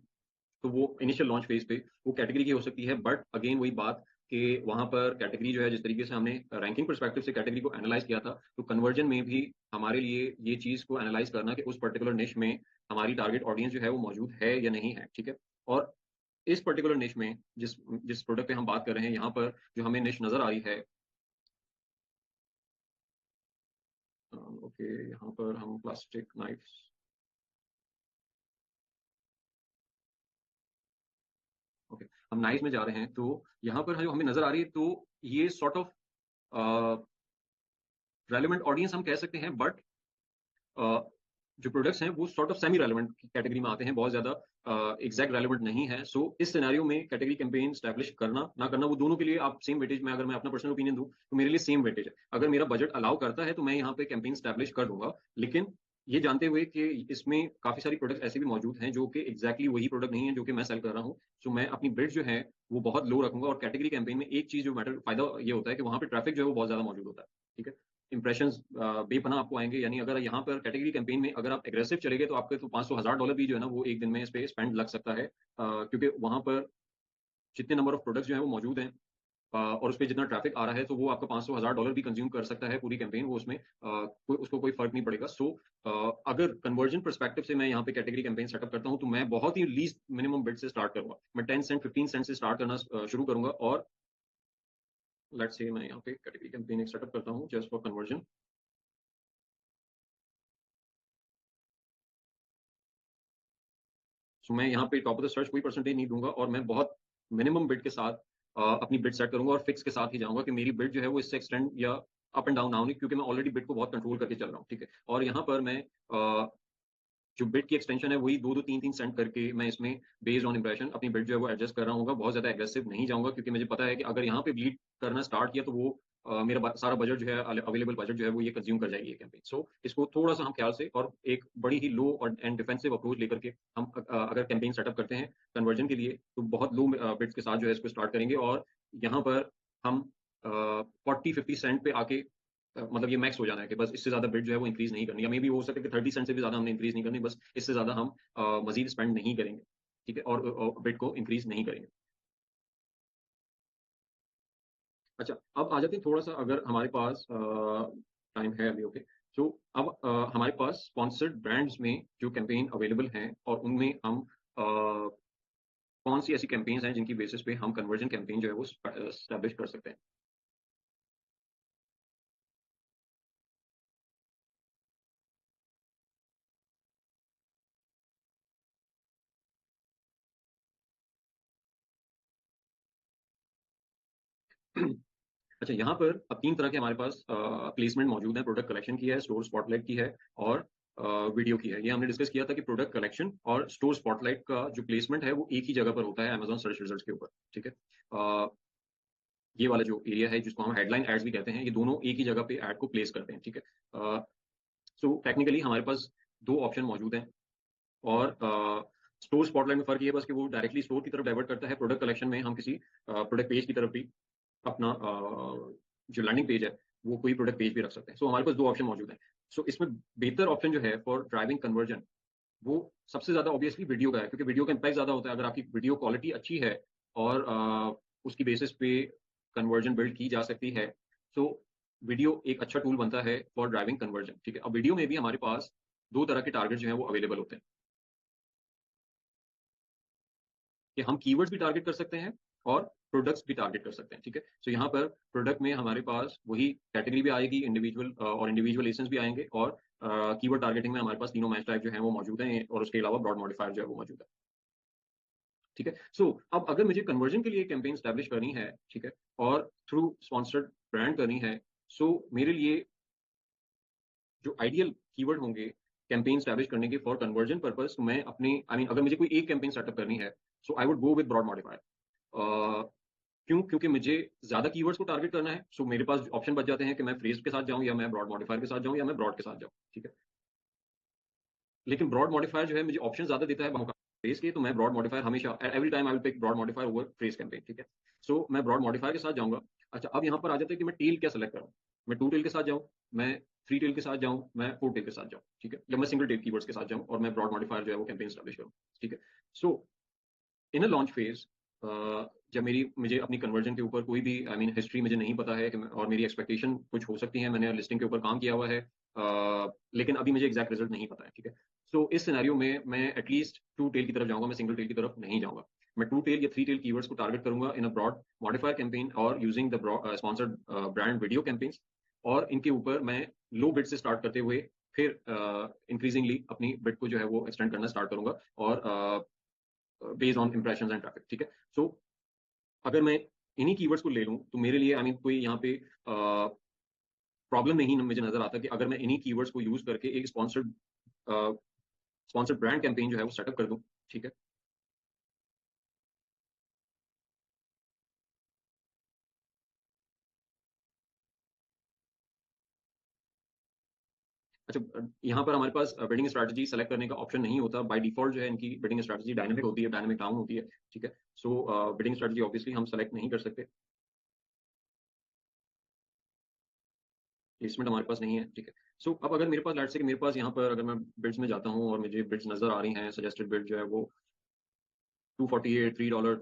तो वो इनिशियल लॉन्च फेज पे वो कैटेगरी की हो सकती है, बट अगेन वही बात कि वहां पर कैटेगरी जो है जिस तरीके से हमने रैंकिंग परस्पेक्टिव से कैटेगरी को एनालाइज किया था, तो कन्वर्जन में भी हमारे लिए ये चीज को एनालाइज करना कि उस पर्टिकुलर निश में हमारी टारगेट ऑडियंस जो है वो मौजूद है या नहीं है। ठीक है। और इस पर्टिकुलर निश में जिस जिस प्रोडक्ट पे हम बात कर रहे हैं, यहाँ पर जो हमें निश नजर आ रही है, ओके, यहाँ पर हम प्लास्टिक नाइफ्स, ओके, हम नाइफ में जा रहे हैं, तो यहाँ पर जो हमें नजर आ रही है, तो ये सॉर्ट ऑफ रेलिवेंट ऑडियंस हम कह सकते हैं, बट जो प्रोडक्ट्स हैं वो sort of semi relevant category में आते हैं, बहुत ज्यादा एग्जैक्ट रेलिवेंट नहीं है। सो इस सिनेरियो में कैटेगरी कैंपेन स्टैब्लिश करना ना करना वो दोनों के लिए आप सेम वेटेज में, अगर मैं अपना पर्सनल ओपिनियन दूं तो मेरे लिए सेम वेटेज है। अगर मेरा बजट अलाउ करता है तो मैं यहाँ पे कैंपेन स्टैब्लिश कर दूंगा, लेकिन ये जानते हुए कि इसमें काफी सारी प्रोडक्ट्स ऐसे भी मौजूद हैं जो कि एग्जैक्टली वही प्रोडक्ट नहीं है जो कि मैं सेल कर रहा हूँ। सो मैं अपनी बिड जो है वो बहुत लो रखूंगा, और कैटेगरी कैंपेन में एक चीज जो मैटर फायदा ये होता है कि वहां पे ट्रैफिक जो है वो बहुत ज्यादा मौजूद होता है। ठीक है। इंप्रेशन बेपना आपको आएंगे, यानी अगर यहाँ पर कैटेगरी कैंपेन में अगर आप एग्रेसिव चले गए तो आपके तो 500,000 डॉलर भी जो है ना वो एक दिन में इस पे स्पेंड लग सकता है, क्योंकि वहां पर जितने नंबर ऑफ प्रोडक्ट्स जो है वो मौजूद हैं, और उस पर जितना ट्रैफिक आ रहा है तो वो आपका 500,000 डॉलर भी कंज्यूम कर सकता है पूरी कैंपेन, वो उसमें उसको कोई फर्क नहीं पड़ेगा। सो अगर कन्वर्जन परस्पेक्टिव से मैं यहाँ पे कैटेगरी कैंपेन सेटअप करता हूँ तो मैं बहुत ही लीस्ट मिनिमम बिड से स्टार्ट करूंगा, मैं 10 सेंट 15 सेंट से स्टार्ट करना शुरू करूंगा, और लेट्स से मैं यहाँ पे कैटेगरी कैंपेन एक सेटअप करता हूँ जस्ट फॉर कन्वर्जन। सो मैं यहाँ पे टॉप ऑफ द सर्च कोई परसेंटेज नहीं दूंगा, और मैं बहुत मिनिमम बिड के साथ अपनी बिड सेट करूंगा, और फिक्स के साथ ही जाऊंगा कि मेरी बिड जो है वो इससे एक्सटेंड या अप एंड डाउन ना होनी, क्योंकि मैं ऑलरेडी बिड को बहुत कंट्रोल करके चल रहा हूँ। ठीक है। और यहाँ पर मैं जो बिट की एक्सटेंशन है वही 2-2 3-3 सेंट करके मैं इसमें बेस्ड ऑन इंप्रेशन अपनी बिट जो है वो एडजस्ट कर रहा हूँ, बहुत ज्यादा एग्रेसिव नहीं जाऊंगा, क्योंकि मुझे पता है कि अगर यहाँ पे ब्लीड करना स्टार्ट किया तो वो मेरा सारा बजट जो है, अवेलेबल बजट जो है वो ये कंज्यूम कर जाएगी ये कैंपेन। सो इसको थोड़ा सा हम ख्याल से और एक बड़ी ही लो और एंड डिफेंसिव अप्रोच लेकर के हम अगर कैंपेन सेटअप करते हैं कन्वर्जन के लिए, तो बहुत लो बिट्स के साथ जो है इसको स्टार्ट करेंगे, और यहाँ पर हम 40-50 सेंट पे आके मतलब ये मैक्स हो जाना है कि बस इससे ज्यादा बिड जो है वो इंक्रीज नहीं करनी, या मे भी हो सकता है कि 30 सेंट से भी ज्यादा हमने इंक्रीज नहीं करनी, बस इससे ज्यादा हम मजीद स्पेंड नहीं करेंगे। ठीक है। और बिड को इंक्रीज नहीं करेंगे। अच्छा, अब आ जाते हैं थोड़ा सा, अगर हमारे पास टाइम है अभी, ओके। सो अब हमारे पास स्पॉन्सर्ड ब्रांड्स में जो कैंपेन अवेलेबल हैं, और उनमें हम कौन सी ऐसी कैंपेन्स हैं जिनकी बेसिस पे हम कन्वर्जन कैंपेन जो है वो स्टैब्लिश कर सकते हैं। अच्छा, यहाँ पर अब 3 तरह के हमारे पास प्लेसमेंट मौजूद है। प्रोडक्ट कलेक्शन की है, स्टोर स्पॉटलाइट की है और वीडियो की है। ये हमने डिस्कस किया था कि प्रोडक्ट कलेक्शन और स्टोर स्पॉटलाइट का जो प्लेसमेंट है वो एक ही जगह पर होता है अमेज़न सर्च रिजल्ट्स के ऊपर, ठीक है? ये वाला जो एरिया है जिसको हम हेडलाइन एड्स भी कहते हैं, ये दोनों एक ही जगह पे एड को प्लेस करते हैं, ठीक है? सो टेक्निकली हमारे पास 2 ऑप्शन मौजूद हैं और स्टोर स्पॉटलाइट में फ़र्क ये है बस कि वो डायरेक्टली स्टोर की तरफ डाइवर्ट करता है। प्रोडक्ट कलेक्शन में हम किसी प्रोडक्ट पेज की तरफ भी अपना जो लैंडिंग पेज है वो कोई प्रोडक्ट पेज भी रख सकते हैं। सो हमारे पास 2 ऑप्शन मौजूद हैं। सो इसमें बेहतर ऑप्शन जो है फॉर ड्राइविंग कन्वर्जन वो सबसे ज़्यादा ऑब्वियसली वीडियो का है, क्योंकि वीडियो का इम्पैक्ट ज़्यादा होता है। अगर आपकी वीडियो क्वालिटी अच्छी है और उसकी बेसिस पे कन्वर्जन बिल्ड की जा सकती है, तो वीडियो एक अच्छा टूल बनता है फॉर ड्राइविंग कन्वर्जन, ठीक है? अब वीडियो में भी हमारे पास 2 तरह के टारगेट जो हैं वो अवेलेबल होते हैं कि हम कीवर्ड्स भी टारगेट कर सकते हैं और प्रोडक्ट्स भी टारगेट कर सकते हैं, ठीक है? सो यहाँ पर प्रोडक्ट में हमारे पास वही कैटेगरी भी आएगी, इंडिविजुअल और इंडिविजुअल एसेंस भी आएंगे और कीवर्ड टारगेटिंग में हमारे पास तीनों मैच टाइप जो है वो मौजूद हैं और उसके अलावा ब्रॉड मॉडिफायर जो है वो मौजूद है, ठीक है? सो अब अगर मुझे कन्वर्जन के लिए कैंपेन स्टैब्लिश करनी है, ठीक है, और थ्रू स्पॉन्सर्ड ब्रांड करनी है, सो मेरे लिए जो आइडियल कीवर्ड होंगे कैंपेन स्टैब्लिश करने के फॉर कन्वर्जन पर्पस, मैं अपनी अगर मुझे कोई एक कैंपेन सेटअप करनी है, so I would go with broad modifier. क्यों? क्योंकि मुझे ज्यादा कीवर्ड्स को टारगेट करना है। सो मेरे पास ऑप्शन बच जाते हैं कि मैं फ्रेज के साथ जाऊं या मैं ब्रॉड मॉडिफायर के साथ जाऊं या मैं ब्रॉड के साथ जाऊं, ठीक है? लेकिन ब्रॉड मॉडिफायर जो है मुझे ऑप्शन ज्यादा देता है फ्रेज के, तो मैं ब्रॉड मॉडिफायर हमेशा every time I will pick broad modifier over phrase campaign, ठीक है? सो मैं ब्रॉड मॉडिफायर के साथ जाऊंगा। अच्छा, अब यहाँ पर आ जाता है कि मैं टेल क्या सेलेक्ट करूँ। मैं 2 टेल के साथ जाऊँ, मैं 3 टेल के साथ जाऊँ, मैं 4 टेल के साथ जाऊँ, ठीक है? या मैं सिंगल टेल कीवर्ड्स के साथ जाऊँ और मैं ब्रॉड मॉडिफायर जो है वो कैंपेन स्टैब्लिश करूँ, ठीक है? सो इन अ लॉन्च फेज जब मुझे अपनी कन्वर्जन के ऊपर कोई भी हिस्ट्री मुझे नहीं पता है कि और मेरी एक्सपेक्टेशन कुछ हो सकती है, मैंने लिस्टिंग के ऊपर काम किया हुआ है, लेकिन अभी मुझे एग्जैक्ट रिजल्ट नहीं पता है, ठीक है? सो इस सिनेरियो में मैं एटलीस्ट 2 टेल की तरफ जाऊंगा, मैं सिंगल टेल की तरफ नहीं जाऊंगा। मैं 2 टेल या 3 टेल कीवर्ड्स को टारगेट करूंगा इन अ ब्रॉड मॉडिफायर कैंपेन और using the sponsored brand video campaigns, और इनके ऊपर मैं लो बिड से स्टार्ट करते हुए फिर इंक्रीजिंगली अपनी बिड को जो है वो एक्सटेंड करना स्टार्ट करूंगा और based on impressions and traffic, ठीक है? सो अगर मैं इन्हीं कीवर्ड्स को ले लूं तो मेरे लिए कोई यहाँ पे प्रॉब्लम नहीं मुझे नजर आता कि अगर मैं इन्हीं कीवर्ड्स को यूज करके एक स्पॉन्सर्ड ब्रांड कैंपेन जो है वो सेटअप कर दूं, ठीक है? अच्छा, यहाँ पर हमारे पास बिडिंग स्ट्रैटेजी सेलेक्ट करने का ऑप्शन नहीं होता बाय डिफॉल्ट। जो है इनकी बिडिंग स्ट्रैटेजी डायनामिक होती है, डायनामिक डाउन होती है, ठीक है? सो बिडिंग स्ट्रैटेजी ऑब्वियसली हम सेलेक्ट नहीं कर सकते, प्लेसमेंट हमारे पास नहीं है, ठीक है? सो अब अगर मेरे पास लेट्स से कि मेरे पास यहाँ पर अगर मैं बिड्स में जाता हूँ और मुझे बिड्स नजर आ रही हैं, सजेस्टेड बिड जो है वो 248, $3,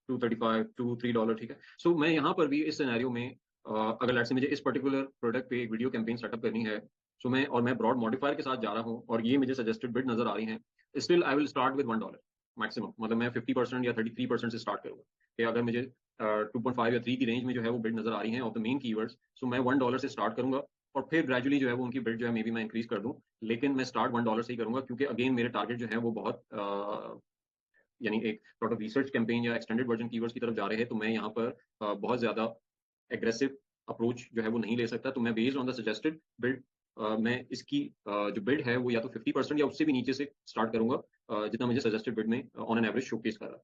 235, $3, ठीक है? सो मैं यहाँ पर भी इस सिनेरियो में अगर लेट्स से मुझे इस पर्टिकुलर प्रोडक्ट पे एक वीडियो कैंपेन सेटअप करनी है, सो मैं ब्रॉड मॉडिफायर के साथ जा रहा हूँ और ये मुझे सजेस्टेड बिड नजर आ रही हैं, still I will start with $1 maximum. मतलब मैं 50% या 33% से स्टार्ट करूंगा कि अगर मुझे 2.5 या 3 की रेंज में जो है वो बिड नजर आ रही है ऑफ द मेन कीवर्ड्स, सो मैं $1 से स्टार्ट करूंगा और फिर ग्रेजुअली जो है वो उनकी बिड जो है मे बी मैं इंक्रीज कर दूं, लेकिन मैं स्टार्ट $1 से ही करूंगा, क्योंकि अगेन मेरे टारगेट जो है वो बहुत एक सॉर्ट ऑफ रिसर्च कैंपेन या एक्सटेंडेड वर्जन कीवर्ड्स की तरफ जा रहे हैं, तो मैं यहाँ पर बहुत ज्यादा एग्रेसिव अप्रोच जो है वो नहीं ले सकता। तो मैं based on the suggested build मैं इसकी जो बिल्ड है वो या तो 50% या उससे भी नीचे से स्टार्ट करूंगा, जितना मुझे सजेस्टेड बिल्ड में ऑन एन एवरेज शोकेस कर रहा है।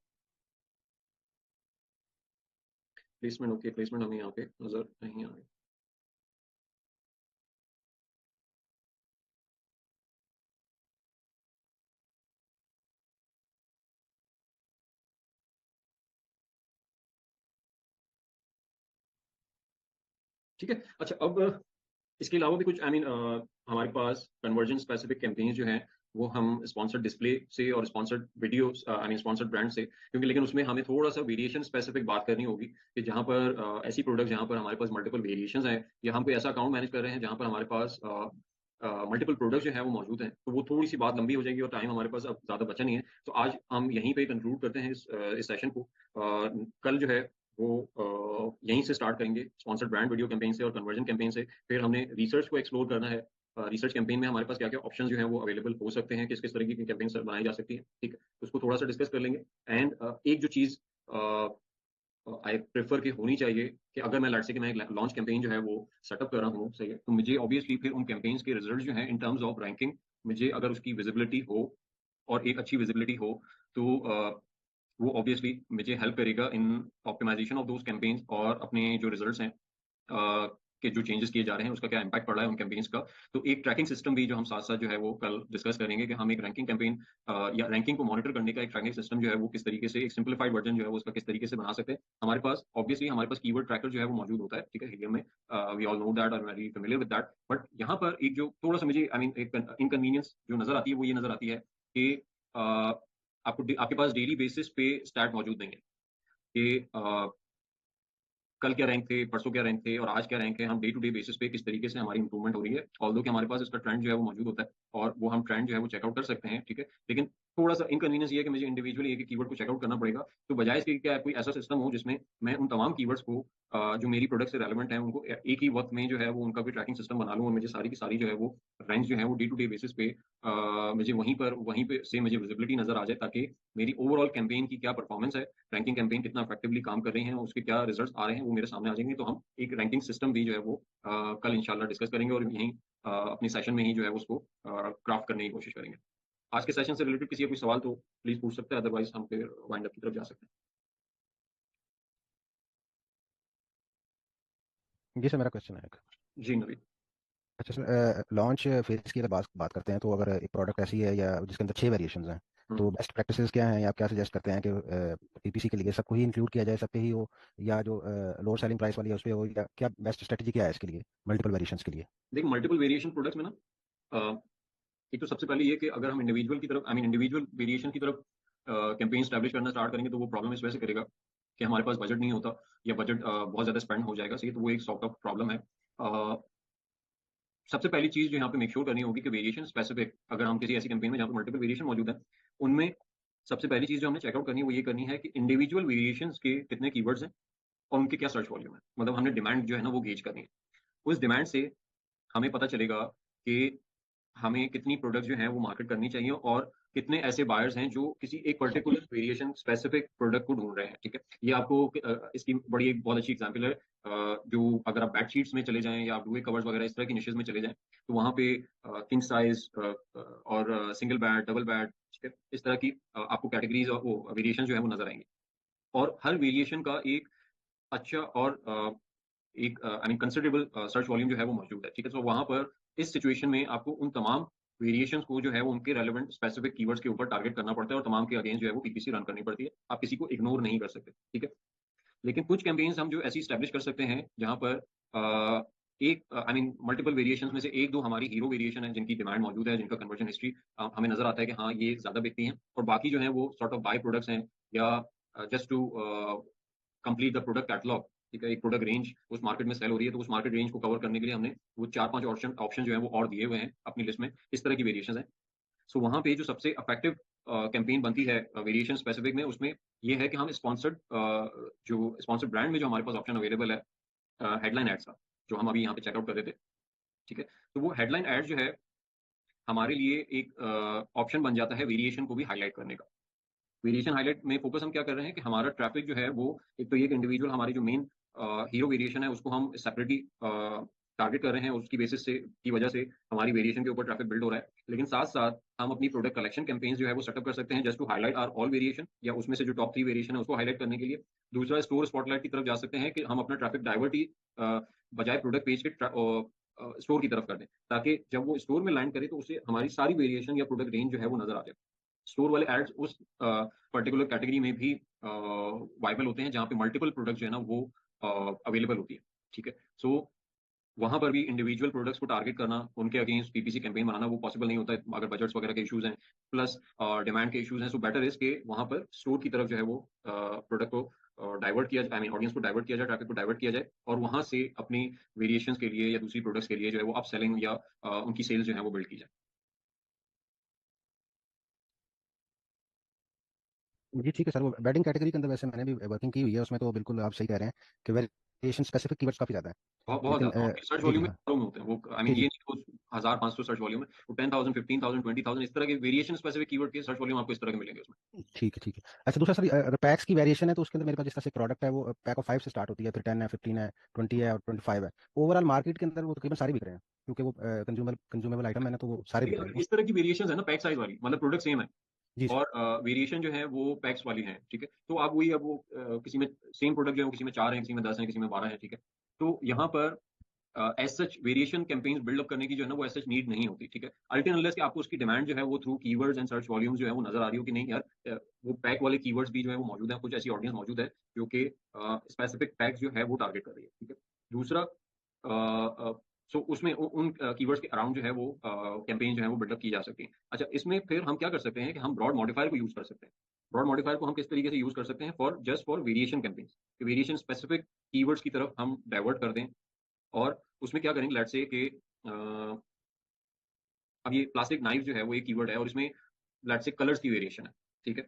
प्लेसमेंट ओके, प्लेसमेंट हमें यहाँ पे नजर नहीं आ रही। ठीक है, अच्छा अब इसके अलावा भी कुछ हमारे पास कन्वर्जन स्पेसिफिक कैंपेन्स जो हैं वो हम स्पॉन्सर्ड डिस्प्ले से और स्पॉन्सर्ड वीडियो स्पॉन्सर्ड ब्रांड से, क्योंकि लेकिन उसमें हमें थोड़ा सा वेरिएशन स्पेसिफिक बात करनी होगी कि जहाँ पर ऐसी प्रोडक्ट जहाँ पर हमारे पास मल्टीपल वेरिएशंस हैं या हम कोई ऐसा अकाउंट मैनेज कर रहे हैं जहाँ पर हमारे पास मल्टीपल प्रोडक्ट जो है वो मौजूद हैं, तो वो थोड़ी सी बात लंबी हो जाएगी और टाइम हमारे पास अब ज़्यादा बचा नहीं है। तो आज हम यहीं पे कंक्लूड करते हैं इस सेशन को। कल जो है वो यहीं से स्टार्ट करेंगे स्पॉन्सर्ड ब्रांड वीडियो कैंपेन से और कन्वर्जन कैंपेन से। फिर हमने रिसर्च को एक्सप्लोर करना है, रिसर्च कैंपेन में हमारे पास क्या क्या ऑप्शन जो है वो अवेलेबल हो सकते हैं, किस किस तरीके की कैंपेन बनाई जा सकती है, ठीक है? उसको थोड़ा सा डिस्कस कर लेंगे। एंड एक जो चीज़ आई प्रेफर कि होनी चाहिए कि अगर मैं लेट्स से कि मैं एक लॉन्च कैंपेन जो है वो सेटअप कर रहा हूँ, सही है, तो मुझे ऑब्वियसली फिर उन कैंपेन्स के रिजल्ट जो हैं इन टर्म्स ऑफ रैंकिंग, मुझे अगर उसकी विजिबिलिटी हो और एक अच्छी विजिबिलिटी हो, तो वो ऑब्वियसली मुझे हेल्प करेगा इन ऑप्टिमाइजेशन ऑफ दोज कैंपेन्स और अपने जो रिजल्ट्स हैं के जो चेंजेस किए जा रहे हैं उसका क्या इम्पैक्ट पड़ रहा है उन कैंपेन्स का। तो एक ट्रैकिंग सिस्टम भी जो हम साथ साथ जो है वो कल डिस्कस करेंगे कि हम एक रैंकिंग कैंपेन या रैंकिंग को मॉनिटर करने का एक ट्रैकिंग सिस्टम जो है वो किस तरीके से, एक सिंप्लीफाइड वर्जन जो है वो उसका किस तरीके से बना सकते हैं। हमारे पास ऑब्वियसली हमारे पास कीवर्ड ट्रैकर जो है वो मौजूद होता है, ठीक है, हीलियम में। वी ऑल नो दैट और very familiar with that. But यहाँ पर एक जो थोड़ा सा मुझे आई मीन एक इनकन्वीनियंस जो नजर आती है वो ये नजर आती है कि आपके पास डेली बेसिस पे स्टैट मौजूद नहीं है कि कल क्या रैंक थे, परसों क्या रैंक थे और आज क्या रैंक है। हम डे टू डे बेसिस पे किस तरीके से हमारी इंप्रूवमेंट हो रही है, ऑल्दो कि हमारे पास इसका ट्रेंड जो है वो मौजूद होता है और वो हम ट्रेंड जो है वो चेकआउट कर सकते हैं, ठीक है। लेकिन थोड़ा सा इनकन्वीनियंस ये है कि मुझे इंडिविजुअली एक कीवर्ड को चेकआउट करना पड़ेगा। तो बजाय इसके क्या कोई ऐसा सिस्टम हो जिसमें मैं उन तमाम कीवर्ड्स को जो मेरी प्रोडक्ट से रेलेवेंट है उनको एक ही वक्त में जो है वो उनका भी ट्रैकिंग सिस्टम बना लूँ और मुझे सारी की सारी जो है वो रैंक जो है वो डे टू डे बेसिस पे मुझे वहीं पे से मुझे विजिबिलिटी नजर आ जाए, ताकि मेरी ओवरऑल कैंपेन की क्या परफॉर्मेंस है, रैंकिंग कैंपेन कितना इफेक्टिवली काम कर रही है, उसके क्या रिजल्ट्स आ रहे हैं वो मेरे सामने आ जाएंगे। तो हम एक रैंकिंग सिस्टम भी जो है वो कल इंशाल्लाह डिस्कस करेंगे और यहीं अपनी सेशन में ही जो है वो उसको क्राफ्ट करने की कोशिश करेंगे। आज के सेशन से रिलेटेड किसी का कोई सवाल तो प्लीज पूछ सकते हैं, अदरवाइज हम फिर वाइंड अप की तरफ जा सकते जी सर, मेरा क्वेश्चन है एक। हैं। जी नवीन। अच्छा सर, लॉन्च फेज की अगर बात बात करते हैं तो अगर एक प्रोडक्ट ऐसी है या जिसके अंदर 6 वेरिएशंस हैं, तो बेस्ट प्रैक्टिसेस क्या हैं या आप क्या सजेस्ट करते हैं कि पीपीसी के लिए सबको ही इंक्लूड किया जाए, सब पे ही हो, या जो लोअर सेलिंग प्राइस वाली है उस पे हो, या क्या बेस्ट स्ट्रेटजी क्या है इसके लिए मल्टीपल वेरिएशंस के लिए? देखिए मल्टीपल वेरिएशन प्रोडक्ट्स में ना एक तो सबसे पहले ये कि अगर हम इंडिविजुअल की तरफ आई मीन इंडिविजुअल वेरिएशन की तरफ कैंपेन स्टैब्लिश करना स्टार्ट करेंगे तो वो प्रॉब्लम इस वजह से करेगा कि हमारे पास बजट नहीं होता या बजट बहुत ज्यादा स्पेंड हो जाएगा, सही। तो वो एक सॉर्ट ऑफ प्रॉब्लम है। सबसे पहली चीज जो यहाँ पे मेक श्योर करनी होगी कि वेरिएशन स्पेसिफिक, अगर हम किसी ऐसी कैंपेन में जहाँ पे मल्टीपल वेरिएशन मौजूद है उनमें सबसे पहली चीज जो हमने चेकआउट करनी है वो ये करनी है कि इंडिविजुअल वेरिएशन के कितने कीवर्ड्स हैं और उनके क्या सर्च वॉल्यूम है। मतलब हमने डिमांड जो है ना वो गेज करनी है। उस डिमांड से हमें पता चलेगा कि हमें कितनी प्रोडक्ट जो है वो मार्केट करनी चाहिए और कितने ऐसे बायर्स हैं जो किसी एक पर्टिकुलर वेरिएशन स्पेसिफिक प्रोडक्ट को ढूंढ रहे हैं, ठीक है। ये आपको इसकी बड़ी एक बहुत अच्छी एग्जांपल है। जो अगर आप बेडशीट्स में चले जाएं या आप डुवे कवर्स वगैरह इस तरह की निशेज में चले जाएं तो वहां पे किंग साइज और सिंगल बेड, डबल बेड, ठीक है, इस तरह की आपको कैटेगरीज और वो वेरिएशन जो है वो नजर आएंगे। और हर वेरिएशन का एक अच्छा और एक I mean considerable search volume जो है वो मौजूद है, ठीक है। तो वहां पर इस सिचुएशन में आपको उन तमाम वेरिएशंस को जो है वो उनके रेलेवेंट स्पेसिफिक कीवर्ड्स के ऊपर टारगेट करना पड़ता है और तमाम के अगेंस्ट जो है वो पीपीसी रन करनी पड़ती है। आप किसी को इग्नोर नहीं कर सकते, ठीक है। लेकिन कुछ कैंपेन्स हम जो ऐसी स्टैब्लिश कर सकते हैं जहां पर एक आई मीन मल्टीपल वेरिएशंस में से एक दो हमारी हीरो वेरिएशन है जिनकी डिमांड मौजूद है, जिनका कन्वर्जन हिस्ट्री हमें नजर आता है कि हाँ ये ज्यादा बिकती हैं, और बाकी जो है वो सॉर्ट ऑफ बाय प्रोडक्ट्स हैं या just to complete the product catalogue, ठीक है। एक प्रोडक्ट रेंज उस मार्केट में सेल हो रही है तो उस मार्केट रेंज को कवर करने के लिए हमने वो चार पांच ऑप्शन ऑप्शन जो है वो और दिए हुए हैं अपनी लिस्ट में। इस तरह की वेरिएशन है। सो वहां पे जो सबसे इफेक्टिव कैंपेन बनती है वेरिएशन स्पेसिफिक में, उसमें ये है कि हम स्पॉन्सर्ड जो स्पॉन्सर्ड ब्रांड में जो हमारे पास ऑप्शन अवेलेबल है हेडलाइन एड्स का, जो हम अभी यहाँ पे चेकआउट कर रहे थे, ठीक है। तो वो हेडलाइन एड जो है हमारे लिए एक ऑप्शन बन जाता है वेरिएशन को भी हाईलाइट करने का। वेरिएशन हाईलाइट में फोकस हम क्या कर रहे हैं कि हमारा ट्रैफिक जो है वो एक तो ये इंडिविजुअल हमारी जो मेन हीरो वेरिएशन है उसको हम सेपरेटली टारगेट कर रहे हैं, उसकी बेसिस से की वजह से हमारी वेरिएशन के ऊपर ट्रैफिक बिल्ड हो रहा है। लेकिन साथ साथ हम अपनी प्रोडक्ट कलेक्शन कैंपेन्स जो है वो सेटअप कर सकते हैं just to highlight our all variation, या उसमें से जो टॉप 3 वेरिएशन है उसको हाईलाइट करने के लिए। दूसरा स्टोर स्पॉटलाइट की तरफ जा सकते हैं कि हम अपना ट्रैफिक डाइवर्ट ही बजाय प्रोडक्ट पेज के स्टोर की तरफ कर दें, ताकि जब वो स्टोर में लैंड करे तो उसे हमारी सारी वेरिएशन या प्रोडक्ट रेंज जो है वो नजर आ जाए। स्टोर वाले एड्स उस पर्टिकुलर कैटेगरी में भी वाइबल होते हैं जहाँ पे मल्टीपल प्रोडक्ट जो है ना वो अवेलेबल होती है, ठीक है। सो वहां पर भी इंडिविजुअल प्रोडक्ट्स को टारगेट करना, उनके अगेंस्ट पीपीसी कैंपेन बनाना वो पॉसिबल नहीं होता है अगर बजट्स वगैरह के इश्यूज हैं, प्लस डिमांड के इश्यूज हैं। सो बेटर इज के वहां पर स्टोर की तरफ जो है वो प्रोडक्ट को डाइवर्ट किया जाए, आई मीन ऑडियंस को डाइवर्ट किया जाए, ट्रैफिक को डाइवर्ट किया जाए और वहां से अपनी वेरिएशंस के लिए या दूसरी प्रोडक्ट्स के लिए जो है वो अप सेलिंग या उनकी सेल्स जो है वो बिल्ड की जाए। जी ठीक है सर, वो वेडिंग कैटेगरी के अंदर वैसे मैंने भी वर्किंग की हुई है, उसमें तो बिल्कुल आप सही कह रहे हैं कि वेरिएशन स्पेसिफिक कीवर्ड्स काफी ज्यादा है, बहुत लेकिन ज्यादा रिसर्च जी जी वॉल्यूम में हाँ मालूम होते हैं वो। आई जी मीन जी ये नहीं कि वो 1000-500 सर्च वॉल्यूम है, वो 10,000 15,000 20,000 इस तरह के वेरिएशन स्पेसिफिक कीवर्ड के सर्च वॉल्यूम आपको इस तरह के मिलेंगे उसमें। ठीक है ठीक है। अच्छा दूसरा सर, अगर पैक्स की वेरिएशन है तो उसके अंदर मेरे पास जिस तरह से प्रोडक्ट है वो पैक ऑफ 5 से स्टार्ट होती है, फिर 10 है, 15 है, 20 है और 25 है। ओवरऑल मार्केट के अंदर वो तकरीबन सारे बिक रहे हैं, क्योंकि वो कंज्यूमेबल आइटम है ना, तो वो सारे बिक लेकिन रहे अगर हैं इस तरह की वेरिएशन है ना पैक साइज वाली, मतलब प्रोडक्ट सेम है जी जी और वेरिएशन जो है वो पैक्स वाली है, ठीक है, तो आप वही अब वो किसी में सेम प्रोडक्ट जो है वो किसी में 4 है, किसी में 10 है, किसी में 12 है, ठीक है। तो यहाँ पर as such variation campaigns build up करने की जो है ना वो एज सच नीड नहीं होती, ठीक है, अल्टिल अनलेस कि आपको उसकी डिमांड जो है वो through keywords and search volumes जो है वो नजर आ रही हो कि नहीं यार, वो पैक वाले कीवर्ड्स भी जो है वो मौजूद है, कुछ ऐसी ऑडियंस मौजूद है जो कि स्पेसिफिक पैक जो है वो टारगेट कर रही है, ठीक है। दूसरा सो उसमें उन कीवर्ड्स के अराउंड जो है वो कैंपेन जो है वो बिल्डअप की जा सकती है। अच्छा, इसमें फिर हम क्या कर सकते हैं कि हम ब्रॉड मॉडिफायर को यूज कर सकते हैं। ब्रॉड मॉडिफायर को हम किस तरीके से यूज कर सकते हैं for just for variation campaigns, variation specific keywords की तरफ हम डाइवर्ट कर दें। और उसमें क्या करेंगे, लेट्स से कि अब ये प्लास्टिक नाइफ जो है वो एक कीवर्ड है और इसमें लेट्स से कलर्स की वेरिएशन है, ठीक है।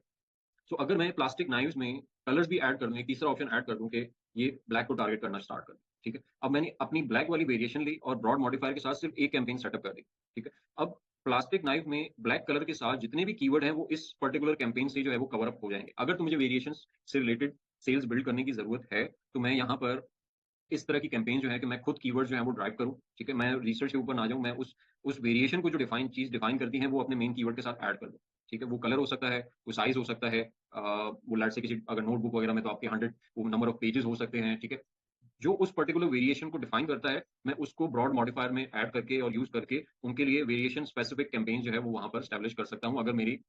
सो अगर मैं प्लास्टिक नाइफ्स में कलर्स भी ऐड कर दूं, एक तीसरा ऑप्शन ऐड कर दूं कि ये ब्लैक को टारगेट करना स्टार्ट कर दूं, ठीक है। अब मैंने अपनी ब्लैक वाली वेरिएशन ली और ब्रॉड मॉडिफायर के साथ सिर्फ एक कैंपेन सेटअप कर दी, ठीक है। अब प्लास्टिक नाइफ में ब्लैक कलर के साथ जितने भी कीवर्ड हैं वो इस पर्टिकुलर कैंपेन से जो है वो कवर अप हो जाएंगे। अगर तो मुझे वेरिएशन से रिलेटेड सेल्स बिल्ड करने की जरूरत है तो मैं यहाँ पर इस तरह की कैंपेन जो है कि मैं खुद कीवर्ड जो है वो ड्राइव करूं, ठीक है, मैं रिसर्च के ऊपर ना जाऊं, मैं उस वेरिएशन को जो डिफाइन करती है वो अपने मेन कीवर्ड के साथ ऐड कर दूं, ठीक है। वो कलर हो सकता है, वो साइज हो सकता है, वो लेट्स से किसी अगर नोटबुक वगैरह में तो आपके 100 वो नंबर ऑफ पेजेस हो सकते हैं, ठीक है। जो उस पर्टिकुलर वेरिएशन को डिफाइन करता है मैं उसको ब्रॉड मॉडिफायर में ऐड करके और यूज करके उनके लिए वेरिएशन स्पेसिफिक कैंपेन जो है वो वहां पर स्टैब्लिश कर सकता हूं। अगर मेरी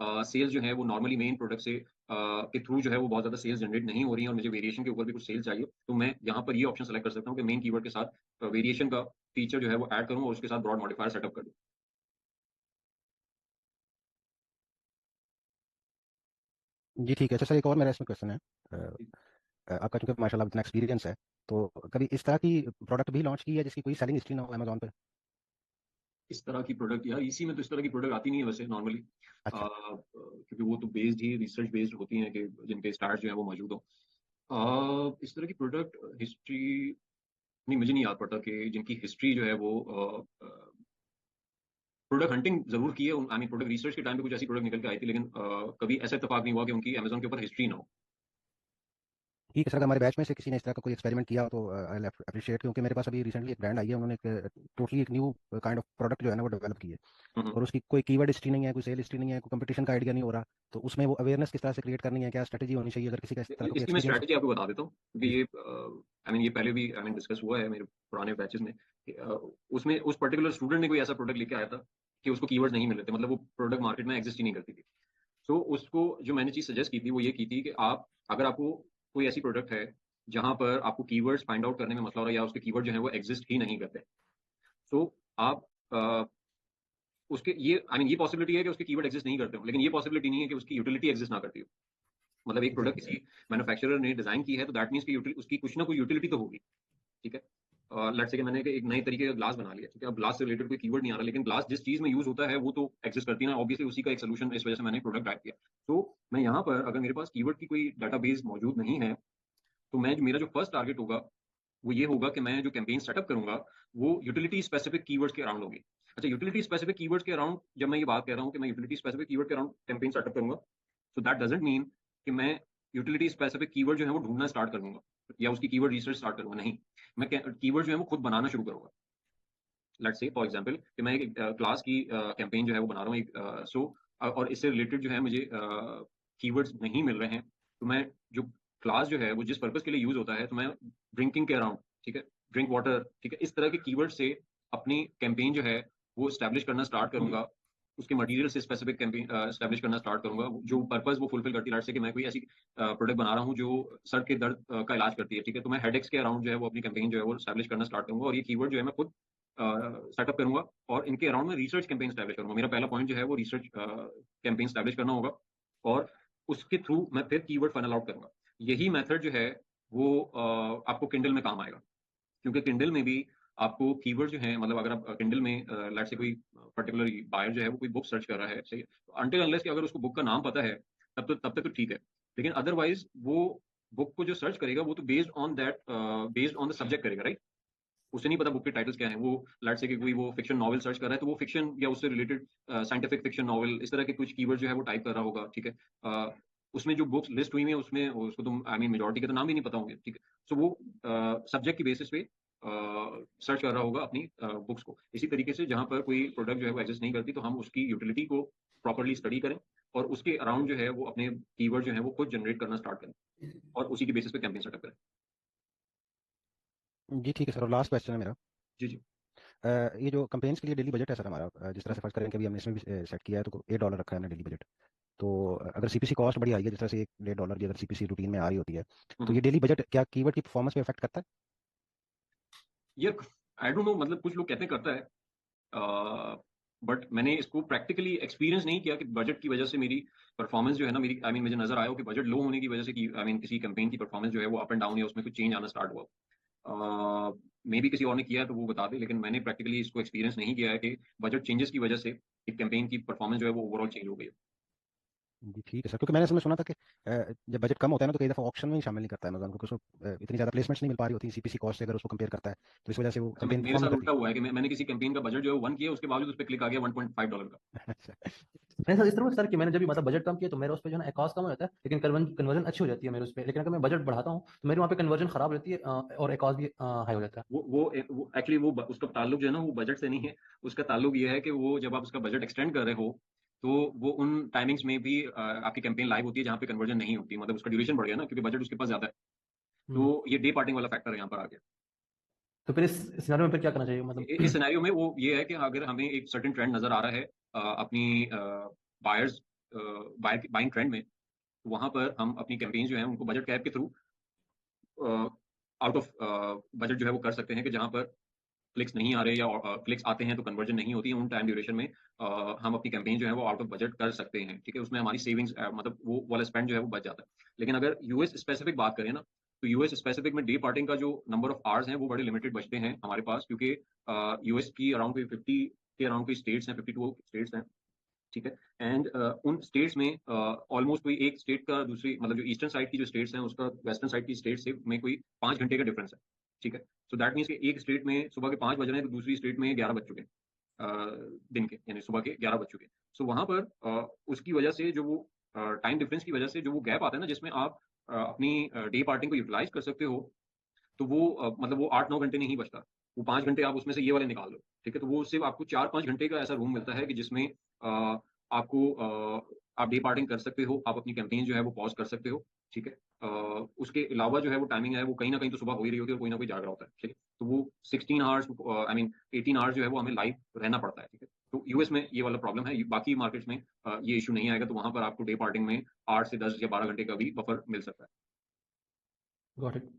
सेल्स जो है वो नॉर्मली मेन प्रोडक्ट से के थ्रू जो है वो बहुत ज़्यादा सेल्स जनरेट नहीं हो रही है और मुझे वेरिएशन के ऊपर भी कुछ सेल्स चाहिए, तो मैं यहाँ पर ये ऑप्शन सेलेक्ट कर सकता हूँ कि मेन कीवर्ड के साथ वेरिएशन का फीचर जो है वो ऐड करूँ और उसके साथ ब्रॉड मॉडिफायर सेटअप कर दूँ। जी ठीक है। अच्छा सर, एक और मेरा इसमें क्वेश्चन है। आपका चूंकि माशाल्लाह इतना एक्सपीरियंस है, तो कभी इस तरह की प्रोडक्ट भी लॉन्च की है जिसकी कोई सेलिंग हिस्ट्री ना हो अमेजोन पे? इस तरह की प्रोडक्ट यार इसी में तो इस तरह की प्रोडक्ट आती नहीं है वैसे नॉर्मली, अच्छा क्योंकि वो तो बेस्ड ही रिसर्च बेस्ड होती हैं कि जिनके स्टार्ट जो है वो मौजूद हो। इस तरह की प्रोडक्ट हिस्ट्री नहीं, मुझे नहीं याद पड़ता कि जिनकी हिस्ट्री जो है वो प्रोडक्ट हंटिंग जरूर की है, आई मीन प्रोडक्ट रिसर्च के टाइम पे कुछ ऐसी प्रोडक्ट निकल के आई थी, लेकिन कभी ऐसा इत्तेफाक नहीं हुआ कि उनकी अमेजोन के ऊपर हिस्ट्री ना हो। ठीक है सर, अगर हमारे बैच में से किसी ने इस तरह का कोई एक्सपेरिमेंट किया हो तो आई अप्रिशिएट, क्योंकि मेरे पास अभी रिसेंटली एक ब्रांड आई है, उन्होंने एक टोटली एक न्यू काइंड ऑफ प्रोडक्ट जो है ना वो डेवलप की है, हम्म। और उसकी कोई कीवर्ड हिस्ट्री नहीं है, कोई सेल हिस्ट्री नहीं है, कोई कंपटीशन का आइडिया नहीं हो रहा। तो उसमें वो अवेयरनेस किस तरह से क्रिएट करनी है, क्या स्ट्रेटजी होनी चाहिए, अगर किसी का इस तरह का कोई इसकी मैं एक्सपीरियंस हो? स्ट्रैटेजी आपको बता देता हूँ क्योंकि जी ये आई मीन ये पहले भी आई मीन डिस्कस हुआ है मेरे पुराने बैचेस में कि, उसमें उस पर्टिकुलर स्टूडेंट ने कोई ऐसा प्रोडक्ट लेके आया था कि उसको कीवर्ड्स नहीं मिल रहे थे, मतलब वो प्रोडक्ट मार्केट में एग्जिस्ट ही नहीं करती थी। तो उसको जो मैंने चीज सजेस्ट की थी वो ये की थी कि आप अगर आपको कोई ऐसी प्रोडक्ट है जहां पर आपको कीवर्ड्स फाइंड आउट करने में मसला हो रहा है या उसके कीवर्ड जो है वो एग्जिस्ट ही नहीं करते, तो आप उसके ये आई मीन ये पॉसिबिलिटी है कि उसके कीवर्ड एग्जिस्ट नहीं करते हो, लेकिन ये पॉसिबिलिटी नहीं है कि उसकी यूटिलिटी एग्जिस्ट ना करती हो। मतलब एक जी प्रोडक्ट किसी मैन्युफैक्चरर ने डिजाइन की है तो दैट मीन्स की उसकी कुछ ना कोई यूटिलिटी तो होगी, ठीक है। लेट्स से कि मैंने एक नई तरीके का ग्लास बना लिया, ठीक है, अब ग्लास से रिलेटेड कोई कीवर्ड नहीं आ रहा, लेकिन ग्लास जिस चीज में यूज होता है वो तो एग्जिस्ट करती है ना, ऑब्वियसली उसी का एक सोल्यूशन इस वजह से मैंने प्रोडक्ट ड्राइव किया। तो मैं यहाँ पर अगर मेरे पास कीवर्ड की कोई डाटाबेस मौजूद नहीं है तो मैं मेरा जो फर्स्ट टारगेट होगा वो ये होगा कि मैं जो कैंपेन सेटअप करूंगा वो यूटिलिटी स्पेसिफिक कीवर्ड्स के अराउंड होगी। अच्छा, यूटिलिटी स्पेसिफिक कीवर्ड्स के अराउंड जब मैं ये बात कर रहा हूँ कि मैं यूटिलिटी स्पेसिफिक कीवर्ड के अराउंड कैंपेन सेटअप करूंगा, सो दैट डजंट मीन कि मैं यूटिलिटी स्पेसिफिक कीवर्ड जो है वो ढूंढना स्टार्ट कर दूंगा या उसकी कीवर्ड रिसर्च स्टार्ट करूंगा, नहीं, मैं कीवर्ड जो है वो खुद बनाना शुरू करूंगा। लेट्स से फॉर एग्जांपल कि मैं एक क्लास की कैंपेन जो है वो बना रहा हूँ एक और इससे रिलेटेड जो है मुझे कीवर्ड्स नहीं मिल रहे हैं, तो मैं जो क्लास जो है वो जिस पर्पज के लिए यूज होता है तो मैं ड्रिंकिंग के अराउंड, ठीक है, ड्रिंक वाटर, ठीक है, इस तरह के कीवर्ड से अपनी कैंपेन जो है वो स्टैब्लिश करना स्टार्ट करूंगा, उसके मटेरियल से स्पेसिफिक कैंपेन स्टैब्लिश करना स्टार्ट करूंगा जो पर्पज वो फुलफिल करती है। लेट्स से कि मैं कोई ऐसी प्रोडक्ट बना रहा हूँ जो सर के दर्द का इलाज करती है, ठीक है, तो मैं हेडेक्स के अराउंड जो है वो अपनी कैंपेन जो है वो स्टैब्लिश करना स्टार्ट करूंगा और ये कीवर्ड जो है मैं खुद सेटअप करूंगा और इनके अराउंड में रिसर्च कैंपेन स्टैब्लिश करूंगा। मेरा पहला पॉइंट जो है वो रिसर्च कैंपेन स्टैब्लिश करना होगा और उसके थ्रू मैं फिर कीवर्ड फाइनल आउट करूंगा। यही मेथड जो है वो आपको किंडल में काम आएगा, क्योंकि किंडल में भी आपको कीवर्ड जो है, मतलब अगर आप किंडल में लेट से कोई पर्टिकुलर बायर जो है वो कोई बुक सर्च कर रहा है, सही है, अनटिल अनलेस कि अगर उसको बुक का नाम पता है तब तक तो ठीक है, लेकिन अदरवाइज वो बुक को जो सर्च करेगा वो तो बेस्ड ऑन द सब्जेक्ट करेगा, राइट? उसे नहीं पता बुक के टाइटल्स क्या हैं। वो लेट्स से कि कोई वो फिक्शन नॉवेल सर्च कर रहा है तो वो फिक्शन या उससे रिलेटेड साइंटिफिक फिक्शन नॉवेल इस तरह के कुछ कीवर्ड जो है वो टाइप कर रहा होगा, ठीक है। उसमें जो बुक्स लिस्ट हुई है उसमें उसको तो आई मीन मेजॉरिटी के तो नाम ही नहीं पता होंगे, ठीक है। सो वो सब्जेक्ट की बेसिस पे सर्च कर रहा होगा अपनी बुक्स को। इसी तरीके से जहाँ पर कोई प्रोडक्ट जो है वो एग्जिस्ट नहीं करती तो हम उसकी यूटिलिटी को प्रॉपरली स्टडी करें और उसके अराउंड जो है वो अपने कीवर्ड जो है वो खुद जनरेट करना स्टार्ट करें और उसी की बेसिस पे कैंपेन सेटअप करें। जी ठीक है सर, और लास्ट क्वेश्चन है मेरा। जी जी। ये जो कंपेन्स के लिए डेली बजट है सर हमारा, जिस तरह से फर्ज करें कि अभी हमने इसमें भी सेट किया है तो $8 रखा है हमने डेली बजट। तो अगर सीपीसी कॉस्ट बड़ी आई है, जिस तरह से $1.5 की अगर सीपीसी रूटीन में आ रही होती है, तो ये डेली बजट क्या कीवर्ड की परफॉर्मेंस पे इफेक्ट करता है? ये आई डोंट नो, मतलब कुछ लोग कहते हैं करता है, बट मैंने इसको प्रैक्टिकली एक्सपीरियंस नहीं किया कि बजट की वजह से मेरी परफॉर्मेंस जो है ना, मेरी आई मीन मुझे नजर आया हो कि बजट लो होने की वजह से कि आई मीन किसी कैंपेन की परफॉर्मेंस जो है वो अप एंड डाउन या उसमें कुछ चेंज आना स्टार्ट हुआ। मे बी किसी और ने किया है तो वो बता दे, लेकिन मैंने प्रैक्टिकली इसको एक्सपीरियंस नहीं किया है कि बजट चेंजेस की वजह से एक कैंपेन की परफॉर्मेंस जो है वो ओवरऑल चेंज हो गई है। जी ठीक है सर, क्योंकि मैंने इसमें सुना था कि जब बजट कम होता है ना तो कई दफ़ा ऑप्शन में ही शामिल नहीं करता है अमेज़न, क्योंकि उसको इतनी ज़्यादा प्लेसमेंट्स नहीं मिल पा रही होती सीपीसी कॉस्ट से अगर उसको कंपेयर करता है, तो इस वजह से वो अच्छा, कैंपेन मेरे परफॉर्म साथ नहीं उल्टा हुआ है कि मैंने किसी कैंपेन का बजट जो है 1 किया, उसके बावजूद उस पर क्लिक आ गया $1.5 का। करती। अच्छा। नहीं सर, इस तरह सर कि मैंने जब भी मतलब बजट कम किया तो मेरा उस पे जो है ना कॉस्ट कम हो जाता है, लेकिन कन्वर्जन अच्छी हो जाती है मेरे उस पे। लेकिन अगर मैं बजट बढ़ाता हूँ तो मेरे वहाँ पे कन्वर्जन खराब रहती है और कॉस्ट भी हाई हो जाता है। वो एक्चुअली वो उसका ताल्लुक जो है ना वो बजट से नहीं है। उसका ताल्लुक ये है कि वो जब आप उसका बजट एक्सटेंड कर रहे हो तो वो उन टाइमिंग्स में भी आपकी कैंपेन लाइव होती है जहाँ पे कन्वर्जन नहीं होती, मतलब उसका ड्यूरेशन बढ़ गया ना क्योंकि बजट उसके पास ज्यादा है। तो हम्म। ये डे पार्टिंग वाला फैक्टर यहाँ पर आ गया। तो फिर इस सिनेरियो में फिर क्या करना चाहिए मतलब? इस सिनेरियो में वो ये है कि अगर हमें एक सर्टेन ट्रेंड नजर आ रहा है अपनी बायर्स बाइंग ट्रेंड में, तो वहां पर हम अपनी कैंपेन जो है उनको बजट कैप के थ्रू आउट ऑफ बजट जो है वो कर सकते हैं कि जहां पर क्लिक्स नहीं आ रहे या क्लिक्स आते हैं तो कन्वर्जन नहीं होती है उन टाइम ड्यूरेशन में, हम अपनी कैंपेन जो है वो आउट ऑफ बजट कर सकते हैं, ठीक है। उसमें हमारी सेविंग्स मतलब वो वाला स्पेंड जो है वो बच जाता है। लेकिन अगर यूएस स्पेसिफिक बात करें ना, तो यूएस स्पेसिफिक में डे पार्टिंग का जो नंबर ऑफ आवर्स हैं वो बड़े लिमिटेड बचते हैं हमारे पास, क्योंकि यूएस की अराउंड कोई 50 के अराउंड कोई स्टेट्स हैं, 52 स्टेट्स हैं, ठीक है। एंड उन स्टेट्स में ऑलमोस्ट कोई एक स्टेट का दूसरी मतलब जो ईस्टर्न साइड की जो स्टेट्स हैं उसका वेस्टर्न साइड की स्टेट से में कोई 5 घंटे का डिफरेंस है, ठीक है। सो दैट मीन्स कि एक स्टेट में सुबह के 5 बज रहे हैं तो दूसरी स्टेट में 11 बज चुके हैं दिन के, यानी सुबह के 11 बज चुके हैं। सो वहां पर उसकी वजह से जो वो टाइम डिफरेंस की वजह से जो वो गैप आता है ना जिसमें आप अपनी डे पार्टिंग को यूटिलाइज कर सकते हो, तो वो मतलब वो 8-9 घंटे नहीं बचता, वो 5 घंटे आप उसमें से ये वाले निकाल लो, ठीक है। तो वो सिर्फ आपको 4-5 घंटे का ऐसा रूम मिलता है कि जिसमें आपको आप डे पार्टिंग कर सकते हो, आप अपनी कैंपेन जो है वो पॉज कर सकते हो, ठीक है। उसके अलावा जो है वो टाइमिंग है वो कहीं ना कहीं तो सुबह हो ही रही होती है और कोई ना कोई जाग रहा होता है, ठीक है। तो वो 16 आवर्स आई मीन 18 आवर्स जो है वो हमें लाइव रहना पड़ता है, ठीक है। तो यूएस में ये वाला प्रॉब्लम है, बाकी मार्केट्स में ये इशू नहीं आएगा, तो वहां पर आपको डे पार्टिंग में 8 से 10 या 12 घंटे का भी बफर मिल सकता है। Got it.